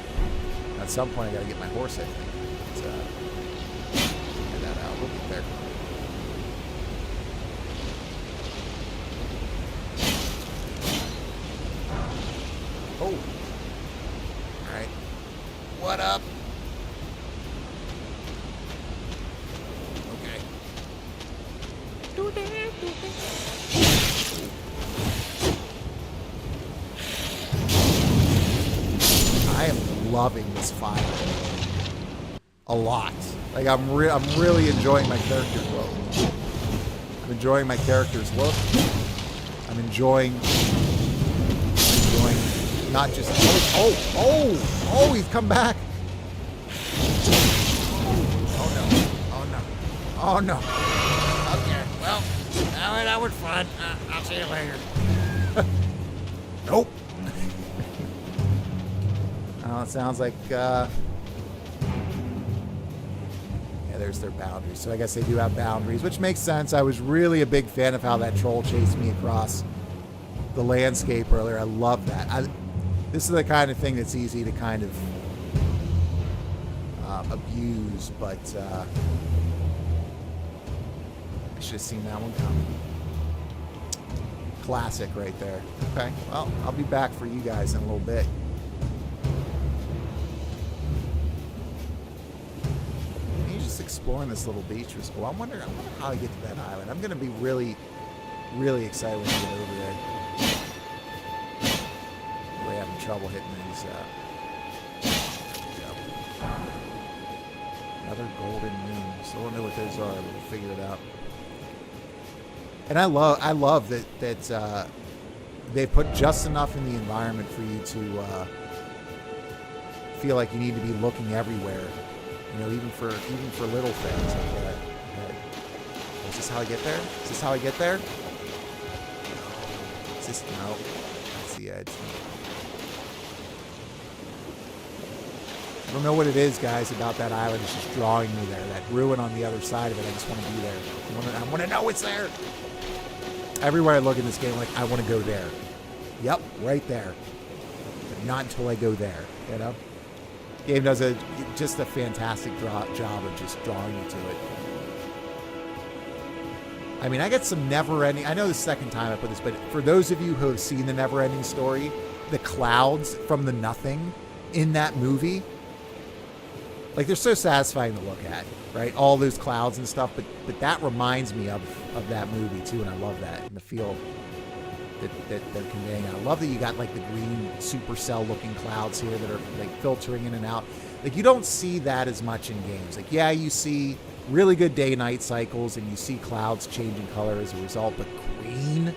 At some point, I gotta get my horse, I think. Figure that out. We'll get there. Oh. Alright. What up? Okay. I am loving this fire a lot. Like I'm really enjoying my character growth. I'm enjoying my character's look. I'm enjoying not just oh, he's come back. Oh no. Okay, well, that was fun. I'll see you later. Nope. Oh, it sounds like yeah, there's their boundaries. So I guess they do have boundaries, which makes sense. I was really a big fan of how that troll chased me across the landscape earlier. I love that. This is the kind of thing that's easy to kind of abuse, but I should have seen that one coming. Classic right there. Okay, well, I'll be back for you guys in a little bit. He's just exploring this little beach was cool. I wonder how I get to that island. I'm going to be really, really excited when I get over there. We're having trouble hitting these. Another golden moon. Still don't know what those are, but we'll figure it out. And I love that they put just enough in the environment for you to feel like you need to be looking everywhere. You know, even for little things like that. Okay. Is this how I get there? Is this how I get there? Is this no? That's the edge. I don't know what it is, guys, about that island. It's just drawing me there. That ruin on the other side of it. I just want to be there. I want to know it's there. Everywhere I look in this game, like, I want to go there. Yep, right there. But not until I go there, you know? Game does just a fantastic job of just drawing you to it. I mean, I get some never-ending... I know the second time I put this, but for those of you who have seen the never-ending story, the clouds from the nothing in that movie, like, they're so satisfying to look at, right? All those clouds and stuff, but that reminds me of that movie, too, and I love that, and the feel that they're conveying. I love that you got, like, the green supercell-looking clouds here that are, like, filtering in and out. Like, you don't see that as much in games. Like, yeah, you see really good day-night cycles, and you see clouds changing color as a result, but green,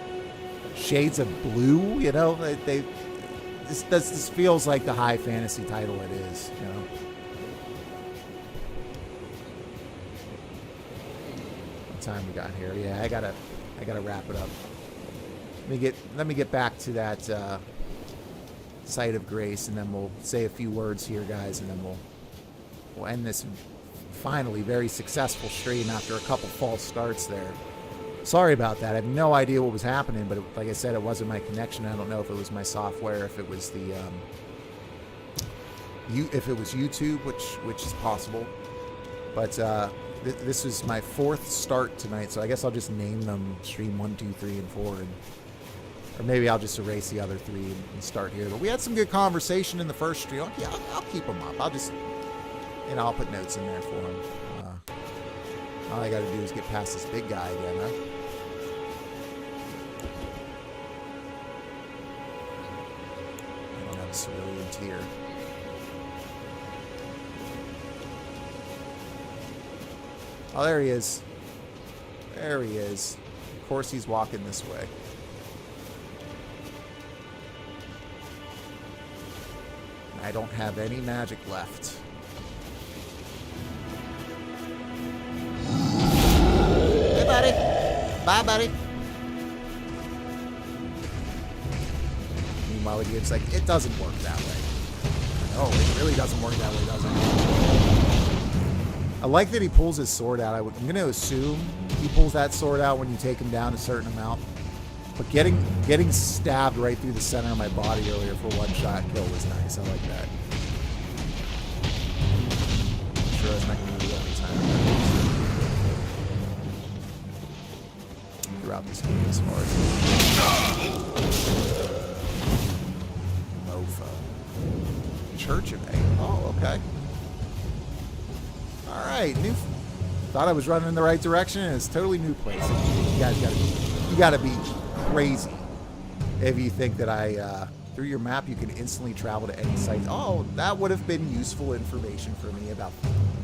shades of blue, you know? This feels like the high fantasy title it is, you know? Time we got here. Yeah, I gotta wrap it up. Let me get back to that site of grace, and then we'll say a few words here, guys, and then we'll end this finally very successful stream after a couple false starts there. Sorry about that. I have no idea what was happening, but like I said, it wasn't my connection. I don't know if it was my software, if it was the if it was YouTube, which is possible, but. This is my 4th start tonight, so I guess I'll just name them stream 1, 2, 3, and 4, or maybe I'll just erase the other 3 and start here. But we had some good conversation in the first stream. Yeah, I'll keep them up. I'll just, I'll put notes in there for them. All I got to do is get past this big guy again, huh? I don't have a civilian tier. Oh, there he is. There he is. Of course he's walking this way. I don't have any magic left. Hey, buddy. Bye, buddy. Meanwhile, the game's like, it doesn't work that way. Oh, it really doesn't work that way, does it? I like that he pulls his sword out. I'm going to assume he pulls that sword out when you take him down a certain amount. But getting stabbed right through the center of my body earlier for one shot kill was nice. I like that. I'm sure that's not going to be the only time throughout this game as far as Mofo. Church of A. Oh, okay. All right, thought I was running in the right direction, and it's a totally new place. You guys gotta be crazy if you think that through your map you can instantly travel to any site. Oh, that would have been useful information for me about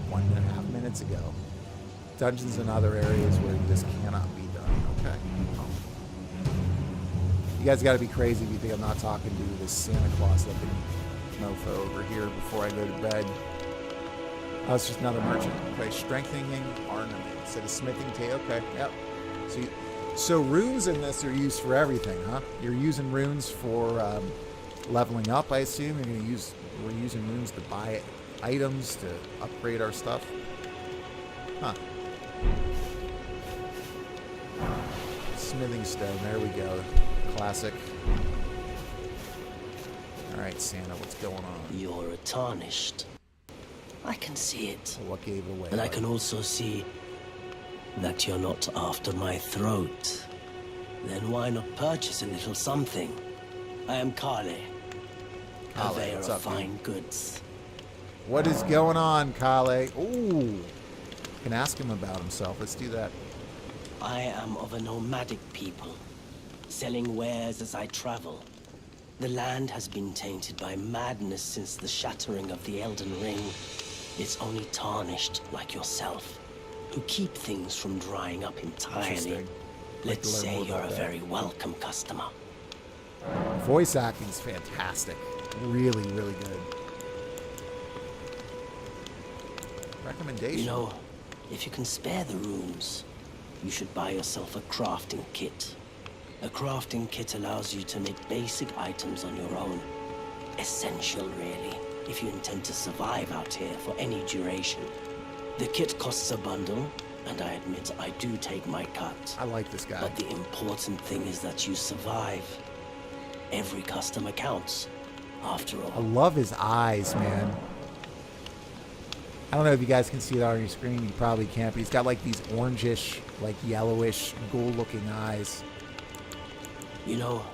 1.5 minutes ago. Dungeons and other areas where this cannot be done. Okay. You guys gotta be crazy if you think I'm not talking to this Santa Claus looking mofo over here before I go to bed. Oh, it's just another merchant. Okay, strengthening ornament. Instead of smithing table. Okay, yep. So runes in this are used for everything, huh? You're using runes for leveling up, I assume. We're using runes to buy items to upgrade our stuff. Huh. Smithing stone. There we go. Classic. All right, Santa, what's going on? You're tarnished. I can see it. Well, what gave it away? And I can also see that you're not after my throat. Then why not purchase a little something? I am Kale, purveyor of fine goods. What is going on, Kale? Ooh. Can ask him about himself. Let's do that. I am of a nomadic people, selling wares as I travel. The land has been tainted by madness since the shattering of the Elden Ring. It's only tarnished like yourself, who keep things from drying up entirely. Let's say you're a very welcome customer. Voice acting's fantastic. Really, really good. Recommendation. You know, if you can spare the runes, you should buy yourself a crafting kit. A crafting kit allows you to make basic items on your own. Essential, really, if you intend to survive out here for any duration. The kit costs a bundle, and I admit I do take my cut. I like this guy. But the important thing is that you survive. Every customer counts, after I all. love his eyes, man. I don't know if you guys can see it on your screen. You probably can't, but he's got like these orangish, like yellowish, ghoul-looking eyes. You know,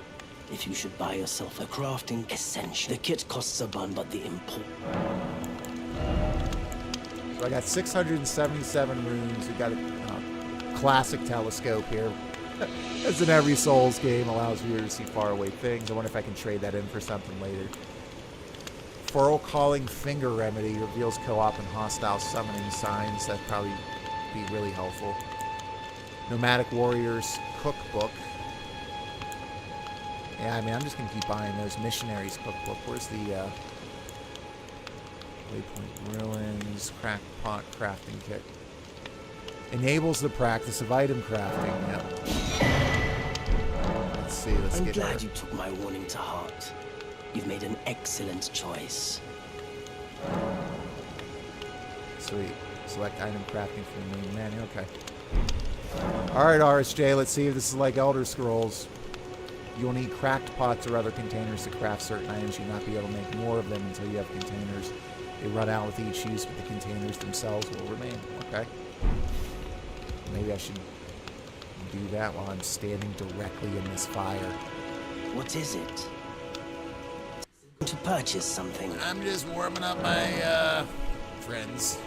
if you should buy yourself a crafting essential, the kit costs a bundle, but the So I got 677 runes. We got a classic telescope here. As in every Souls game, allows viewers to see faraway things. I wonder if I can trade that in for something later. Furl Calling Finger Remedy reveals co-op and hostile summoning signs. That'd probably be really helpful. Nomadic Warriors Cookbook. Yeah, I mean, I'm just going to keep buying those. Missionaries Cookbook. Where's the Waypoint Ruins Crackpot Crafting Kit? Enables the practice of item crafting. Yep. Let's see. I'm glad you took my warning to heart. You've made an excellent choice. Sweet. Select item crafting from the main menu. Okay. All right, RSJ. Let's see if this is like Elder Scrolls. You'll need cracked pots or other containers to craft certain items. You'll not be able to make more of them until you have containers. They run out with each use, but the containers themselves will remain. Okay. Maybe I should do that while I'm standing directly in this fire. What is it? To purchase something. I'm just warming up my friends.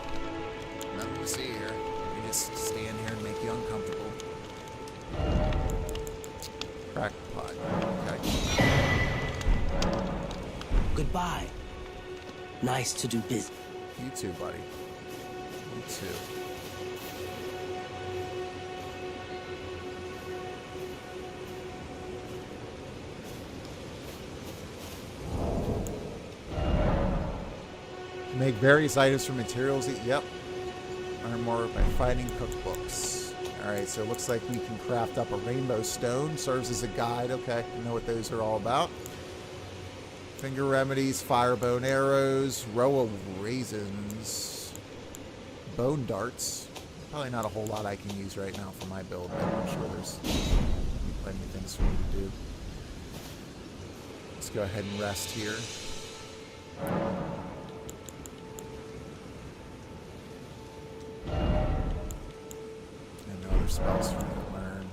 Nothing to see here. Let me just stand here and make you uncomfortable. Crack pot. Okay. Goodbye. Nice to do business. You too, buddy. You too. Make various items from materials. Yep. Learn more by finding cookbooks. Alright, so it looks like we can craft up a rainbow stone. Serves as a guide. Okay, I know what those are all about. Finger remedies, fire bone arrows, row of raisins, bone darts. Probably not a whole lot I can use right now for my build, but I'm sure there's plenty of things for me to do. Let's go ahead and rest here. Spells for me to learn.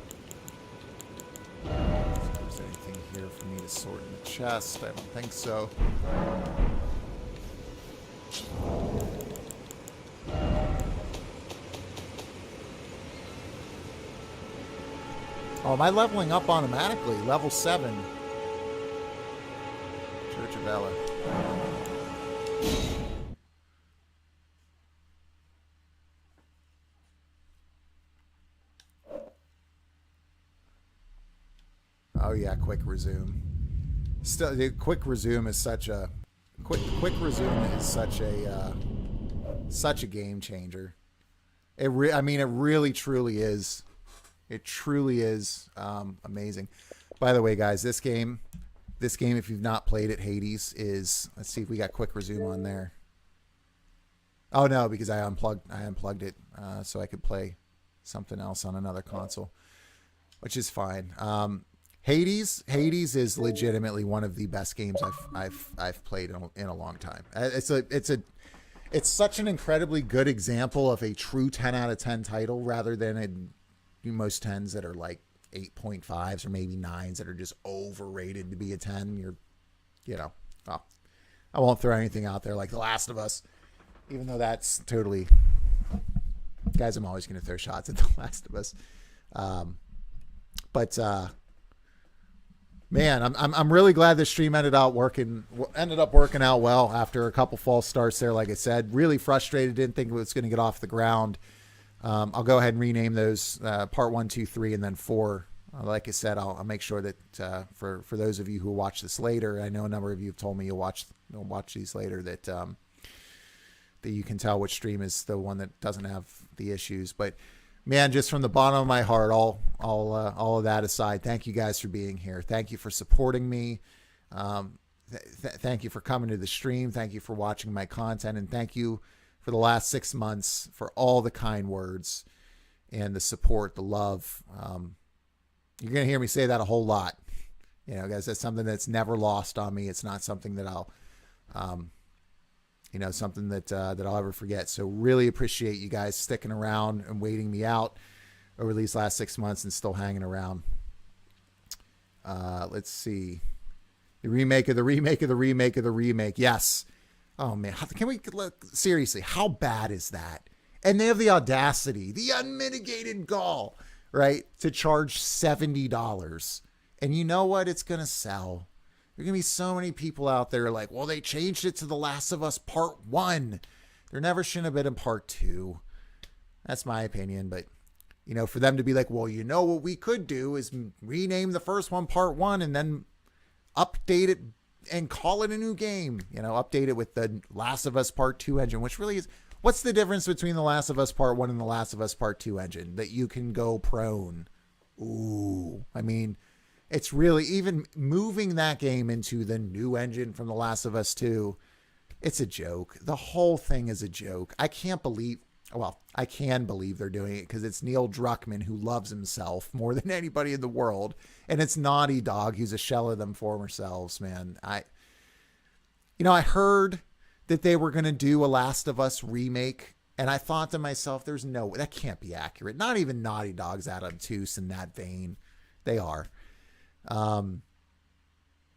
Is there anything here for me to sort in the chest? I don't think so. Oh, am I leveling up automatically? Level 7. Church of Ella. Oh yeah, quick resume. Still, the quick resume is such a such a game changer. I mean, it really truly is. It truly is amazing. By the way, guys, this game, if you've not played it, Hades is. Let's see if we got quick resume on there. Oh no, because I unplugged it so I could play something else on another console, which is fine. Hades is legitimately one of the best games I've played in a long time. It's such an incredibly good example of a true 10 out of 10 title rather than most 10s that are like 8.5s or maybe 9s that are just overrated to be a 10. I won't throw anything out there like The Last of Us, even though that's totally, guys, I'm always going to throw shots at The Last of Us. Man, I'm really glad this stream ended up working out well after a couple false starts there. Like I said, really frustrated. Didn't think it was going to get off the ground. I'll go ahead and rename those part 1, 2, 3, and then 4. Like I said, I'll make sure that for those of you who watch this later, I know a number of you have told me you'll watch these later, that you can tell which stream is the one that doesn't have the issues. But man, just from the bottom of my heart, all of that aside, thank you guys for being here. Thank you for supporting me. Thank you for coming to the stream. Thank you for watching my content. And thank you for the last 6 months for all the kind words and the support, the love. You're going to hear me say that a whole lot. You know, guys, that's something that's never lost on me. It's not something that I'll, something that I'll ever forget. So really appreciate you guys sticking around and waiting me out over these last 6 months and still hanging around. Let's see. The remake of the remake of the remake of the remake. Yes. Oh man. Can we look seriously? How bad is that? And they have the audacity, the unmitigated gall, right? To charge $70. And you know what? It's going to sell. There are going to be so many people out there like, well, they changed it to The Last of Us Part 1. There never should have been a Part 2. That's my opinion. But, you know, for them to be like, well, you know what we could do is rename the first one Part 1 and then update it and call it a new game. You know, update it with the Last of Us Part 2 engine, which really is... What's the difference between The Last of Us Part 1 and The Last of Us Part 2 engine? That you can go prone. Ooh. I mean... It's really, even moving that game into the new engine from The Last of Us 2, it's a joke. The whole thing is a joke. I can believe they're doing it because it's Neil Druckmann, who loves himself more than anybody in the world. And it's Naughty Dog, who's a shell of them former selves, man. I heard that they were going to do a Last of Us remake. And I thought to myself, that can't be accurate. Not even Naughty Dog's out obtuse in that vein. They are.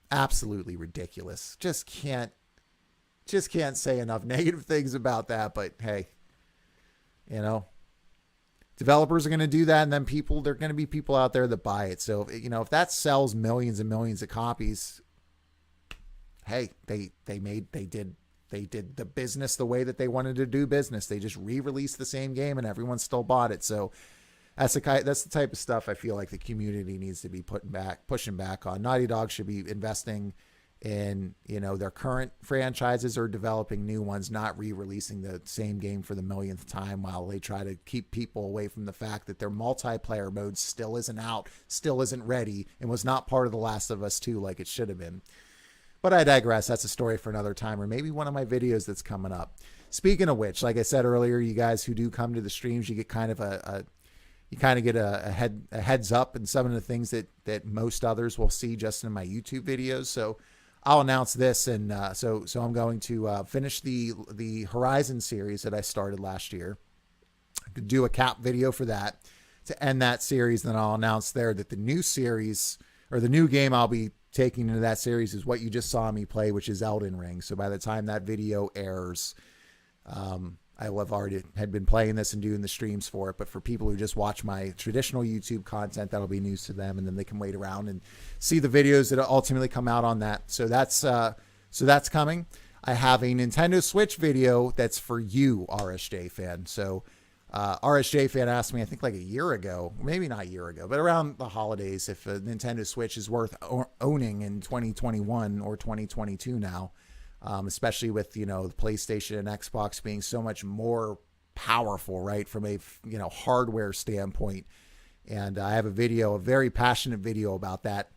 Absolutely ridiculous. Just can't say enough negative things about that. But hey, you know, developers are going to do that. And then there are going to be people out there that buy it. So, you know, if that sells millions and millions of copies, hey, they did the business the way that they wanted to do business. They just re-released the same game and everyone still bought it. So, that's the type of stuff I feel like the community needs to be pushing back on. Naughty Dog should be investing in, you know, their current franchises or developing new ones, not re-releasing the same game for the millionth time while they try to keep people away from the fact that their multiplayer mode still isn't out, still isn't ready, and was not part of The Last of Us 2 like it should have been. But I digress. That's a story for another time, or maybe one of my videos that's coming up. Speaking of which, like I said earlier, you guys who do come to the streams, you get kind of a heads up in some of the things that most others will see just in my YouTube videos. So I'll announce this. And so I'm going to finish the Horizon series that I started last year. I could do a cap video for that to end that series. And then I'll announce there that the new series, or the new game I'll be taking into that series, is what you just saw me play, which is Elden Ring. So by the time that video airs, I had been playing this and doing the streams for it, but for people who just watch my traditional YouTube content, that'll be news to them, and then they can wait around and see the videos that ultimately come out on that. So that's coming. I have a Nintendo Switch video that's for you, RSJ fan. So RSJ fan asked me, I think like a year ago, maybe not a year ago, but around the holidays, if a Nintendo Switch is worth owning in 2021 or 2022 now. Especially with, you know, the PlayStation and Xbox being so much more powerful, right, from a, you know, hardware standpoint. And I have a very passionate video about that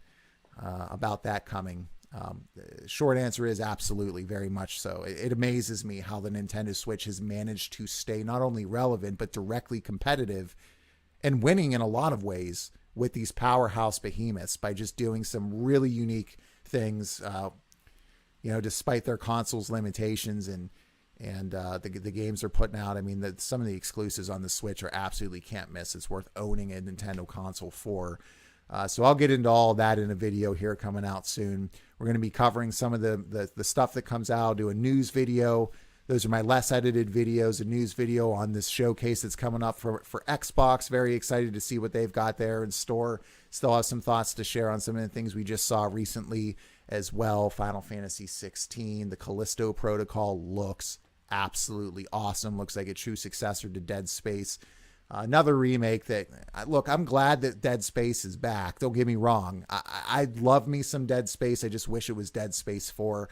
coming. The short answer is absolutely, very much so. It amazes me how the Nintendo Switch has managed to stay not only relevant, but directly competitive and winning in a lot of ways with these powerhouse behemoths by just doing some really unique things, you know, despite their console's limitations and the games they're putting out. I mean, some of the exclusives on the Switch are absolutely can't miss. It's worth owning a Nintendo console for. So I'll get into all that in a video here coming out soon. We're going to be covering some of the stuff that comes out. I'll do a news video. Those are my less edited videos, a news video on this showcase that's coming up for Xbox. Very excited to see what they've got there in store. Still have some thoughts to share on some of the things we just saw recently as well. Final Fantasy 16, the Callisto Protocol looks absolutely awesome. Looks like a true successor to Dead Space. Another remake that, look, I'm glad that Dead Space is back. Don't get me wrong. I love me some Dead Space. I just wish it was Dead Space 4.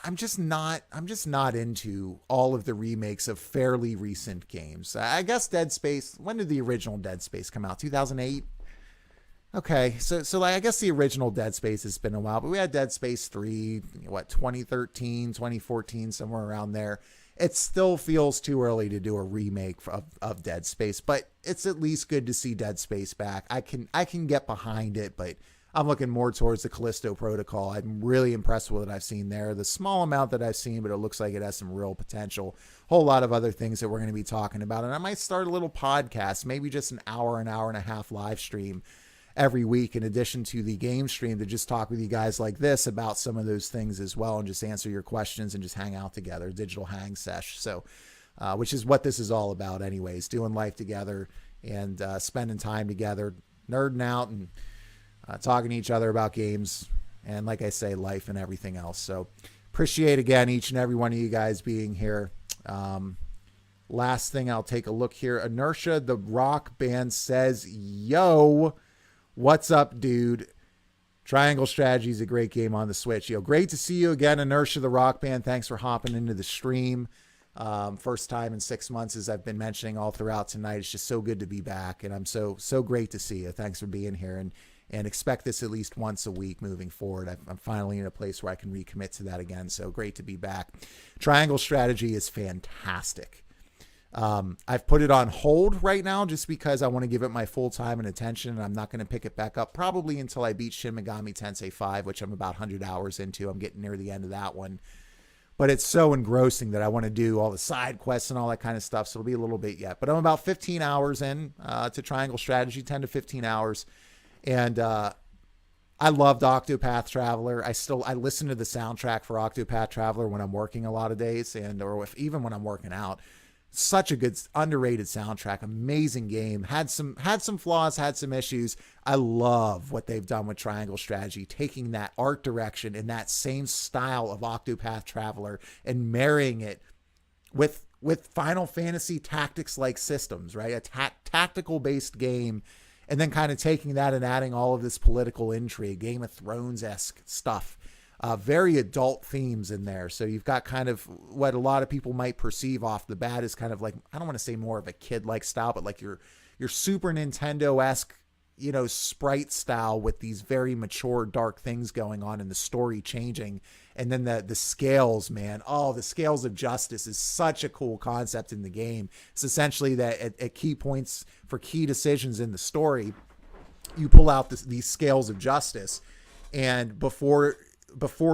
I'm just not into all of the remakes of fairly recent games. I guess Dead Space, when did the original Dead Space come out? 2008? Okay, so like, I guess the original Dead Space has been a while, but we had Dead Space 3, 2013, 2014, somewhere around there. It still feels too early to do a remake of Dead Space, but it's at least good to see Dead Space back. I can get behind it, but I'm looking more towards the Callisto Protocol. I'm really impressed with what I've seen there. The small amount that I've seen, but it looks like it has some real potential. Whole lot of other things that we're going to be talking about, and I might start a little podcast, maybe just an hour and a half live stream every week, in addition to the game stream, to just talk with you guys like this about some of those things as well, and just answer your questions and just hang out together, digital hang sesh. So, which is what this is all about anyways, doing life together and spending time together, nerding out and talking to each other about games. And like I say, life and everything else. So appreciate again, each and every one of you guys being here. Last thing, I'll take a look here. Inertia, the rock band, says, yo, what's up, dude? Triangle Strategy is a great game on the Switch. Yo, great to see you again, Inertia, the rock band. Thanks for hopping into the stream. First time in 6 months, as I've been mentioning all throughout tonight. It's just so good to be back, and I'm so great to see you. Thanks for being here, and expect this at least once a week moving forward. I'm finally in a place where I can recommit to that again. So great to be back. Triangle Strategy is fantastic. I've put it on hold right now just because I want to give it my full time and attention, and I'm not going to pick it back up probably until I beat Shin Megami Tensei 5, which I'm about 100 hours into. I'm getting near the end of that one. But it's so engrossing that I want to do all the side quests and all that kind of stuff, so it'll be a little bit yet. But I'm about 15 hours in to Triangle Strategy, 10 to 15 hours. And I loved Octopath Traveler. I listen to the soundtrack for Octopath Traveler when I'm working a lot of days, or even when I'm working out. Such a good, underrated soundtrack. Amazing game. Had some flaws, had some issues. I love what they've done with Triangle Strategy, taking that art direction and that same style of Octopath Traveler and marrying it with Final Fantasy Tactics-like systems, right? A tactical-based game, and then kind of taking that and adding all of this political intrigue, Game of Thrones-esque stuff. Very adult themes in there. So you've got kind of what a lot of people might perceive off the bat is kind of like, I don't want to say more of a kid-like style, but like your Super Nintendo-esque, sprite style with these very mature, dark things going on and the story changing. And then the scales, man. Oh, the scales of justice is such a cool concept in the game. It's essentially that at key points for key decisions in the story, you pull out these scales of justice, and before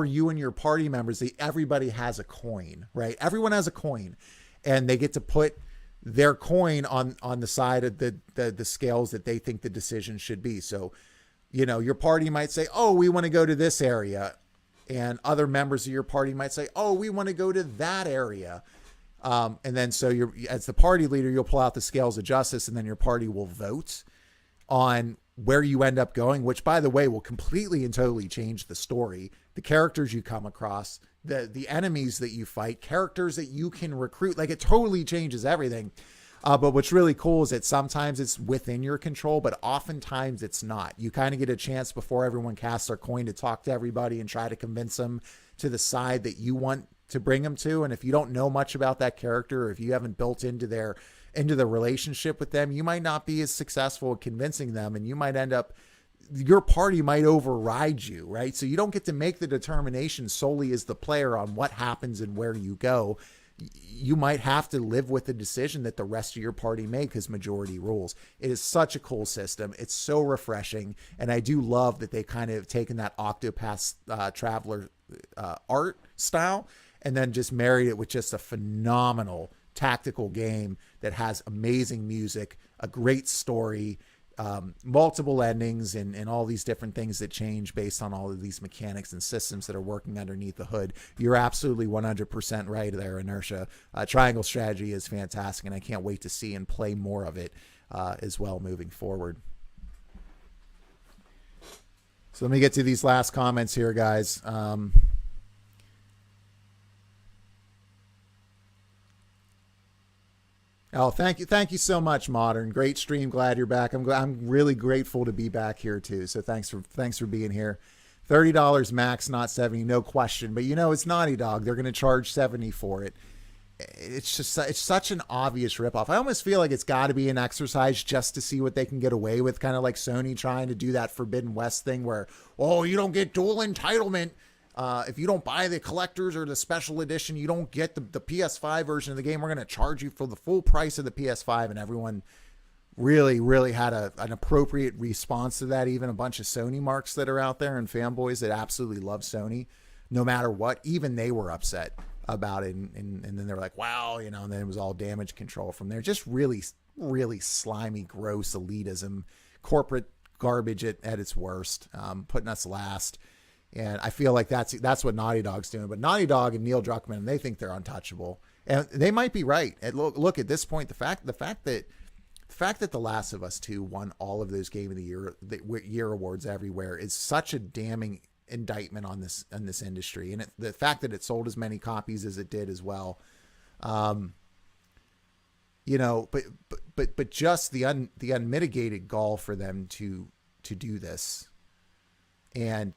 you and your party members, everybody has a coin, right? Everyone has a coin, and they get to put their coin on the side of the scales that they think the decision should be. So, your party might say, oh, we want to go to this area. And other members of your party might say, oh, we want to go to that area. And then so as the party leader, you'll pull out the scales of justice, and then your party will vote on where you end up going, which, by the way, will completely and totally change the story, the characters you come across, the enemies that you fight, characters that you can recruit. Like, it totally changes everything. But what's really cool is that sometimes it's within your control, but oftentimes it's not. You kind of get a chance before everyone casts their coin to talk to everybody and try to convince them to the side that you want to bring them to. And if you don't know much about that character, or if you haven't built into the relationship with them, you might not be as successful at convincing them, and you might end up, your party might override you, right? So you don't get to make the determination solely as the player on what happens and where you go. You might have to live with the decision that the rest of your party made, because majority rules. It is such a cool system. It's so refreshing. And I do love that they kind of taken that Octopath Traveler art style and then just married it with just a phenomenal tactical game that has amazing music, a great story, multiple endings, and all these different things that change based on all of these mechanics and systems that are working underneath the hood. You're absolutely 100% right there, Inertia. Triangle Strategy is fantastic, and I can't wait to see and play more of it as well moving forward. So let me get to these last comments here, guys. Oh, thank you so much, Modern. Great stream. Glad you're back. I'm really grateful to be back here too. So thanks for being here. $30 max, not 70, no question. But it's Naughty Dog. They're going to charge 70 for it. It's such an obvious ripoff. I almost feel like it's got to be an exercise just to see what they can get away with, kind of like Sony trying to do that Forbidden West thing where, you don't get dual entitlement. If you don't buy the collectors or the special edition, you don't get the PS5 version of the game. We're going to charge you for the full price of the PS5. And everyone really, really had an appropriate response to that. Even a bunch of Sony marks that are out there and fanboys that absolutely love Sony, no matter what, even they were upset about it. And then they were like, wow, and then it was all damage control from there. Just really, really slimy, gross elitism, corporate garbage at its worst, putting us last. And I feel like that's what Naughty Dog's doing. But Naughty Dog and Neil Druckmann, they think they're untouchable. And they might be right. And look at this point, the fact that The Last of Us 2 won all of those Game of the Year awards everywhere is such a damning indictment on this industry. And the fact that it sold as many copies as it did as well. But just the unmitigated gall for them to do this and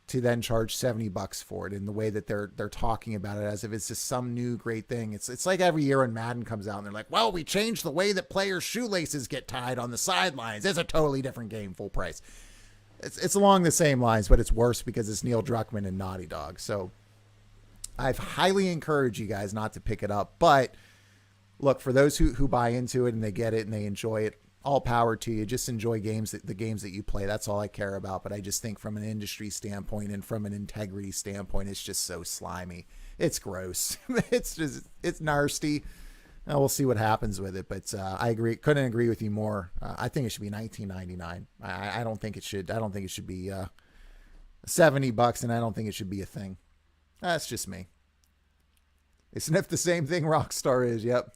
to then charge $70 for it in the way that they're talking about it as if it's just some new great thing. It's like every year when Madden comes out and they're like, well, we changed the way that players' shoelaces get tied on the sidelines. It's a totally different game, full price. It's along the same lines, but it's worse because it's Neil Druckmann and Naughty Dog. So I've highly encouraged you guys not to pick it up. But look, for those who buy into it and they get it and they enjoy it, all power to you. Just enjoy the games that you play. That's all I care about. But I just think from an industry standpoint and from an integrity standpoint, it's just so slimy. It's gross. It's nasty. We'll see what happens with it. But I agree. Couldn't agree with you more. I think it should be $19.99. I don't think it should. I don't think it should be $70, and I don't think it should be a thing. That's just me. They sniff the same thing Rockstar is. Yep.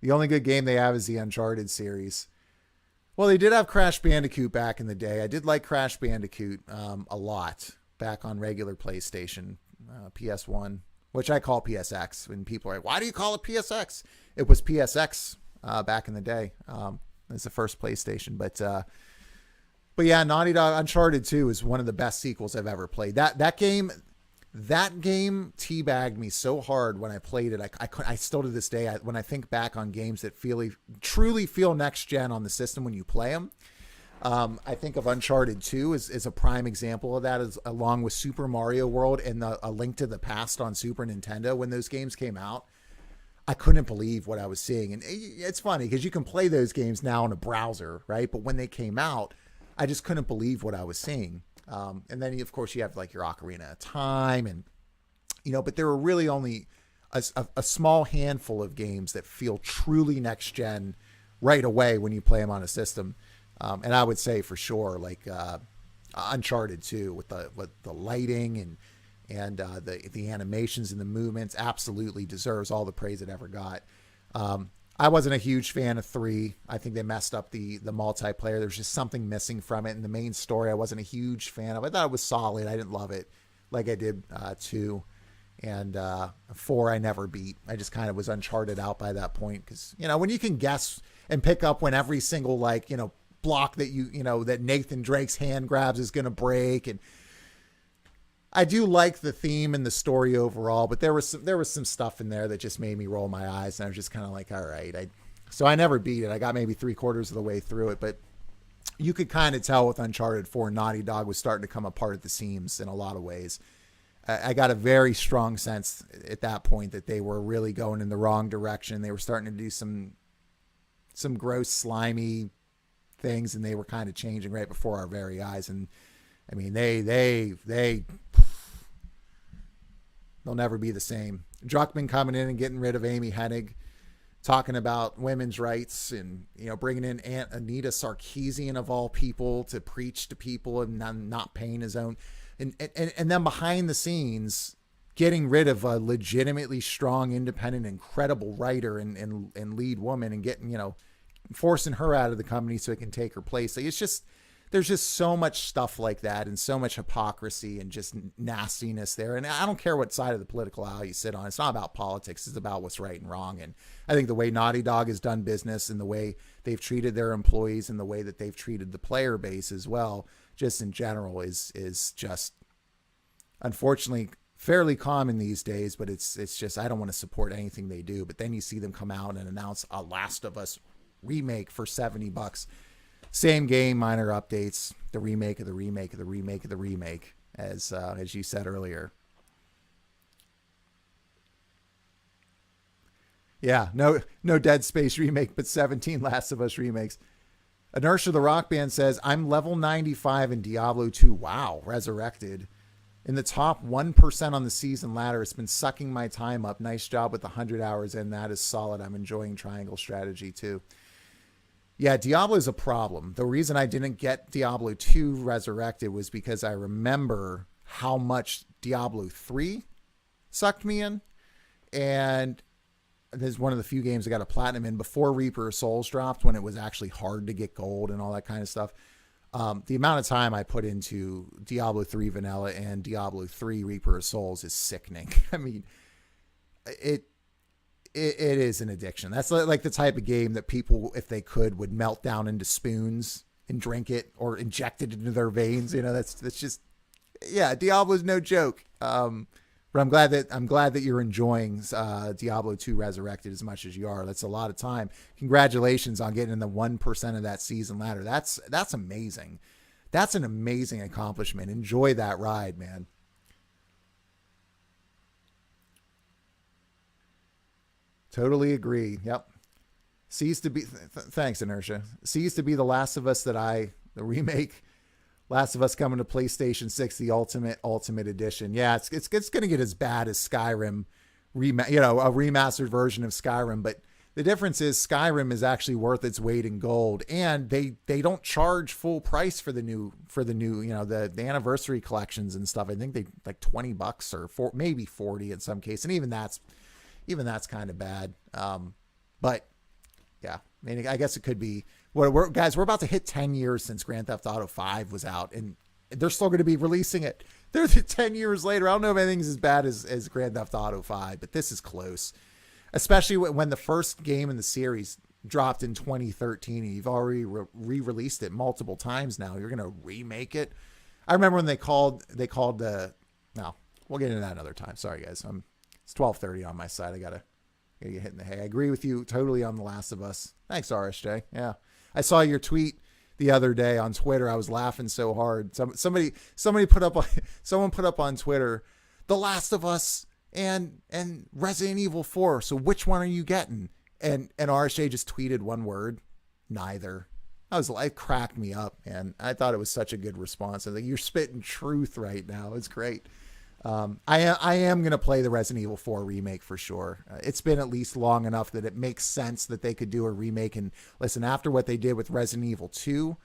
The only good game they have is the Uncharted series. Well, they did have Crash Bandicoot back in the day. I did like Crash Bandicoot a lot back on regular PlayStation, PS1, which I call PSX. When people are like, why do you call it PSX? It was PSX back in the day. It's the first PlayStation. But yeah, Naughty Dog Uncharted 2 is one of the best sequels I've ever played. That game teabagged me so hard when I played it. I still to this day, when I think back on games that truly feel next gen on the system when you play them, I think of Uncharted 2 as a prime example of that, along with Super Mario World and A Link to the Past on Super Nintendo. When those games came out, I couldn't believe what I was seeing. And it's funny because you can play those games now in a browser, right? But when they came out, I just couldn't believe what I was seeing. And then, of course, you have like your Ocarina of Time and, but there were really only a small handful of games that feel truly next gen right away when you play them on a system. And I would say for sure, like Uncharted 2 with the lighting and the animations and the movements absolutely deserves all the praise it ever got. I wasn't a huge fan of 3. I think they messed up the multiplayer. There's just something missing from it. And the main story, I wasn't a huge fan of. I thought it was solid. I didn't love it like I did 2. And 4 I never beat. I just kind of was Uncharted out by that point. Because, when you can guess and pick up when every single, block that that Nathan Drake's hand grabs is going to break. And I do like the theme and the story overall, but there was some stuff in there that just made me roll my eyes, and I was just kind of like, all right. So I never beat it. I got maybe 3/4 of the way through it, but you could kind of tell with Uncharted 4, Naughty Dog was starting to come apart at the seams in a lot of ways. I got a very strong sense at that point that they were really going in the wrong direction. They were starting to do some gross, slimy things, and they were kind of changing right before our very eyes. And I mean, they'll never be the same. Druckmann coming in and getting rid of Amy Hennig, talking about women's rights, and bringing in Aunt Anita Sarkeesian of all people to preach to people and not paying his own, and then behind the scenes getting rid of a legitimately strong, independent, incredible writer and lead woman, and getting forcing her out of the company so it can take her place. There's just so much stuff like that, and so much hypocrisy and just nastiness there. And I don't care what side of the political aisle you sit on. It's not about politics. It's about what's right and wrong. And I think the way Naughty Dog has done business, and the way they've treated their employees, and the way that they've treated the player base as well, just in general, is just unfortunately fairly common these days, but it's just, I don't want to support anything they do. But then you see them come out and announce a Last of Us remake for $70. Same game, minor updates, the remake of the remake of the remake of the remake, as you said earlier. Yeah, no Dead Space remake, but 17 Last of Us remakes. Inertia the Rock Band says, I'm level 95 in Diablo 2. Wow, resurrected. In the top 1% on the season ladder. It's been sucking my time up. Nice job with the 100 hours in. That is solid. I'm enjoying triangle strategy too. Yeah, Diablo is a problem. The reason I didn't get Diablo 2 resurrected was because I remember how much Diablo 3 sucked me in. And this is one of the few games I got a platinum in before Reaper of Souls dropped, when it was actually hard to get gold and all that kind of stuff. The amount of time I put into Diablo 3 Vanilla and Diablo 3 Reaper of Souls is sickening. I mean, it is an addiction. That's like the type of game that people, if they could, would melt down into spoons and drink it or inject it into their veins. You know, that's just, yeah, Diablo's no joke. But I'm glad that you're enjoying Diablo 2 Resurrected as much as you are. That's a lot of time. Congratulations on getting in the 1% of that season ladder. That's amazing. That's an amazing accomplishment. Enjoy that ride, man. Totally agree. Yep. Cease to be. Thanks, Inertia. Cease to be the Last of Us the remake. Last of Us coming to PlayStation 6, the Ultimate Edition. Yeah, it's going to get as bad as Skyrim, a remastered version of Skyrim. But the difference is Skyrim is actually worth its weight in gold, and they don't charge full price for the new the anniversary collections and stuff. I think they like $20 or maybe 40 in some case, and even that's kind of bad. But yeah, I mean, I guess it could be. We're about to hit 10 years since Grand Theft Auto 5 was out, and they're still going to be releasing it. They're 10 years later. I don't know if anything's as bad as Grand Theft Auto 5, but this is close. Especially when the first game in the series dropped in 2013, and you've already re-released it multiple times now. You're going to remake it. I remember when they called the. No, we'll get into that another time. Sorry, guys. It's 12:30 on my side. I gotta get hit in the hay. I agree with you totally on The Last of Us. Thanks, RSJ. Yeah. I saw your tweet the other day on Twitter. I was laughing so hard. Someone put up on Twitter, The Last of Us and Resident Evil 4. So which one are you getting? And RSJ just tweeted one word, neither. It cracked me up, man. I thought it was such a good response. I think you're spitting truth right now. It's great. I am going to play the Resident Evil 4 remake for sure. It's been at least long enough that it makes sense that they could do a remake. And listen, after what they did with Resident Evil 2,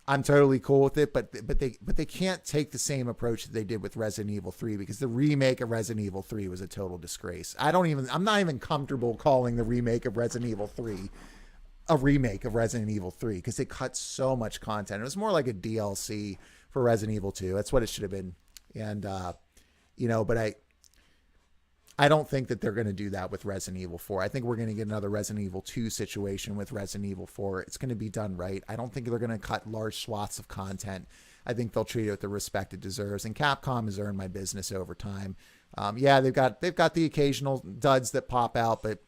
I'm totally cool with it. But they can't take the same approach that they did with Resident Evil 3, because the remake of Resident Evil 3 was a total disgrace. I'm not even comfortable calling the remake of Resident Evil 3 a remake of Resident Evil 3, because it cut so much content. It was more like a DLC for Resident Evil 2. That's what it should have been. And but I don't think that they're going to do that with Resident Evil 4. I think we're going to get another Resident Evil 2 situation with Resident Evil 4. It's going to be done right. I don't think they're going to cut large swaths of content. I think they'll treat it with the respect it deserves. And Capcom has earned my business over time. They've got the occasional duds that pop out, but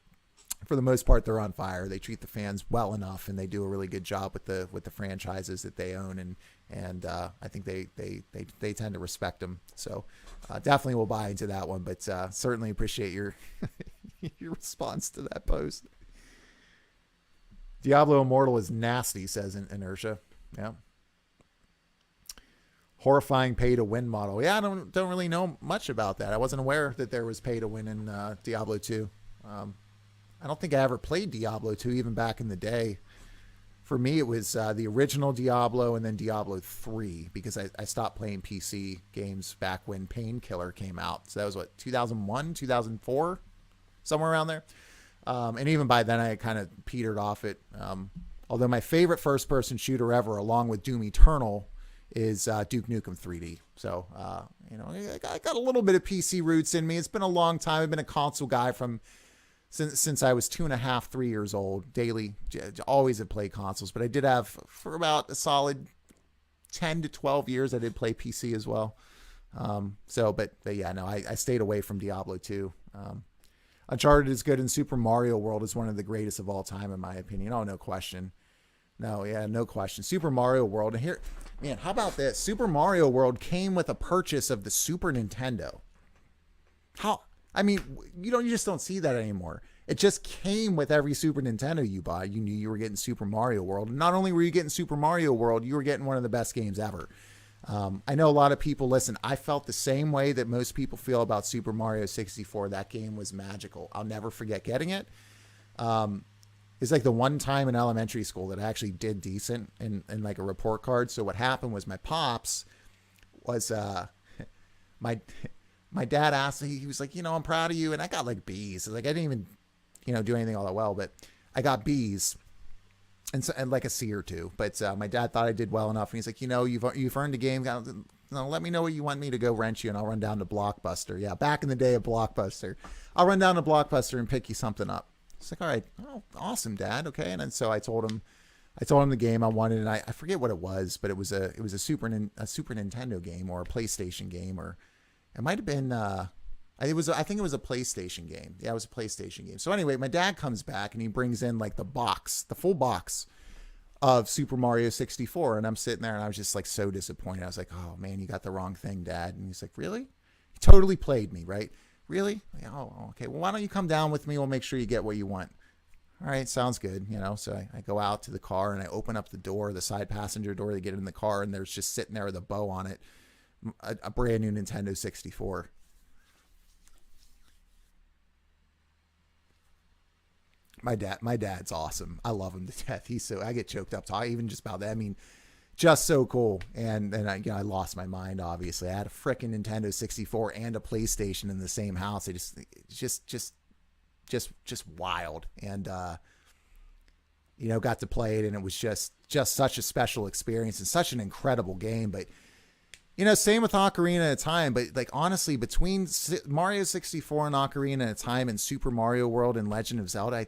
for the most part, they're on fire. They treat the fans well enough, and they do a really good job with the franchises that they own. And I think they tend to respect them. So definitely will buy into that one, but certainly appreciate your your response to that post. Diablo Immortal is nasty, says Inertia. Yeah. Horrifying pay-to-win model. Yeah, I don't really know much about that. I wasn't aware that there was pay-to-win in Diablo 2. I don't think I ever played Diablo 2 even back in the day. For me, it was the original Diablo and then Diablo 3, because I stopped playing PC games back when Painkiller came out. So that was 2001, 2004, somewhere around there. And even by then, I kind of petered off it. Although my favorite first-person shooter ever, along with Doom Eternal, is Duke Nukem 3D. So, I got a little bit of PC roots in me. It's been a long time. I've been a console guy since I was 2.5, 3 years old. Daily, always have played consoles, but I did have for about a solid 10 to 12 years. I did play PC as well. But yeah, no, I stayed away from Diablo 2. Uncharted is good, and Super Mario World is one of the greatest of all time, in my opinion. Oh, no question. No question. Super Mario World. And here, man, how about this? Super Mario World came with a purchase of the Super Nintendo. You just don't see that anymore. It just came with every Super Nintendo you buy. You knew you were getting Super Mario World. And not only were you getting Super Mario World, you were getting one of the best games ever. I know a lot of people, listen, I felt the same way that most people feel about Super Mario 64. That game was magical. I'll never forget getting it. It's like the one time in elementary school that I actually did decent in like a report card. So what happened was my pops was, my dad asked me, he was like, I'm proud of you. And I got like B's. Like I didn't even, do anything all that well, but I got B's. And like a C or two, but my dad thought I did well enough, and he's like, you've earned a game. Let me know what you want me to go rent you, and I'll run down to Blockbuster. Yeah, back in the day of Blockbuster, I'll run down to Blockbuster and pick you something up. It's like, all right, oh, awesome, Dad. Okay, and then so I told him the game I wanted, and I forget what it was, but it was a Super Nintendo game or a PlayStation game, or it might have been. I think it was a PlayStation game. Yeah, it was a PlayStation game. So anyway, my dad comes back and he brings in like the full box of Super Mario 64. And I'm sitting there and I was just like so disappointed. I was like, oh man, you got the wrong thing, Dad. And he's like, really? He totally played me, right? Really? Oh, okay. Well, why don't you come down with me? We'll make sure you get what you want. All right, sounds good. So I go out to the car and I open up the door, the side passenger door to get in the car. And there's just sitting there with a bow on it, a brand new Nintendo 64. My dad's awesome. I love him to death. I get choked up talking even just about that. I mean, just so cool. And I lost my mind. Obviously, I had a frickin' Nintendo 64 and a PlayStation in the same house. Just wild. And got to play it, and it was just such a special experience and such an incredible game. But same with Ocarina of Time. But like honestly, between Mario 64 and Ocarina of Time and Super Mario World and Legend of Zelda,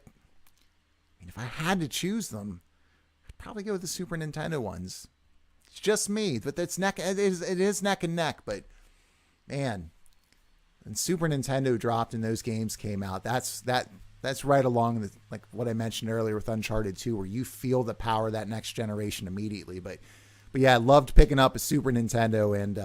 if I had to choose them, I'd probably go with the Super Nintendo ones. It's just me, but it is neck and neck. But man, when Super Nintendo dropped and those games came out, that's right along the, like what I mentioned earlier with Uncharted 2, where you feel the power of that next generation immediately. But yeah, I loved picking up a Super Nintendo and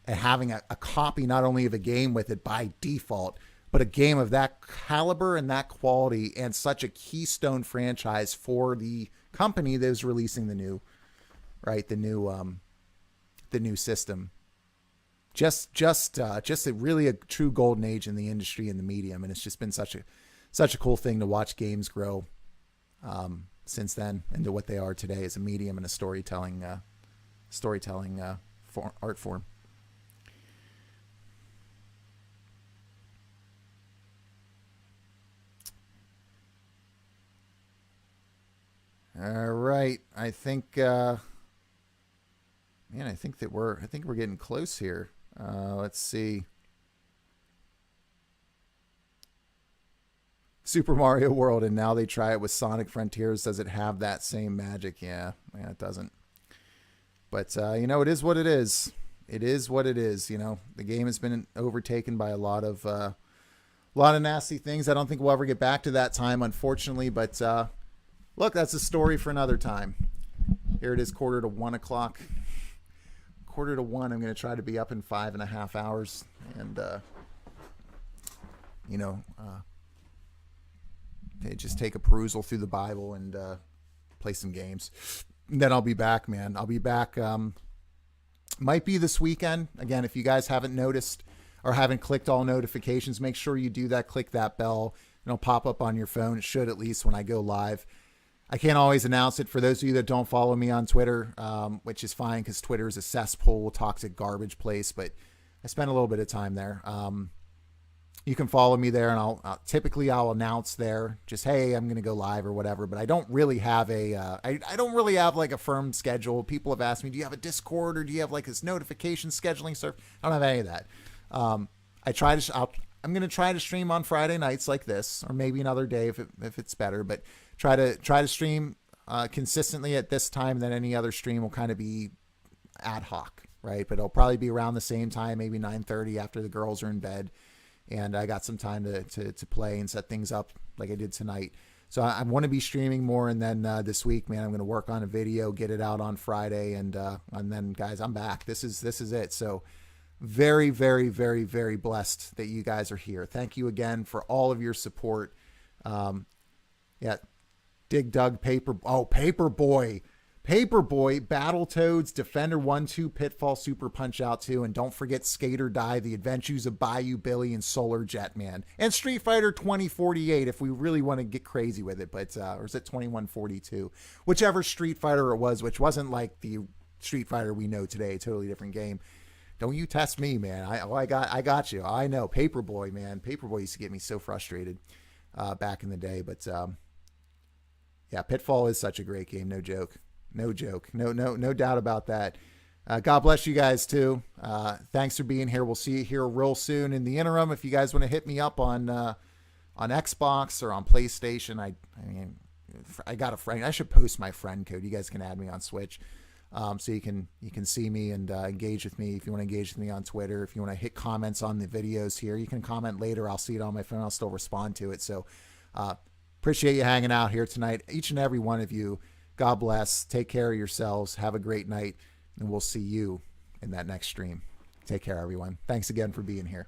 having a copy not only of a game with it by default, but a game of that caliber and that quality and such a keystone franchise for the company that was releasing the new system. Just really a true golden age in the industry and the medium, and it's just been such a cool thing to watch games grow since then into what they are today as a medium and a storytelling art form. All right, I think we're getting close here. Let's see. Super Mario World, and now they try it with Sonic Frontiers. Does it have that same magic? Yeah, it doesn't. But it is what it is. It is what it is. The game has been overtaken by a lot of nasty things. I don't think we'll ever get back to that time, unfortunately. But look, that's a story for another time. Here it is, 1:45. 1:45. I'm going to try to be up in 5.5 hours, and just take a perusal through the Bible and play some games. And then I'll be back, man. I'll be back. Might be this weekend. Again, if you guys haven't noticed or haven't clicked all notifications, make sure you do that. Click that bell. It'll pop up on your phone. It should, at least, when I go live. I can't always announce it for those of you that don't follow me on Twitter, which is fine because Twitter is a cesspool, toxic garbage place, but I spend a little bit of time there. You can follow me there, and I'll announce there just, hey, I'm going to go live or whatever, but I don't really have I don't really have like a firm schedule. People have asked me, do you have a Discord or do you have like this notification scheduling stuff? I don't have any of that. I'm going to try to stream on Friday nights like this, or maybe another day if it's better, but try to stream consistently at this time. Then any other stream will kind of be ad hoc. right? But it'll probably be around the same time, maybe 9:30 after the girls are in bed, and I got some time to play and set things up like I did tonight. So I want to be streaming more, and then this week, man, I'm going to work on a video, get it out on Friday, and then guys, I'm back. This is it. So very, very, very, very blessed that you guys are here. Thank you again for all of your support. Yeah, Dig Dug, Paperboy, Battletoads, Defender 1-2, Pitfall, Super Punch Out 2, and don't forget Skate or Die, The Adventures of Bayou Billy and Solar Jetman, and Street Fighter 2048 if we really want to get crazy with it, but or is it 2142? Whichever Street Fighter it was, which wasn't like the Street Fighter we know today, totally different game. Don't you test me, man. I got you. I know. Paperboy, man. Paperboy used to get me so frustrated back in the day, but yeah, Pitfall is such a great game. No joke. No doubt about that. God bless you guys too. Thanks for being here. We'll see you here real soon. In the interim, if you guys want to hit me up on Xbox or on PlayStation, I mean, I got a friend. I should post my friend code. You guys can add me on Switch, so you can see me and engage with me. If you want to engage with me on Twitter, if you want to hit comments on the videos here, you can comment later. I'll see it on my phone. I'll still respond to it. So appreciate you hanging out here tonight, each and every one of you. God bless. Take care of yourselves. Have a great night, and we'll see you in that next stream. Take care, everyone. Thanks again for being here.